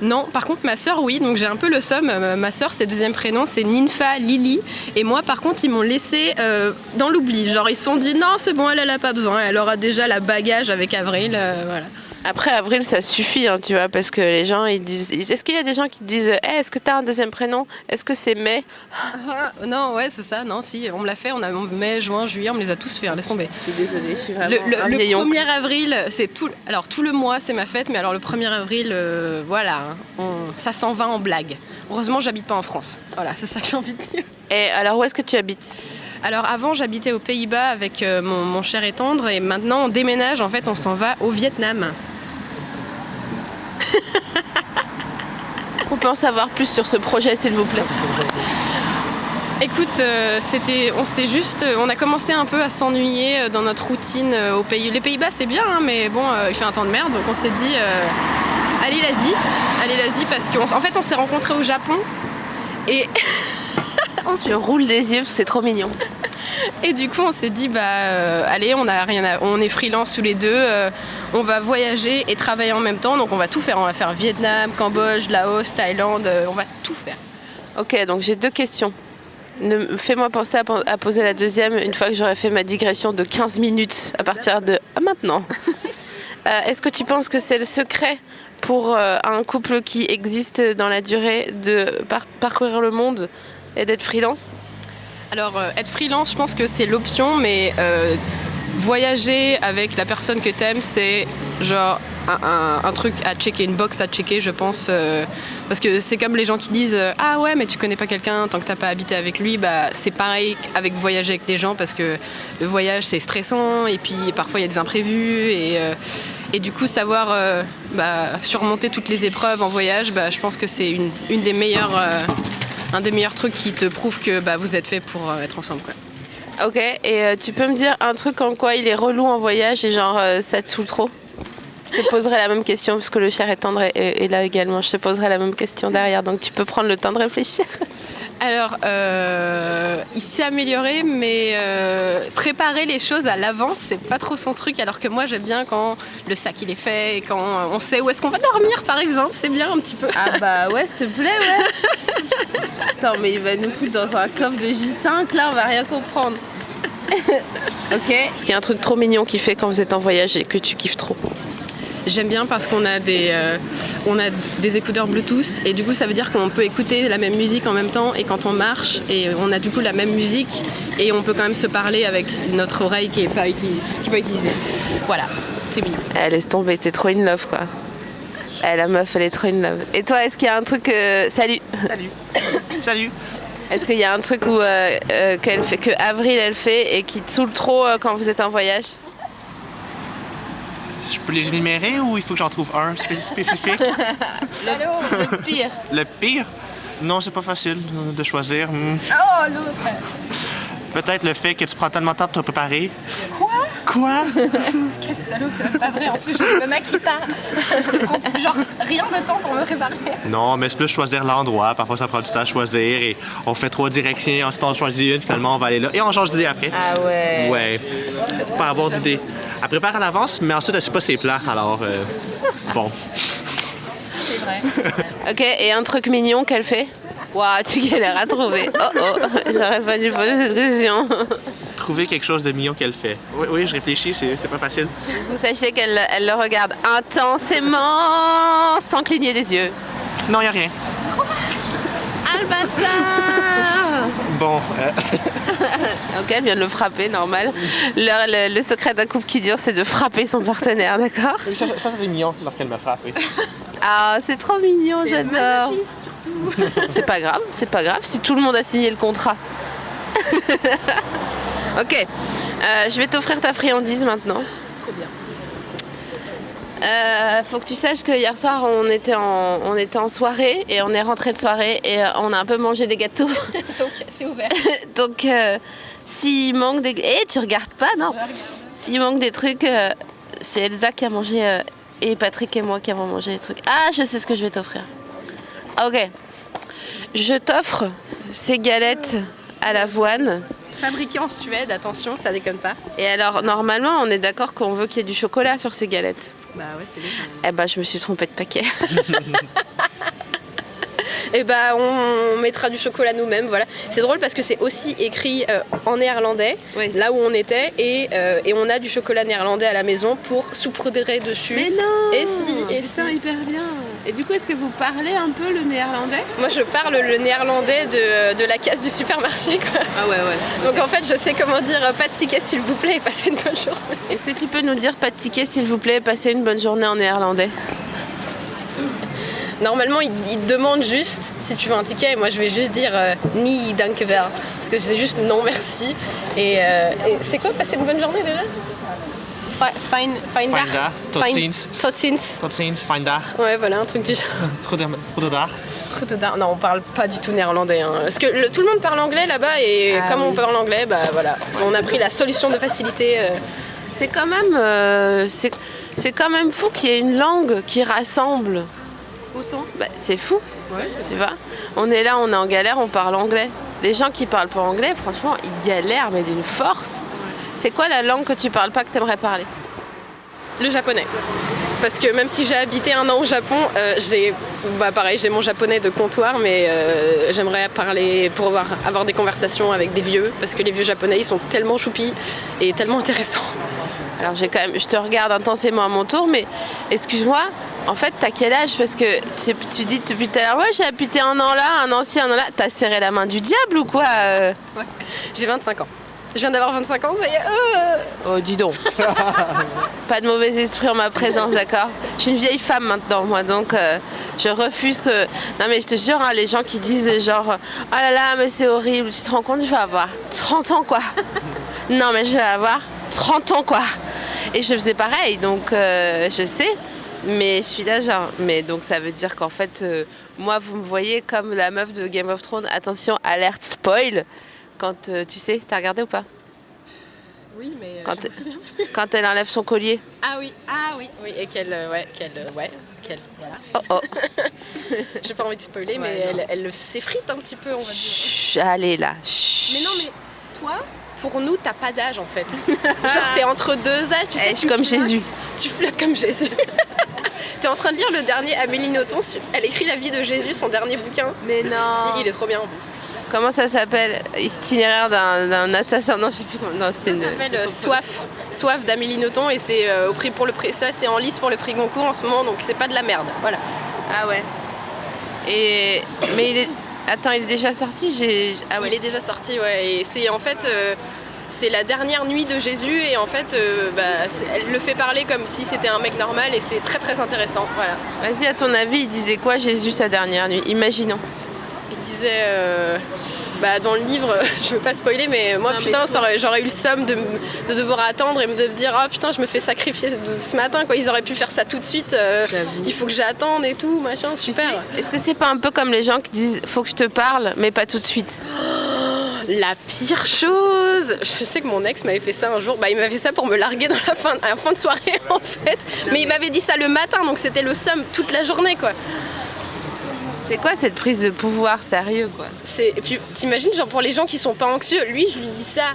[SPEAKER 14] Non, par contre ma sœur oui, donc j'ai un peu le somme. Ma sœur, ses deuxième prénom c'est Ninfa Lily. Et moi par contre ils m'ont laissé dans l'oubli. Genre ils se sont dit non c'est bon, elle a pas besoin, elle aura déjà la bagage avec Avril, voilà.
[SPEAKER 2] Après Avril ça suffit tu vois, parce que les gens ils disent, est-ce qu'il y a des gens qui te disent est-ce que t'as un deuxième prénom? Est-ce que c'est mai?
[SPEAKER 14] Non ouais c'est ça, non si on me l'a fait, on a mai, juin, juillet, on me les a tous fait, laisse tomber.
[SPEAKER 2] Je suis désolée, je suis vraiment
[SPEAKER 14] le 1er avril c'est tout, alors tout le mois c'est ma fête, mais alors le 1er avril voilà, ça s'en va en blague. Heureusement j'habite pas en France, voilà c'est ça que j'ai envie de dire.
[SPEAKER 2] Et alors où est-ce que tu habites?
[SPEAKER 14] Alors avant j'habitais aux Pays-Bas avec mon cher et tendre, et maintenant on déménage, en fait on s'en va au Vietnam.
[SPEAKER 2] Est-ce qu'on peut en savoir plus sur ce projet s'il vous plaît?
[SPEAKER 14] Écoute, on a commencé un peu à s'ennuyer dans notre routine aux Pays. Les Pays-Bas c'est bien, mais bon, il fait un temps de merde, donc on s'est dit allez l'Asie, parce qu'en fait on s'est rencontrés au Japon et
[SPEAKER 2] on se roule des yeux, c'est trop mignon.
[SPEAKER 14] Et du coup on s'est dit allez, on est freelance tous les deux, on va voyager et travailler en même temps, donc on va tout faire, on va faire Vietnam, Cambodge, Laos, Thaïlande, on va tout faire.
[SPEAKER 2] Ok, donc j'ai 2 questions. Fais-moi penser à poser la deuxième une fois que j'aurai fait ma digression de 15 minutes à partir de maintenant. Est-ce que tu penses que c'est le secret pour un couple qui existe dans la durée de parcourir le monde et d'être freelance?
[SPEAKER 14] Alors être freelance, je pense que c'est l'option, mais voyager avec la personne que t'aimes, c'est genre un truc à checker, une box à checker, je pense. Parce que c'est comme les gens qui disent ah ouais, mais tu connais pas quelqu'un tant que t'as pas habité avec lui. C'est pareil avec voyager avec les gens, parce que le voyage c'est stressant et puis parfois il y a des imprévus et du coup savoir surmonter toutes les épreuves en voyage, je pense que c'est un des meilleurs trucs qui te prouve que vous êtes fait pour être ensemble, quoi.
[SPEAKER 2] Ok, et tu peux me dire un truc en quoi il est relou en voyage et genre ça te saoule trop? Je te poserai la même question parce que le cher et tendre est là également. Je te poserai la même question derrière, donc tu peux prendre le temps de réfléchir.
[SPEAKER 14] Alors, il s'est amélioré, mais préparer les choses à l'avance, c'est pas trop son truc. Alors que moi, j'aime bien quand le sac il est fait et quand on sait où est-ce qu'on va dormir, par exemple. C'est bien un petit peu.
[SPEAKER 2] Ah bah ouais, s'il te plaît, ouais. Attends, mais il va nous foutre dans un coffre de J5, là, on va rien comprendre. Ok. Est-ce qu'il y a un truc trop mignon qu'il fait quand vous êtes en voyage et que tu kiffes trop?
[SPEAKER 14] J'aime bien parce qu'on a des écouteurs Bluetooth et du coup ça veut dire qu'on peut écouter la même musique en même temps et quand on marche et on a du coup la même musique et on peut quand même se parler avec notre oreille qui est pas utilisée. Voilà, c'est mignon.
[SPEAKER 2] Elle laisse tomber, t'es trop in love quoi. La meuf elle est trop in love. Et toi, est-ce qu'il y a un truc... Salut.
[SPEAKER 15] Salut. Salut.
[SPEAKER 2] Est-ce qu'il y a un truc qu'elle fait, que Avril elle fait et qui te saoule trop quand vous êtes en voyage?
[SPEAKER 15] Je peux les énumérer ou il faut que j'en trouve un spécifique?
[SPEAKER 2] Le pire.
[SPEAKER 15] Le pire? Non, c'est pas facile de choisir.
[SPEAKER 14] Oh, l'autre!
[SPEAKER 15] Peut-être le fait que tu prends tellement de temps pour te préparer.
[SPEAKER 14] Quoi? Quel salaud, c'est même pas vrai. En plus, je me maquille pas. Genre, rien de temps pour me préparer.
[SPEAKER 15] Non, mais c'est plus choisir l'endroit. Parfois, ça prend du temps à choisir et on fait 3 directions. Ensuite, on choisit une. Finalement, on va aller là. Et on change d'idée après.
[SPEAKER 2] Ah ouais?
[SPEAKER 15] Ouais. Pas avoir d'idée. Elle prépare à l'avance, mais ensuite, elle suit pas ses plans. Alors, bon.
[SPEAKER 14] C'est vrai.
[SPEAKER 2] Ok, et un truc mignon qu'elle fait? Waouh, tu galères à trouver. Oh oh, j'aurais pas dû poser cette question.
[SPEAKER 15] Trouver quelque chose de mignon qu'elle fait. Oui, je réfléchis, c'est pas facile.
[SPEAKER 2] Vous sachez qu'elle le regarde intensément, sans cligner des yeux.
[SPEAKER 15] Non, y a rien.
[SPEAKER 2] Ah le bâtard!
[SPEAKER 15] Bon.
[SPEAKER 2] Ok, elle vient de le frapper, normal. Le secret d'un couple qui dure, c'est de frapper son partenaire, d'accord?
[SPEAKER 15] Oui, ça c'est mignon lorsqu'elle me frappe, oui.
[SPEAKER 2] Ah, c'est trop mignon, j'adore.
[SPEAKER 14] Surtout.
[SPEAKER 2] C'est pas grave, si tout le monde a signé le contrat. Ok, je vais t'offrir ta friandise maintenant.
[SPEAKER 14] Trop bien.
[SPEAKER 2] Faut que tu saches que hier soir on était en soirée et on est rentré de soirée et on a un peu mangé des gâteaux.
[SPEAKER 14] Donc c'est ouvert.
[SPEAKER 2] Donc s'il manque des... tu regardes pas, non? S'il manque des trucs, c'est Elsa qui a mangé et Patrick et moi qui avons mangé les trucs. Ah, je sais ce que je vais t'offrir. Ok. Je t'offre ces galettes à l'avoine.
[SPEAKER 14] Fabriqué en Suède, attention, ça déconne pas.
[SPEAKER 2] Et alors, normalement, on est d'accord qu'on veut qu'il y ait du chocolat sur ces galettes.
[SPEAKER 14] Bah ouais, c'est bien.
[SPEAKER 2] Eh ben, je me suis trompée de paquet.
[SPEAKER 14] Et bah, on mettra du chocolat nous-mêmes, voilà. C'est drôle parce que c'est aussi écrit en néerlandais,
[SPEAKER 2] oui.
[SPEAKER 14] Là où on était, et on a du chocolat néerlandais à la maison pour saupoudrer dessus.
[SPEAKER 2] Mais non!
[SPEAKER 14] Et si,
[SPEAKER 2] c'est hyper bien. Et du coup, est-ce que vous parlez un peu le néerlandais?
[SPEAKER 14] Moi, je parle le néerlandais de la caisse du supermarché, quoi.
[SPEAKER 2] Ah ouais.
[SPEAKER 14] Donc en fait, je sais comment dire pas de ticket s'il vous plaît et passer une bonne journée.
[SPEAKER 2] Est-ce que tu peux nous dire pas de ticket s'il vous plaît et passer une bonne journée en néerlandais?
[SPEAKER 14] Normalement, ils te demandent juste si tu veux un ticket, et moi je vais juste dire ni dankjewel, parce que c'est juste non merci. Et c'est quoi passer une bonne journée déjà? Fine dag.
[SPEAKER 15] Tot ziens.
[SPEAKER 14] Tot ziens.
[SPEAKER 15] Tot ziens, fijn dag.
[SPEAKER 14] Ouais, voilà, un truc du genre.
[SPEAKER 15] Goedendag.
[SPEAKER 14] Goedendag. Non, on parle pas du tout néerlandais. Hein. Parce que tout le monde parle anglais là-bas, et comme on parle anglais, bah voilà. On a pris la solution de facilité.
[SPEAKER 2] C'est quand même fou qu'il y ait une langue qui rassemble.
[SPEAKER 14] Autant.
[SPEAKER 2] Bah, c'est fou,
[SPEAKER 14] ouais,
[SPEAKER 2] tu vois. On est là, on est en galère, on parle anglais. Les gens qui parlent pas anglais, franchement, ils galèrent, mais d'une force. C'est quoi la langue que tu parles pas, que tu aimerais parler?
[SPEAKER 14] Le japonais. Parce que même si j'ai habité 1 an au Japon, j'ai mon japonais de comptoir, mais j'aimerais parler pour avoir des conversations avec des vieux, parce que les vieux japonais, ils sont tellement choupis et tellement intéressants.
[SPEAKER 2] Alors je te regarde intensément à mon tour, mais excuse-moi, en fait, t'as quel âge? Parce que tu dis depuis tout à l'heure, ouais, j'ai habité 1 an là, 1 an ci, 1 an là. T'as serré la main du diable ou quoi?
[SPEAKER 14] Ouais, j'ai 25 ans. Je viens d'avoir 25 ans, ça y est.
[SPEAKER 2] Oh, dis donc. Pas de mauvais esprit en ma présence, d'accord? Je suis une vieille femme maintenant, moi, donc je refuse que... Non, mais je te jure, hein, les gens qui disent genre, oh là là, mais c'est horrible, tu te rends compte, je vais avoir 30 ans, quoi. Non, mais je vais avoir 30 ans, quoi. Et je faisais pareil, donc je sais. Mais je suis là, genre... Mais donc, ça veut dire qu'en fait, moi, vous me voyez comme la meuf de Game of Thrones. Attention, alerte spoil. Quand, tu sais, t'as regardé ou pas?
[SPEAKER 14] Oui, mais
[SPEAKER 2] quand elle enlève son collier.
[SPEAKER 14] Ah oui, et voilà.
[SPEAKER 2] Oh.
[SPEAKER 14] J'ai pas envie de spoiler, mais elle s'effrite un petit peu, on va dire.
[SPEAKER 2] Chut, allez là.
[SPEAKER 14] Mais non, mais toi, pour nous, t'as pas d'âge en fait. Genre t'es entre deux âges, tu sais.
[SPEAKER 2] Je suis comme Jésus.
[SPEAKER 14] Tu flottes comme Jésus. T'es en train de lire le dernier Amélie Nothomb. Elle écrit la vie de Jésus, son dernier bouquin.
[SPEAKER 2] Mais non.
[SPEAKER 14] Si, il est trop bien en plus.
[SPEAKER 2] Comment ça s'appelle? Itinéraire d'un assassin. Non, je sais plus comment. Non,
[SPEAKER 14] Ça s'appelle Soif d'Amélie Nothomb et c'est au prix pour le prix. Ça, c'est en lice pour le prix Goncourt en ce moment, donc c'est pas de la merde. Voilà.
[SPEAKER 2] Ah ouais. Mais il est. Attends, il est déjà sorti.
[SPEAKER 14] Il est déjà sorti, ouais. Et c'est en fait. C'est la dernière nuit de Jésus et en fait, elle le fait parler comme si c'était un mec normal et c'est très très intéressant. Voilà.
[SPEAKER 2] Vas-y, à ton avis, il disait quoi Jésus sa dernière nuit? Imaginons.
[SPEAKER 14] Il disait, dans le livre, je veux pas spoiler, mais moi j'aurais eu le somme de devoir attendre et de me dire oh putain je me fais sacrifier ce matin quoi. Ils auraient pu faire ça tout de suite. Il faut que j'attende et tout machin super.
[SPEAKER 2] Est-ce que c'est pas un peu comme les gens qui disent faut que je te parle mais pas tout de suite?
[SPEAKER 14] La pire chose, je sais que mon ex m'avait fait ça un jour, il m'avait fait ça pour me larguer à la fin de soirée en fait, mais il m'avait dit ça le matin donc c'était le somme toute la journée quoi.
[SPEAKER 2] C'est quoi cette prise de pouvoir sérieux quoi?
[SPEAKER 14] Et puis t'imagines genre pour les gens qui sont pas anxieux, lui je lui dis ça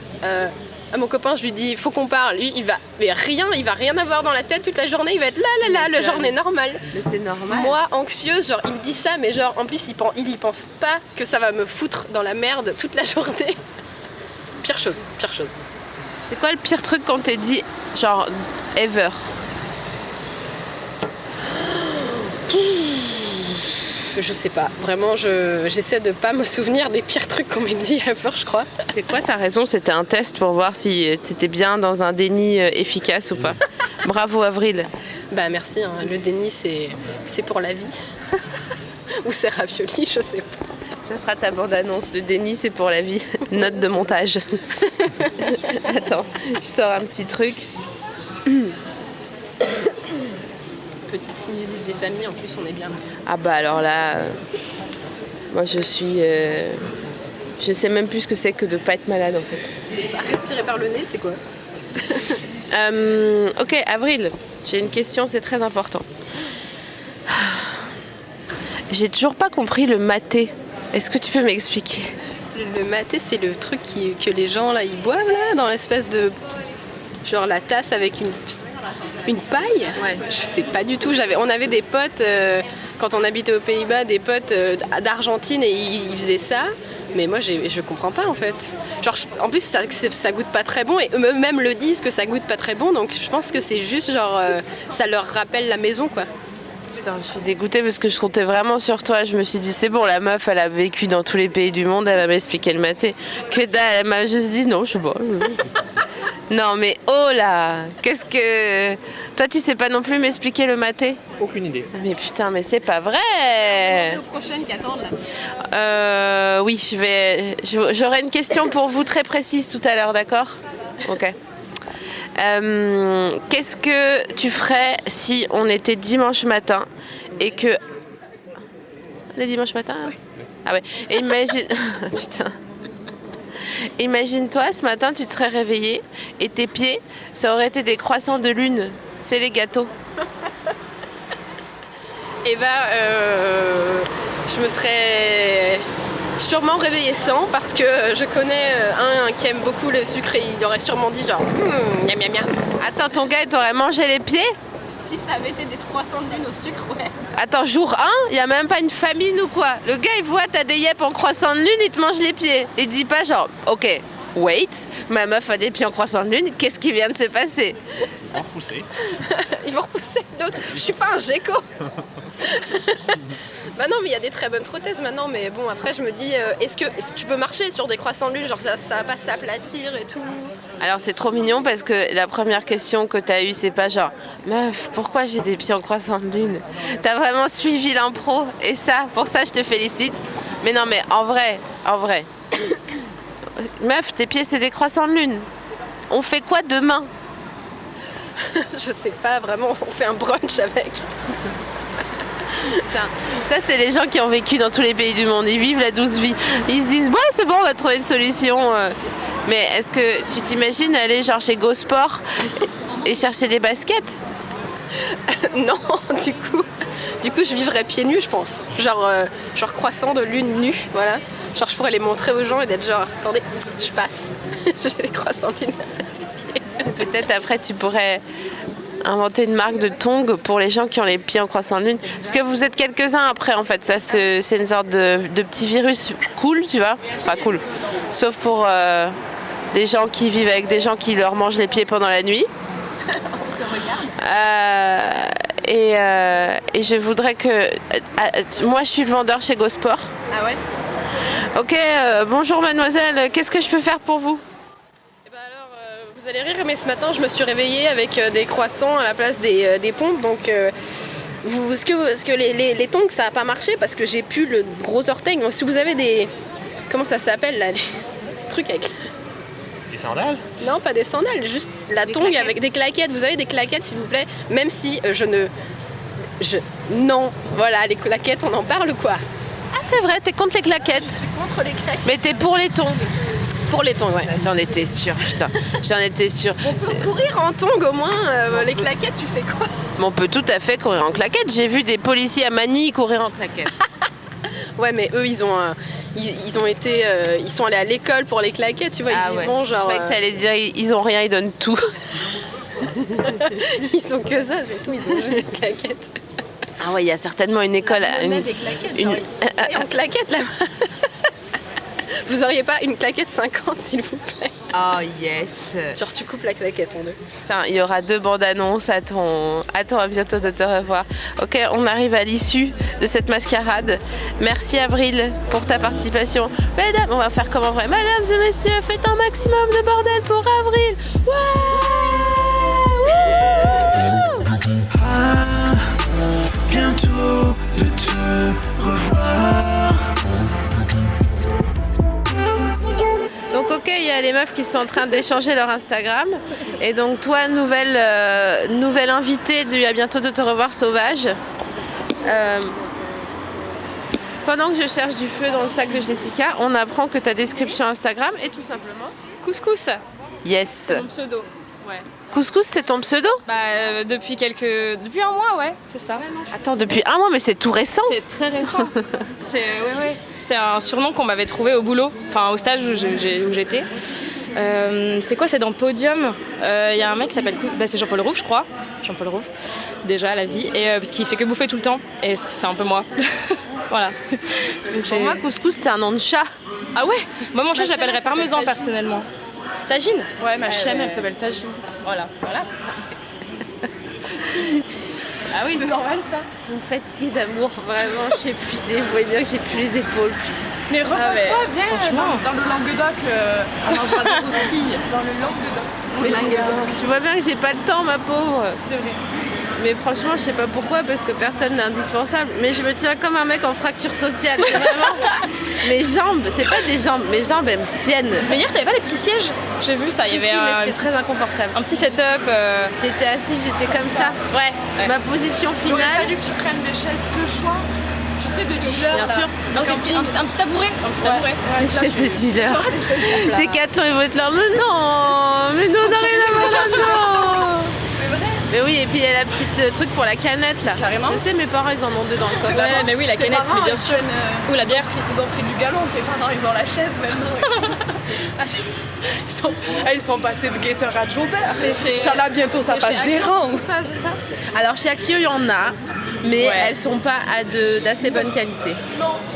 [SPEAKER 14] à mon copain, je lui dis faut qu'on parle, lui il va rien avoir dans la tête toute la journée, il va être là le journée normale.
[SPEAKER 2] Mais c'est normal.
[SPEAKER 14] Moi anxieuse, genre il me dit ça mais genre en plus il y pense pas que ça va me foutre dans la merde toute la journée. Pire chose.
[SPEAKER 2] C'est quoi le pire truc qu'on t'ait dit genre ever?
[SPEAKER 14] Je sais pas, vraiment j'essaie de pas me souvenir des pires trucs qu'on m'a dit ever je crois.
[SPEAKER 2] C'est quoi, t'as raison, c'était un test pour voir si c'était bien dans un déni efficace ou pas. Bravo Avril.
[SPEAKER 14] Merci, le déni c'est pour la vie. Ou c'est ravioli, je sais pas.
[SPEAKER 2] Ça sera ta bande-annonce, le déni c'est pour la vie. Note de montage. Attends, je sors un petit truc.
[SPEAKER 14] Petite sinusite des familles, en plus on est bien.
[SPEAKER 2] Ah bah alors là, moi je suis... je sais même plus ce que c'est que de pas être malade en fait.
[SPEAKER 14] C'est ça, respirer par le nez, c'est quoi?
[SPEAKER 2] Ok, Avril, j'ai une question, c'est très important. J'ai toujours pas compris le maté. Est-ce que tu peux m'expliquer?
[SPEAKER 14] Le maté, c'est le truc que les gens là, ils boivent là, dans l'espèce de... Genre la tasse avec une paille.
[SPEAKER 2] Ouais.
[SPEAKER 14] Je sais pas du tout. On avait des potes, quand on habitait aux Pays-Bas, des potes d'Argentine et ils faisaient ça. Mais moi, je comprends pas en fait. Genre, en plus, ça goûte pas très bon et eux-mêmes le disent que ça goûte pas très bon. Donc je pense que c'est juste genre, ça leur rappelle la maison quoi.
[SPEAKER 2] Putain, je suis dégoûtée parce que je comptais vraiment sur toi. Je me suis dit, c'est bon, la meuf, elle a vécu dans tous les pays du monde, elle va m'expliquer le maté. Que dalle, elle m'a juste dit, non, je sais pas. Non, mais oh là, qu'est-ce que... Toi, tu sais pas non plus m'expliquer le maté?
[SPEAKER 15] Aucune idée.
[SPEAKER 2] Mais putain, mais c'est pas vrai.
[SPEAKER 14] Aux prochaines qui attendent là.
[SPEAKER 2] Oui, j'aurai une question pour vous très précise tout à l'heure, d'accord? Ok. Qu'est-ce que tu ferais si on était dimanche matin et que... On est dimanche matin? Oui. Ah ouais. Et imagine... Putain. Imagine-toi, ce matin, tu te serais réveillé et tes pieds, ça aurait été des croissants de lune. C'est les gâteaux.
[SPEAKER 14] Et je me serais sûrement réveillée sans parce que je connais un qui aime beaucoup le sucre et il aurait sûrement dit genre miam miam miam.
[SPEAKER 2] Attends, ton gars, il t'aurait mangé les pieds?
[SPEAKER 14] Si ça avait été des croissants de lune au sucre, ouais.
[SPEAKER 2] Attends, jour 1, il n'y a même pas une famine ou quoi? Le gars, il voit, t'as des yep en croissant de lune, il te mange les pieds. Il dit pas genre, ok, wait, ma meuf a des pieds en croissant de lune, qu'est-ce qui vient de se passer?
[SPEAKER 15] Ils vont repousser.
[SPEAKER 14] Ils vont repousser l'autre. Je suis pas un géco. Bah non, mais il y a des très bonnes prothèses maintenant. Mais bon, après, je me dis, est-ce que tu peux marcher sur des croissants de lune? Genre, ça va pas s'aplatir et tout.
[SPEAKER 2] Alors, c'est trop mignon parce que la première question que t'as eue, c'est pas genre, meuf, pourquoi j'ai des pieds en croissant de lune? T'as vraiment suivi l'impro. Et ça, pour ça, je te félicite. Mais non, mais en vrai. Meuf, tes pieds, c'est des croissants de lune. On fait quoi demain?
[SPEAKER 14] Je sais pas, vraiment, on fait un brunch avec.
[SPEAKER 2] Ça, c'est les gens qui ont vécu dans tous les pays du monde. Ils vivent la douce vie. Ils se disent, bon, c'est bon, on va trouver une solution. Mais est-ce que tu t'imagines aller genre chez Go Sport et chercher des baskets?
[SPEAKER 14] Non, du coup, je vivrais pieds nus, je pense. Genre croissant de lune nue, voilà. Genre, je pourrais les montrer aux gens et d'être genre, attendez, je passe. J'ai des croissants de lune à la place des pieds.
[SPEAKER 2] Peut-être après, tu pourrais inventer une marque de tongs pour les gens qui ont les pieds en croissant de lune. Parce que vous êtes quelques-uns après, en fait. Ça, c'est une sorte de petit virus cool, tu vois. Enfin, cool. Sauf pour les gens qui vivent avec des gens qui leur mangent les pieds pendant la nuit. Et je voudrais que... moi, je suis le vendeur chez Go Sport.
[SPEAKER 14] Ah ouais?
[SPEAKER 2] Ok, bonjour mademoiselle, qu'est-ce que je peux faire pour vous?
[SPEAKER 14] Vous allez rire, mais ce matin, je me suis réveillée avec des croissants à la place des pompes. Donc, est-ce que les tongs, ça n'a pas marché parce que j'ai plus le gros orteil? Donc, si vous avez des... Comment ça s'appelle, là, les trucs avec...
[SPEAKER 15] Des sandales?
[SPEAKER 14] Non, pas des sandales, juste la tongue avec des claquettes. Vous avez des claquettes, s'il vous plaît? Même si Non, voilà, les claquettes, on en parle, quoi.
[SPEAKER 2] Ah, c'est vrai, t'es contre les claquettes?
[SPEAKER 14] Je suis contre les claquettes.
[SPEAKER 2] Mais t'es pour les tongs?
[SPEAKER 14] Pour les tongs, ouais.
[SPEAKER 2] J'en étais sûre, putain. J'en étais sûre.
[SPEAKER 14] Pour courir en tongs, au moins, les claquettes, tu fais quoi?
[SPEAKER 2] Mais on peut tout à fait courir en claquettes. J'ai vu des policiers à Manille courir en claquettes.
[SPEAKER 14] Ouais, mais eux, ils sont allés à l'école pour les claquettes, tu vois, ils y vont genre...
[SPEAKER 2] Je croyais que t'allais dire, ils ont rien, ils donnent tout.
[SPEAKER 14] Ils ont que ça, c'est tout, ils ont juste des claquettes.
[SPEAKER 2] Ah ouais, il y a certainement une école...
[SPEAKER 14] On a des claquettes, et en claquettes, là-bas. Vous auriez pas une claquette 50, s'il vous plaît?
[SPEAKER 2] Oh yes.
[SPEAKER 14] Genre tu coupes la claquette en deux.
[SPEAKER 2] Putain, il y aura 2 bandes annonces. Attends, à bientôt de te revoir. Ok, on arrive à l'issue de cette mascarade. Merci Avril pour ta participation. Mesdames, on va faire comme en vrai. Mesdames et messieurs, faites un maximum de bordel pour Avril.
[SPEAKER 1] Bientôt de te revoir.
[SPEAKER 2] Donc ok, il y a les meufs qui sont en train d'échanger leur Instagram. Et donc toi, nouvelle invitée du À bientôt de te revoir sauvage. Pendant que je cherche du feu dans le sac de Jessica, on apprend que ta description Instagram est tout simplement...
[SPEAKER 6] Couscous.
[SPEAKER 2] Yes.
[SPEAKER 6] C'est mon pseudo. Ouais.
[SPEAKER 2] Couscous, c'est ton pseudo?
[SPEAKER 6] Depuis un mois, ouais, c'est ça.
[SPEAKER 2] Attends, depuis un mois, mais c'est tout récent?
[SPEAKER 6] C'est très récent. C'est un surnom qu'on m'avait trouvé au boulot, enfin au stage où j'étais. C'est quoi? C'est dans Podium. Il y a un mec qui s'appelle... c'est Jean-Paul Rouve, je crois. Jean-Paul Rouve, déjà, la vie. Et parce qu'il fait que bouffer tout le temps. Et c'est un peu moi. Voilà. Donc,
[SPEAKER 2] pour moi, Couscous, c'est un nom de chat.
[SPEAKER 6] Ah ouais? Moi, mon chat, je l'appellerais Parmesan, personnellement. Tagine?
[SPEAKER 4] Ouais, ma chienne, elle s'appelle Tagine.
[SPEAKER 6] Voilà. Ah oui,
[SPEAKER 14] c'est normal ça.
[SPEAKER 2] Vous me fatiguez d'amour, vraiment, je suis épuisée. Vous voyez bien que j'ai plus les épaules, putain.
[SPEAKER 4] Mais repose-toi, viens dans le Languedoc, on mangera des rousquilles. Dans le Languedoc.
[SPEAKER 2] Tu vois bien que j'ai pas le temps, ma pauvre.
[SPEAKER 4] C'est vrai.
[SPEAKER 2] Mais franchement, je sais pas pourquoi, parce que personne n'est indispensable. Mais je me tiens comme un mec en fracture sociale. C'est vraiment... Mes jambes, c'est pas des jambes, mes jambes, elles me tiennent.
[SPEAKER 6] Mais hier, t'avais pas des petits sièges? J'ai vu ça, il y avait
[SPEAKER 2] mais c'était très inconfortable.
[SPEAKER 6] Un petit setup.
[SPEAKER 2] J'étais assise, j'étais comme ça.
[SPEAKER 6] Ouais.
[SPEAKER 2] Ma position
[SPEAKER 4] Il aurait
[SPEAKER 2] finale.
[SPEAKER 4] fallu que tu prennes des chaises que choix. Tu sais, de dealer.
[SPEAKER 2] Bien sûr.
[SPEAKER 6] Donc, un petit tabouret.
[SPEAKER 2] Des chaises de dealer. Décathlon, ils vont être là. Mais non, on n'a rien à voir là-dedans. Mais oui, et puis il y a la petite truc pour la canette là.
[SPEAKER 4] Carrément.
[SPEAKER 2] Je sais, mes parents ils en ont deux dans le coffre.
[SPEAKER 6] Ouais, mais oui, la canette, mais bien sûr. Ou la bière.
[SPEAKER 4] Ils ont pris du galon, tes parents, ils ont la chaise maintenant. Ils sont passés de guetteur à Jobert. Inch'Allah, bientôt ça passe gérant.
[SPEAKER 6] C'est ça.
[SPEAKER 2] Alors chez Axio, il y en a, mais elles sont pas d'assez bonne qualité.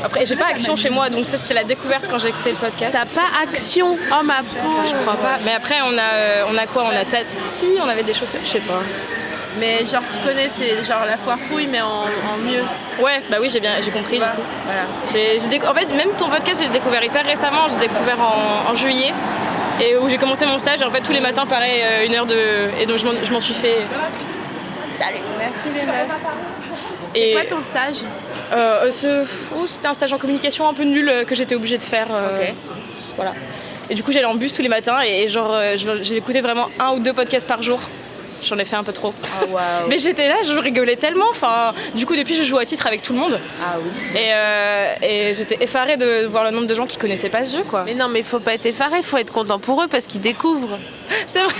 [SPEAKER 6] Après, j'ai pas Action chez moi, donc ça c'était la découverte quand j'ai écouté le podcast.
[SPEAKER 2] T'as pas Action? Oh ma pauvre.
[SPEAKER 6] Je crois pas. Mais après, on a quoi? On a Tati, on avait des choses que je sais pas.
[SPEAKER 2] Mais genre tu connais, c'est genre la foire fouille mais en mieux.
[SPEAKER 6] Ouais, bah oui, j'ai compris.
[SPEAKER 2] Bah,
[SPEAKER 6] du coup. Voilà. En fait, même ton podcast, j'ai découvert hyper récemment. J'ai découvert en juillet, et où j'ai commencé mon stage. Et en fait, tous les matins, pareil, 1 heure de. Et donc je m'en suis fait. Salut.
[SPEAKER 2] Merci les meufs.
[SPEAKER 6] Et
[SPEAKER 2] c'est quoi ton stage?
[SPEAKER 6] C'était un stage en communication un peu nul que j'étais obligée de faire.
[SPEAKER 2] Ok.
[SPEAKER 6] Voilà. Et du coup, j'allais en bus tous les matins et genre j'ai écouté vraiment 1 ou 2 podcasts par jour. j'en ai fait un peu trop. Mais j'étais là, je rigolais tellement. Enfin, du coup, depuis, je joue à titre avec tout le monde.
[SPEAKER 2] Ah oui.
[SPEAKER 6] Et j'étais effarée de voir le nombre de gens qui connaissaient pas ce jeu, quoi.
[SPEAKER 2] Mais non, mais il faut pas être effaré, il faut être content pour eux parce qu'ils découvrent.
[SPEAKER 6] C'est vrai.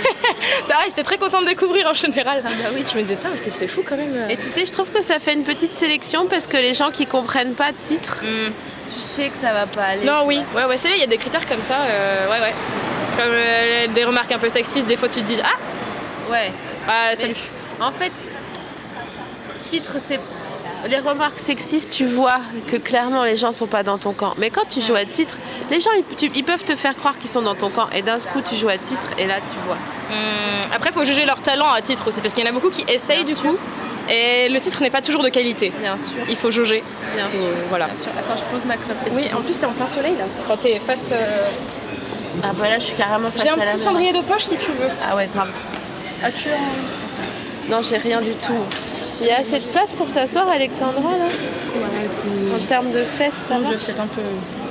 [SPEAKER 6] C'est vrai, j'étais très contente de découvrir en général.
[SPEAKER 2] Ah bah oui.
[SPEAKER 6] Je me disais, c'est fou quand même.
[SPEAKER 2] Et tu sais, je trouve que ça fait une petite sélection parce que les gens qui comprennent pas titre, tu sais que ça va pas aller.
[SPEAKER 6] Non, oui, ouais, c'est vrai, il y a des critères comme ça, ouais. Comme des remarques un peu sexistes, des fois tu te dis, ah
[SPEAKER 2] ouais.
[SPEAKER 6] Bah, salut.
[SPEAKER 2] En fait, titre, c'est. Les remarques sexistes, tu vois que clairement les gens sont pas dans ton camp. Mais quand tu joues à titre, les gens ils peuvent te faire croire qu'ils sont dans ton camp et d'un coup tu joues à titre et là tu vois.
[SPEAKER 6] Après, il faut juger leur talent à titre aussi parce qu'il y en a beaucoup qui essayent du coup. Et le titre n'est pas toujours de qualité.
[SPEAKER 2] Bien sûr.
[SPEAKER 6] Il faut jauger.
[SPEAKER 2] Bien sûr.
[SPEAKER 6] Voilà.
[SPEAKER 2] Bien sûr. Attends, je pose ma clope.
[SPEAKER 6] Oui, en plus c'est en plein soleil là. Quand t'es face.
[SPEAKER 2] Ah bah là, je suis carrément face
[SPEAKER 6] J'ai
[SPEAKER 2] à
[SPEAKER 6] un
[SPEAKER 2] la
[SPEAKER 6] petit
[SPEAKER 2] mer.
[SPEAKER 6] cendrier de poche si tu veux.
[SPEAKER 2] Ah ouais, grave.
[SPEAKER 6] As-tu
[SPEAKER 2] Non, j'ai rien du tout. Il y a assez de place pour s'asseoir, Alexandra, là En termes de fesses, ça va.
[SPEAKER 6] Je sais un peu.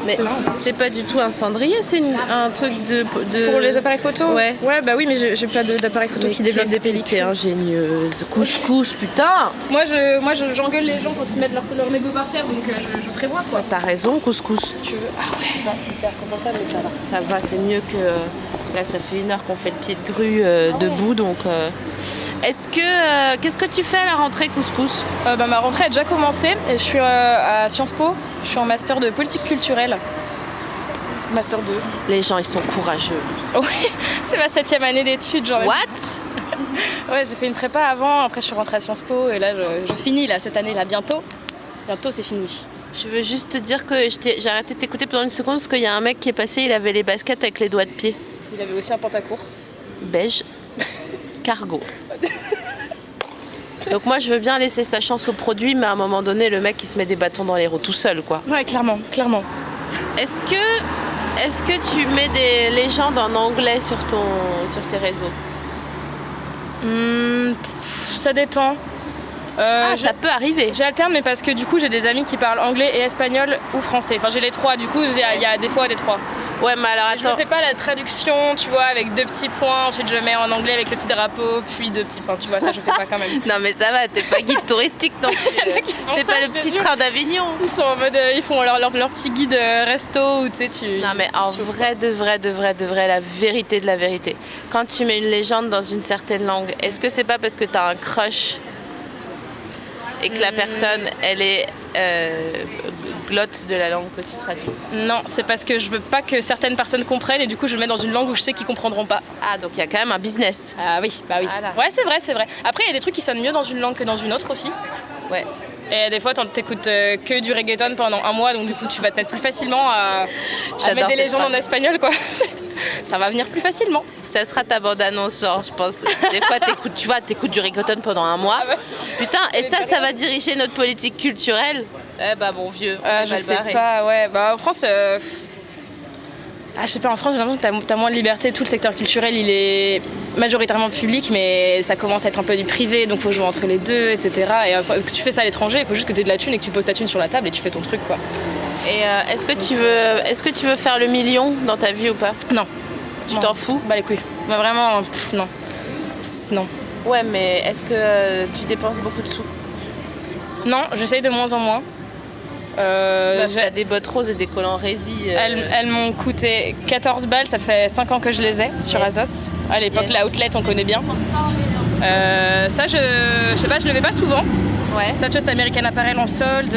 [SPEAKER 2] Mais c'est pas du tout un cendrier, c'est un truc de...
[SPEAKER 6] Pour les appareils photo.
[SPEAKER 2] Ouais.
[SPEAKER 6] Ouais, bah oui, mais j'ai pas d'appareil photo qui développe des pellicules.
[SPEAKER 2] T'es ingénieuse. Couscous, putain.
[SPEAKER 6] Moi, j'engueule les gens quand ils mettent leur mégot par terre, donc je prévois quoi.
[SPEAKER 2] T'as raison, couscous.
[SPEAKER 6] Si tu veux. Ah ouais. Bon, hyper confortable, mais ça va.
[SPEAKER 2] Ça va, c'est mieux que... Là, ça fait 1 heure qu'on fait le pied de grue debout, donc... Qu'est-ce que tu fais à la rentrée, couscous?
[SPEAKER 6] Ma rentrée a déjà commencé et je suis à Sciences Po. Je suis en master de politique culturelle. Master 2.
[SPEAKER 2] Les gens, ils sont courageux.
[SPEAKER 6] Oui, c'est ma 7e année d'études.
[SPEAKER 2] What?
[SPEAKER 6] Ouais, j'ai fait une prépa avant, après je suis rentrée à Sciences Po et là je finis là, cette année-là bientôt. Bientôt c'est fini.
[SPEAKER 2] Je veux juste te dire que j'ai arrêté de t'écouter pendant une seconde parce qu'il y a un mec qui est passé, il avait les baskets avec les doigts de pied.
[SPEAKER 6] Il avait aussi un pantacourt.
[SPEAKER 2] Beige. Cargo. Donc moi je veux bien laisser sa chance au produit, mais à un moment donné le mec il se met des bâtons dans les roues tout seul quoi.
[SPEAKER 6] Ouais, clairement.
[SPEAKER 2] Est-ce que tu mets des légendes en anglais sur tes réseaux?
[SPEAKER 6] Ça dépend.
[SPEAKER 2] Ça peut arriver.
[SPEAKER 6] J'alterne, mais parce que du coup j'ai des amis qui parlent anglais et espagnol ou français. Enfin j'ai les trois, du coup il y a des fois des trois.
[SPEAKER 2] Ouais, mais alors
[SPEAKER 6] attends. Je ne fais pas la traduction, tu vois, avec 2 petits points, ensuite je mets en anglais avec le petit drapeau, puis 2 petits points, tu vois, ça je fais pas quand même.
[SPEAKER 2] Non mais ça va, c'est pas guide touristique non plus. C'est pas le petit train d'Avignon.
[SPEAKER 6] Ils sont en mode, ils font leur petit guide resto ou tu sais, tu...
[SPEAKER 2] Non mais en vrai, de vrai, la vérité de la vérité. Quand tu mets une légende dans une certaine langue, est-ce que c'est pas parce que t'as un crush et que la personne, elle est glotte de la langue que tu traduis?
[SPEAKER 6] Non, c'est parce que je veux pas que certaines personnes comprennent et du coup je le mets dans une langue où je sais qu'ils comprendront pas.
[SPEAKER 2] Ah, donc il y a quand même un business.
[SPEAKER 6] Ah oui, bah oui. Voilà. Ouais, c'est vrai. Après, il y a des trucs qui sonnent mieux dans une langue que dans une autre aussi.
[SPEAKER 2] Ouais.
[SPEAKER 6] Et des fois, t'écoutes que du reggaeton pendant 1 mois, donc du coup tu vas te mettre plus facilement à mettre des légendes en espagnol, quoi. Ça va venir plus facilement.
[SPEAKER 2] Ça sera ta bande-annonce, genre, je pense. Des fois, t'écoutes du reggaeton pendant 1 mois. Ah ouais. Putain, et ça va diriger notre politique culturelle. Eh bah, mon vieux.
[SPEAKER 6] Je sais pas, ouais. Bah, en France, je sais pas, en France, j'ai l'impression que t'as moins de liberté. Tout le secteur culturel, il est majoritairement public, mais ça commence à être un peu du privé, donc faut jouer entre les deux, etc. Et que tu fais ça à l'étranger, il faut juste que t'aies de la thune et que tu poses ta thune sur la table et tu fais ton truc, quoi.
[SPEAKER 2] Et est-ce que tu veux faire le million dans ta vie ou pas?
[SPEAKER 6] Non.
[SPEAKER 2] Tu t'en fous?
[SPEAKER 6] Bah les couilles. Bah vraiment, non. Non.
[SPEAKER 2] Ouais, mais est-ce que tu dépenses beaucoup de sous?
[SPEAKER 6] Non, j'essaye de moins en moins.
[SPEAKER 2] T'as des bottes roses et des collants rési.
[SPEAKER 6] Elles m'ont coûté 14 balles, ça fait 5 ans que je les ai sur Azos. À l'époque, la outlet, on connaît bien. Ça, je sais pas, je le mets pas souvent.
[SPEAKER 2] Ouais.
[SPEAKER 6] Ça, tu vois, c'est American Apparel en solde.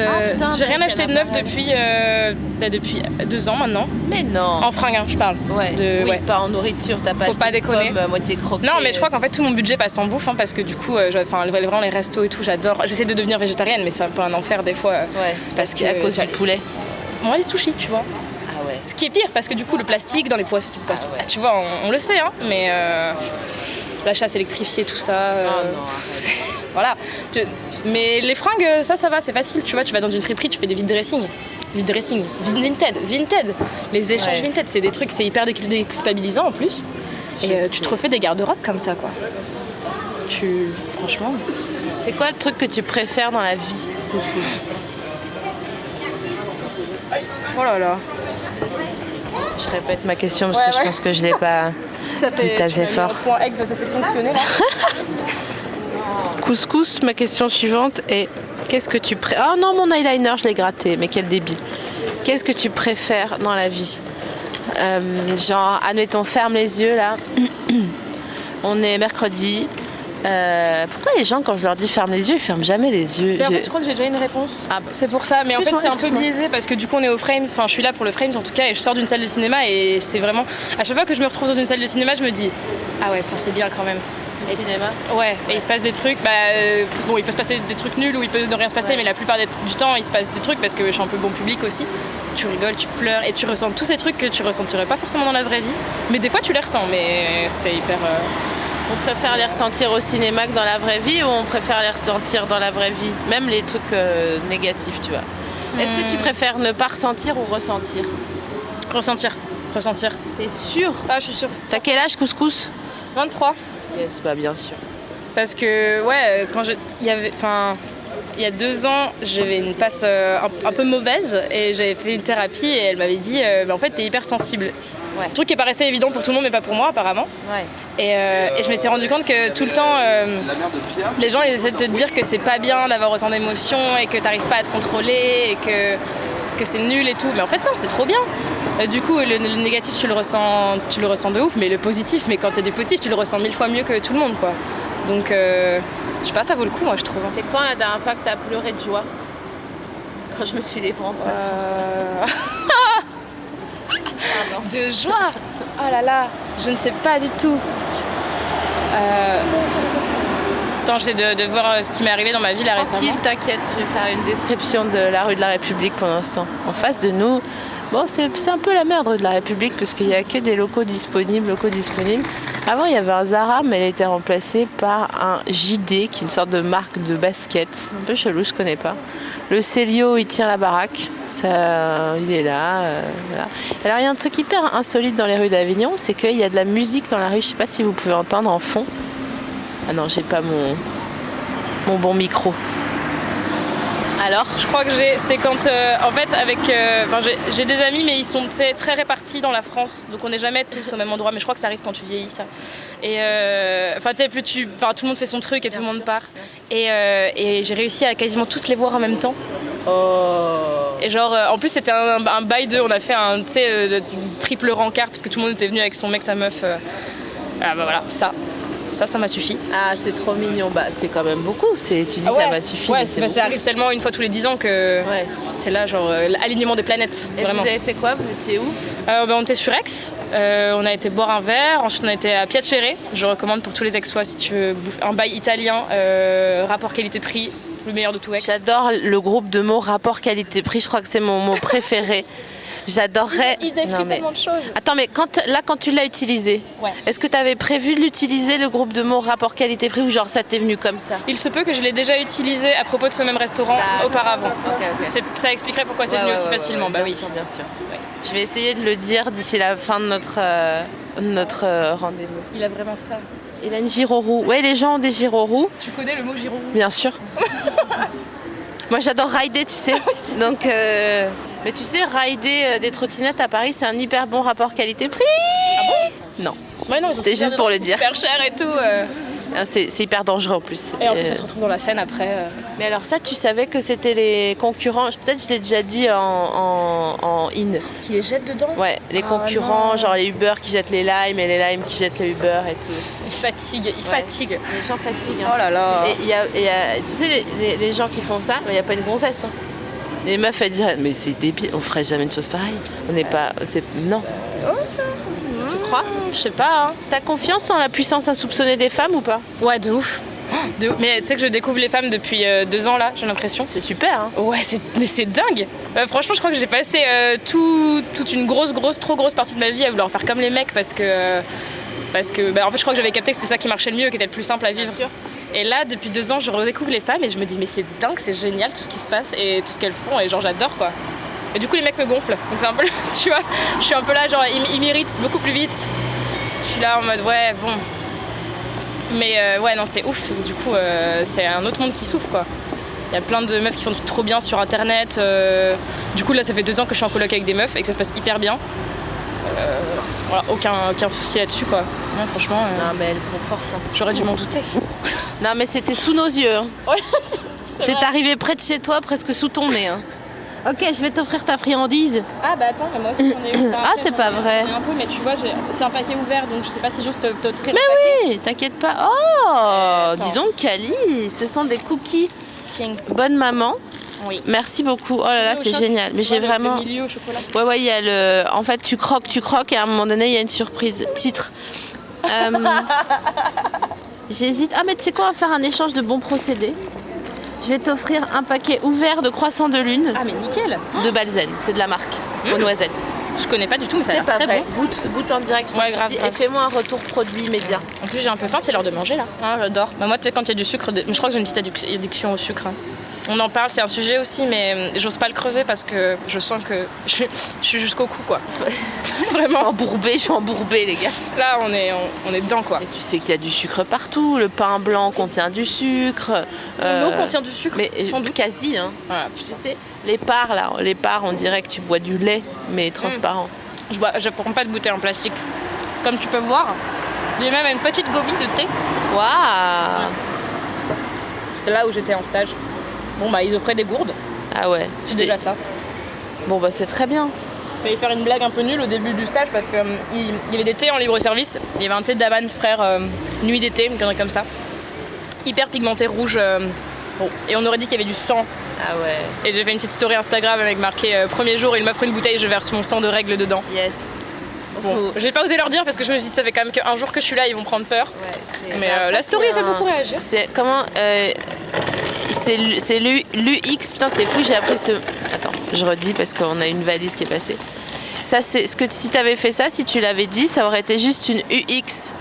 [SPEAKER 6] J'ai rien acheté de neuf depuis 2 ans maintenant.
[SPEAKER 2] Mais non.
[SPEAKER 6] En fringues, hein, je parle.
[SPEAKER 2] Ouais. Oui, ouais. Pas en nourriture, t'as pas
[SPEAKER 6] Faut
[SPEAKER 2] acheté
[SPEAKER 6] pas déconner.
[SPEAKER 2] Pomme, moitié croquée.
[SPEAKER 6] Non, mais je crois qu'en fait tout mon budget passe en bouffe, hein, parce que du coup, vraiment les restos et tout, j'adore. J'essaie de devenir végétarienne, mais c'est un peu un enfer des fois.
[SPEAKER 2] Ouais. Parce qu'à cause du poulet.
[SPEAKER 6] Moi, les sushis, tu vois.
[SPEAKER 2] Ah ouais.
[SPEAKER 6] Ce qui est pire, parce que du coup, le plastique dans les poissons,
[SPEAKER 2] ouais.
[SPEAKER 6] tu vois, on le sait, hein, mais la chasse électrifiée, tout ça. Voilà. Mais les fringues, ça va, c'est facile. Tu vois, tu vas dans une friperie, tu fais des vide dressing. Vinted. Les échanges Vinted, c'est des trucs, c'est hyper déculpabilisant en plus. Et tu te refais des garde-robes comme ça, quoi. Franchement.
[SPEAKER 2] C'est quoi le truc que tu préfères dans la vie, couscous?
[SPEAKER 6] Oh là là.
[SPEAKER 2] Je répète ma question parce que je pense que je l'ai pas.
[SPEAKER 6] Ça fait,
[SPEAKER 2] Dites assez
[SPEAKER 6] tu m'as mis
[SPEAKER 2] fort.
[SPEAKER 6] un point ex, ça s'est fonctionné là.
[SPEAKER 2] Couscous, ma question suivante est qu'est-ce que tu préfères... Oh non, mon eyeliner, je l'ai gratté, mais quel débile. Qu'est-ce que tu préfères dans la vie? Genre, admettons, ferme les yeux là. On est mercredi. Pourquoi les gens, quand je leur dis ferme les yeux, ils ferment jamais les yeux?
[SPEAKER 6] Mais en fait, je crois que j'ai déjà une réponse. C'est pour ça. Mais en fait, c'est un peu biaisé parce que du coup, on est au Frames. Enfin, je suis là pour le Frames en tout cas, et je sors d'une salle de cinéma et c'est vraiment. À chaque fois que je me retrouve dans une salle de cinéma, je me dis ah ouais, putain, c'est bien quand même.
[SPEAKER 2] Et cinéma.
[SPEAKER 6] Ouais, et il se passe des trucs, bon, il peut se passer des trucs nuls ou il peut ne rien se passer, mais la plupart du temps, il se passe des trucs parce que je suis un peu bon public aussi. Tu rigoles, tu pleures et tu ressens tous ces trucs que tu ressentirais pas forcément dans la vraie vie, mais des fois tu les ressens, mais c'est hyper.
[SPEAKER 2] On préfère les ressentir au cinéma que dans la vraie vie, ou on préfère les ressentir dans la vraie vie? Même les trucs négatifs, tu vois. Est-ce que tu préfères ne pas ressentir ou ressentir?
[SPEAKER 6] Ressentir.
[SPEAKER 2] T'es sûre?
[SPEAKER 6] Ah, je suis sûre.
[SPEAKER 2] T'as quel âge, Couscous?
[SPEAKER 6] 23.
[SPEAKER 2] Yes, bah bien sûr.
[SPEAKER 6] Parce que, ouais, il y a 2 ans, j'avais une passe un peu mauvaise et j'avais fait une thérapie et elle m'avait dit en fait, t'es hyper sensible.
[SPEAKER 2] Ouais.
[SPEAKER 6] Un truc qui paraissait évident pour tout le monde, mais pas pour moi, apparemment.
[SPEAKER 2] Ouais.
[SPEAKER 6] Et je me suis rendu compte que tout le temps, les gens ils essaient de te dire que c'est pas bien d'avoir autant d'émotions et que t'arrives pas à te contrôler et que c'est nul et tout. Mais en fait, non, c'est trop bien. Du coup, le négatif, tu le ressens de ouf, mais le positif, mais quand t'es du positif, tu le ressens 1000 fois mieux que tout le monde, quoi. Donc, je sais pas, ça vaut le coup, moi, je trouve.
[SPEAKER 2] C'est quand la dernière fois que t'as pleuré de joie? Quand je me suis dépense ce matin.
[SPEAKER 6] De joie. Oh là là, je ne sais pas du tout. Attends, j'ai de voir ce qui m'est arrivé dans ma vie là récemment.
[SPEAKER 2] Tranquille, t'inquiète, je vais faire une description de la rue de la République pour l'instant. En face de nous, bon, c'est un peu la merde rue de la République parce qu'il n'y a que des locaux disponibles. Avant, il y avait un Zara, mais elle a été remplacée par un JD, qui est une sorte de marque de basket. Un peu chelou, je connais pas. Le Célio, il tient la baraque. Ça, il est là. Voilà. Alors, il y a un truc hyper insolite dans les rues d'Avignon, c'est qu'il y a de la musique dans la rue. Je sais pas si vous pouvez entendre en fond. Ah non, j'ai pas mon bon micro. Alors,
[SPEAKER 6] je crois que c'est quand en fait j'ai des amis mais ils sont très répartis dans la France, donc on n'est jamais tous au même endroit, mais je crois que ça arrive quand tu vieillis ça. Et tout le monde fait son truc et tout le monde part. Et j'ai réussi à quasiment tous les voir en même temps. Et genre en plus c'était un bail 2, on a fait un triple rencard parce que tout le monde était venu avec son mec, sa meuf. Ah bah voilà, ça m'a suffi.
[SPEAKER 2] Ah, c'est trop mignon. Bah, c'est quand même beaucoup. Tu dis ça m'a suffi.
[SPEAKER 6] Ouais, ça arrive tellement une fois tous les 10 ans que c'est là, genre, l'alignement des planètes.
[SPEAKER 2] Et
[SPEAKER 6] vraiment.
[SPEAKER 2] vous avez fait quoi? Vous étiez où?
[SPEAKER 6] On était sur Aix. On a été boire un verre. Ensuite, on a été à Piacere. Je recommande pour tous les Aixois si tu veux un bail italien, rapport qualité-prix, le meilleur de tout Aix.
[SPEAKER 2] J'adore le groupe de mots rapport qualité-prix. Je crois que c'est mon mot préféré. J'adorerais.
[SPEAKER 6] Il décrit tellement de choses.
[SPEAKER 2] Attends, mais quand tu l'as utilisé, est-ce que tu avais prévu de l'utiliser, le groupe de mots rapport qualité-prix, ou genre ça t'est venu comme ça?
[SPEAKER 6] Il se peut que je l'ai déjà utilisé à propos de ce même restaurant auparavant.
[SPEAKER 2] Okay.
[SPEAKER 6] Ça expliquerait pourquoi c'est venu aussi facilement. Bah oui.
[SPEAKER 2] Bien sûr. Ouais. Je vais essayer de le dire d'ici la fin de notre rendez-vous.
[SPEAKER 6] Il a vraiment ça.
[SPEAKER 2] Hélène Giroroux. Ouais, les gens ont des Giroroux.
[SPEAKER 6] Tu connais le mot Giroroux?
[SPEAKER 2] Bien sûr. Moi, j'adore rider, tu sais. Donc, mais tu sais, rider des trottinettes à Paris, c'est un hyper bon rapport qualité-prix.
[SPEAKER 6] Ah bon?
[SPEAKER 2] Non.
[SPEAKER 6] Ouais, non,
[SPEAKER 2] c'était juste pour le dire.
[SPEAKER 6] Super cher et tout.
[SPEAKER 2] C'est hyper dangereux en plus.
[SPEAKER 6] Et en plus, ça se retrouve dans la Seine après.
[SPEAKER 2] Mais alors ça, tu savais que c'était les concurrents? Peut-être je l'ai déjà dit en in.
[SPEAKER 6] Qui les jettent dedans?
[SPEAKER 2] Ouais, les concurrents, genre les Uber qui jettent les limes et les limes qui jettent les Uber et tout.
[SPEAKER 6] Ils fatiguent.
[SPEAKER 2] Les gens fatiguent.
[SPEAKER 6] Oh là là.
[SPEAKER 2] Et il y a, tu sais, les gens qui font ça, il n'y a pas une gonzesse. Hein. Les meufs, elles diraient, mais c'est débile, on ferait jamais une chose pareille. On n'est pas... Non. Tu crois?
[SPEAKER 6] Je sais pas. Hein.
[SPEAKER 2] T'as confiance en la puissance insoupçonnée des femmes ou pas?
[SPEAKER 6] Ouais, de ouf. Mais tu sais que je découvre les femmes depuis 2 ans là, j'ai l'impression.
[SPEAKER 2] C'est super, hein?
[SPEAKER 6] Ouais, mais c'est dingue. Franchement, je crois que j'ai passé toute une trop grosse partie de ma vie à vouloir faire comme les mecs parce que en fait, je crois que j'avais capté que c'était ça qui marchait le mieux, qui était le plus simple à vivre. Et là, depuis 2 ans, je redécouvre les femmes et je me dis mais c'est dingue, c'est génial tout ce qui se passe et tout ce qu'elles font et genre j'adore quoi. Et du coup, les mecs me gonflent. Donc c'est un peu, tu vois, je suis un peu là, genre ils m'irritent beaucoup plus vite. Je suis là en mode ouais, bon. Mais ouais, non, c'est ouf. Du coup, c'est un autre monde qui souffre quoi. Il y a plein de meufs qui font des trucs trop bien sur internet. Du coup, là, ça fait 2 ans que je suis en coloc avec des meufs et que ça se passe hyper bien. Voilà, aucun souci là-dessus, quoi. Non, franchement.
[SPEAKER 2] Non, mais elles sont fortes. Hein.
[SPEAKER 6] J'aurais dû m'en douter.
[SPEAKER 2] Non, mais c'était sous nos yeux. Hein.
[SPEAKER 6] Ouais,
[SPEAKER 2] c'est arrivé près de chez toi, presque sous ton nez. Hein. Ok, je vais t'offrir ta friandise.
[SPEAKER 6] Ah bah attends, mais moi aussi j'en ai eu.
[SPEAKER 2] Ah, c'est pas vrai.
[SPEAKER 6] Un peu, mais tu vois, c'est un paquet ouvert, donc je sais pas si j'ose t'offrir le paquet.
[SPEAKER 2] Mais oui, t'inquiète pas. Oh, dis donc, Cali, ce sont des cookies.
[SPEAKER 6] Tiens.
[SPEAKER 2] Bonne maman.
[SPEAKER 6] Oui.
[SPEAKER 2] Merci beaucoup. Oh là là, c'est génial. Mais j'ai vraiment.
[SPEAKER 6] Le milieu au chocolat.
[SPEAKER 2] Ouais, il y a le. En fait, tu croques, et à un moment donné, il y a une surprise. Titre. J'hésite. Ah, mais tu sais quoi, on va faire un échange de bons procédés. Je vais t'offrir un paquet ouvert de croissants de lune.
[SPEAKER 6] Ah, mais nickel.
[SPEAKER 2] De Balzen, c'est de la marque. Aux noisettes.
[SPEAKER 6] Je connais pas du tout, mais ça a l'air très
[SPEAKER 2] vrai.
[SPEAKER 6] bon.
[SPEAKER 2] Goûte en direct.
[SPEAKER 6] Ouais, grave.
[SPEAKER 2] Et fais-moi un retour produit immédiat.
[SPEAKER 6] En plus, j'ai un peu faim, c'est l'heure de manger là. Ah, j'adore. Bah, moi, tu sais, quand il y a du sucre, je crois que j'ai une petite addiction au sucre. Hein. On en parle, c'est un sujet aussi, mais j'ose pas le creuser parce que je sens que je suis jusqu'au cou, quoi. Vraiment.
[SPEAKER 2] Je suis embourbée, les gars.
[SPEAKER 6] Là, on est dedans, quoi.
[SPEAKER 2] Et tu sais qu'il y a du sucre partout. Le pain blanc contient du sucre.
[SPEAKER 6] L'eau contient du sucre.
[SPEAKER 2] Mais quasi, hein. Voilà. Tu sais, les parts, on dirait que tu bois du lait, mais transparent.
[SPEAKER 6] Je prends pas de bouteille en plastique. Comme tu peux voir, j'ai même une petite gommie de thé.
[SPEAKER 2] Waouh.
[SPEAKER 6] C'était là où j'étais en stage. Bon bah ils offraient des gourdes.
[SPEAKER 2] Ah ouais.
[SPEAKER 6] C'est déjà ça.
[SPEAKER 2] Bon bah c'est très bien.
[SPEAKER 6] Il fallait faire une blague un peu nulle au début du stage parce qu'il y avait des thés en libre service. Il y avait un thé d'Aman frère nuit d'été, une connerie comme ça. Hyper pigmenté rouge. Bon. Et on aurait dit qu'il y avait du sang.
[SPEAKER 2] Ah ouais.
[SPEAKER 6] Et j'ai fait une petite story Instagram avec marqué premier jour il m'offre une bouteille, je verse mon sang de règle dedans.
[SPEAKER 2] Yes.
[SPEAKER 6] Bon, j'ai pas osé leur dire parce que je me suis dit ça fait quand même qu'un jour que je suis là ils vont prendre peur. Ouais, mais la story fait beaucoup réagir.
[SPEAKER 2] C'est comment c'est l'UX, putain c'est fou, j'ai appris ce... Attends, je redis parce qu'on a une valise qui est passée. Ça c'est ce que si t'avais fait ça, si tu l'avais dit, ça aurait été juste une UX.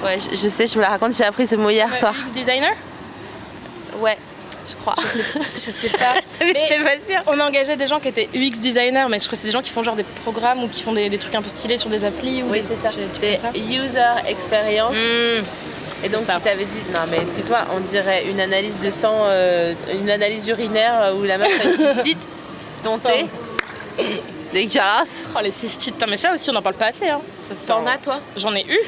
[SPEAKER 2] Ouais, je sais, je vous la raconte, j'ai appris ce mot hier soir.
[SPEAKER 6] UX designer?
[SPEAKER 2] Ouais, je crois.
[SPEAKER 6] Je sais pas.
[SPEAKER 2] Mais j'étais pas sûre.
[SPEAKER 6] On a engagé des gens qui étaient UX designers, mais je crois que c'est des gens qui font genre des programmes ou qui font des trucs un peu stylés sur des applis. Ou
[SPEAKER 2] oui, c'est ça. C'est User Experience. Et donc, si t'avais dit, non mais excuse-moi, on dirait une analyse de sang, une analyse urinaire où la meuf a une cystite, domptée, dégueulasse.
[SPEAKER 6] Oh, les cystites, mais ça aussi, on n'en parle pas assez. Hein.
[SPEAKER 2] T'en as, toi?
[SPEAKER 6] J'en ai eu.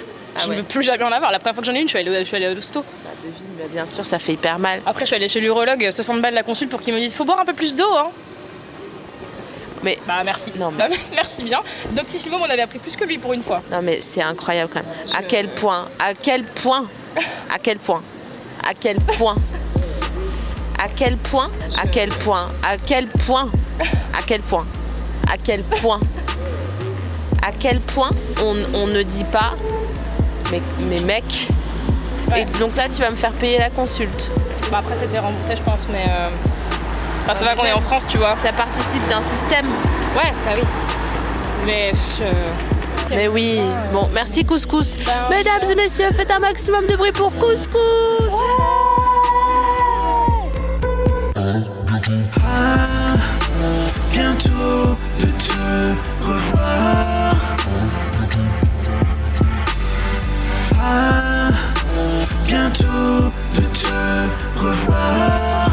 [SPEAKER 6] Je ne veux plus jamais en avoir. La première fois que j'en ai une, je suis allée à l'hosto.
[SPEAKER 2] Bah, bien sûr, ça fait hyper mal.
[SPEAKER 6] Après, je suis allée chez l'urologue, 60 balles la consulte pour qu'il me dise faut boire un peu plus d'eau. Hein.
[SPEAKER 2] Mais
[SPEAKER 6] bah merci.
[SPEAKER 2] Non, mais...
[SPEAKER 6] merci bien. Doctissimo m'en avait appris plus que lui pour une fois.
[SPEAKER 2] Non mais c'est incroyable quand même. À quel point on ne dit pas mais mec. Ouais. Et donc là tu vas me faire payer la consulte.
[SPEAKER 6] Bah après c'était remboursé je pense mais enfin, ça va qu'on est en France tu vois.
[SPEAKER 2] Ça participe d'un système.
[SPEAKER 6] Ouais bah oui.
[SPEAKER 2] Mais oui, bon, merci Couscous. Mesdames et messieurs, faites un maximum de bruit pour Couscous.
[SPEAKER 1] Bientôt de te revoir. Bientôt de te revoir.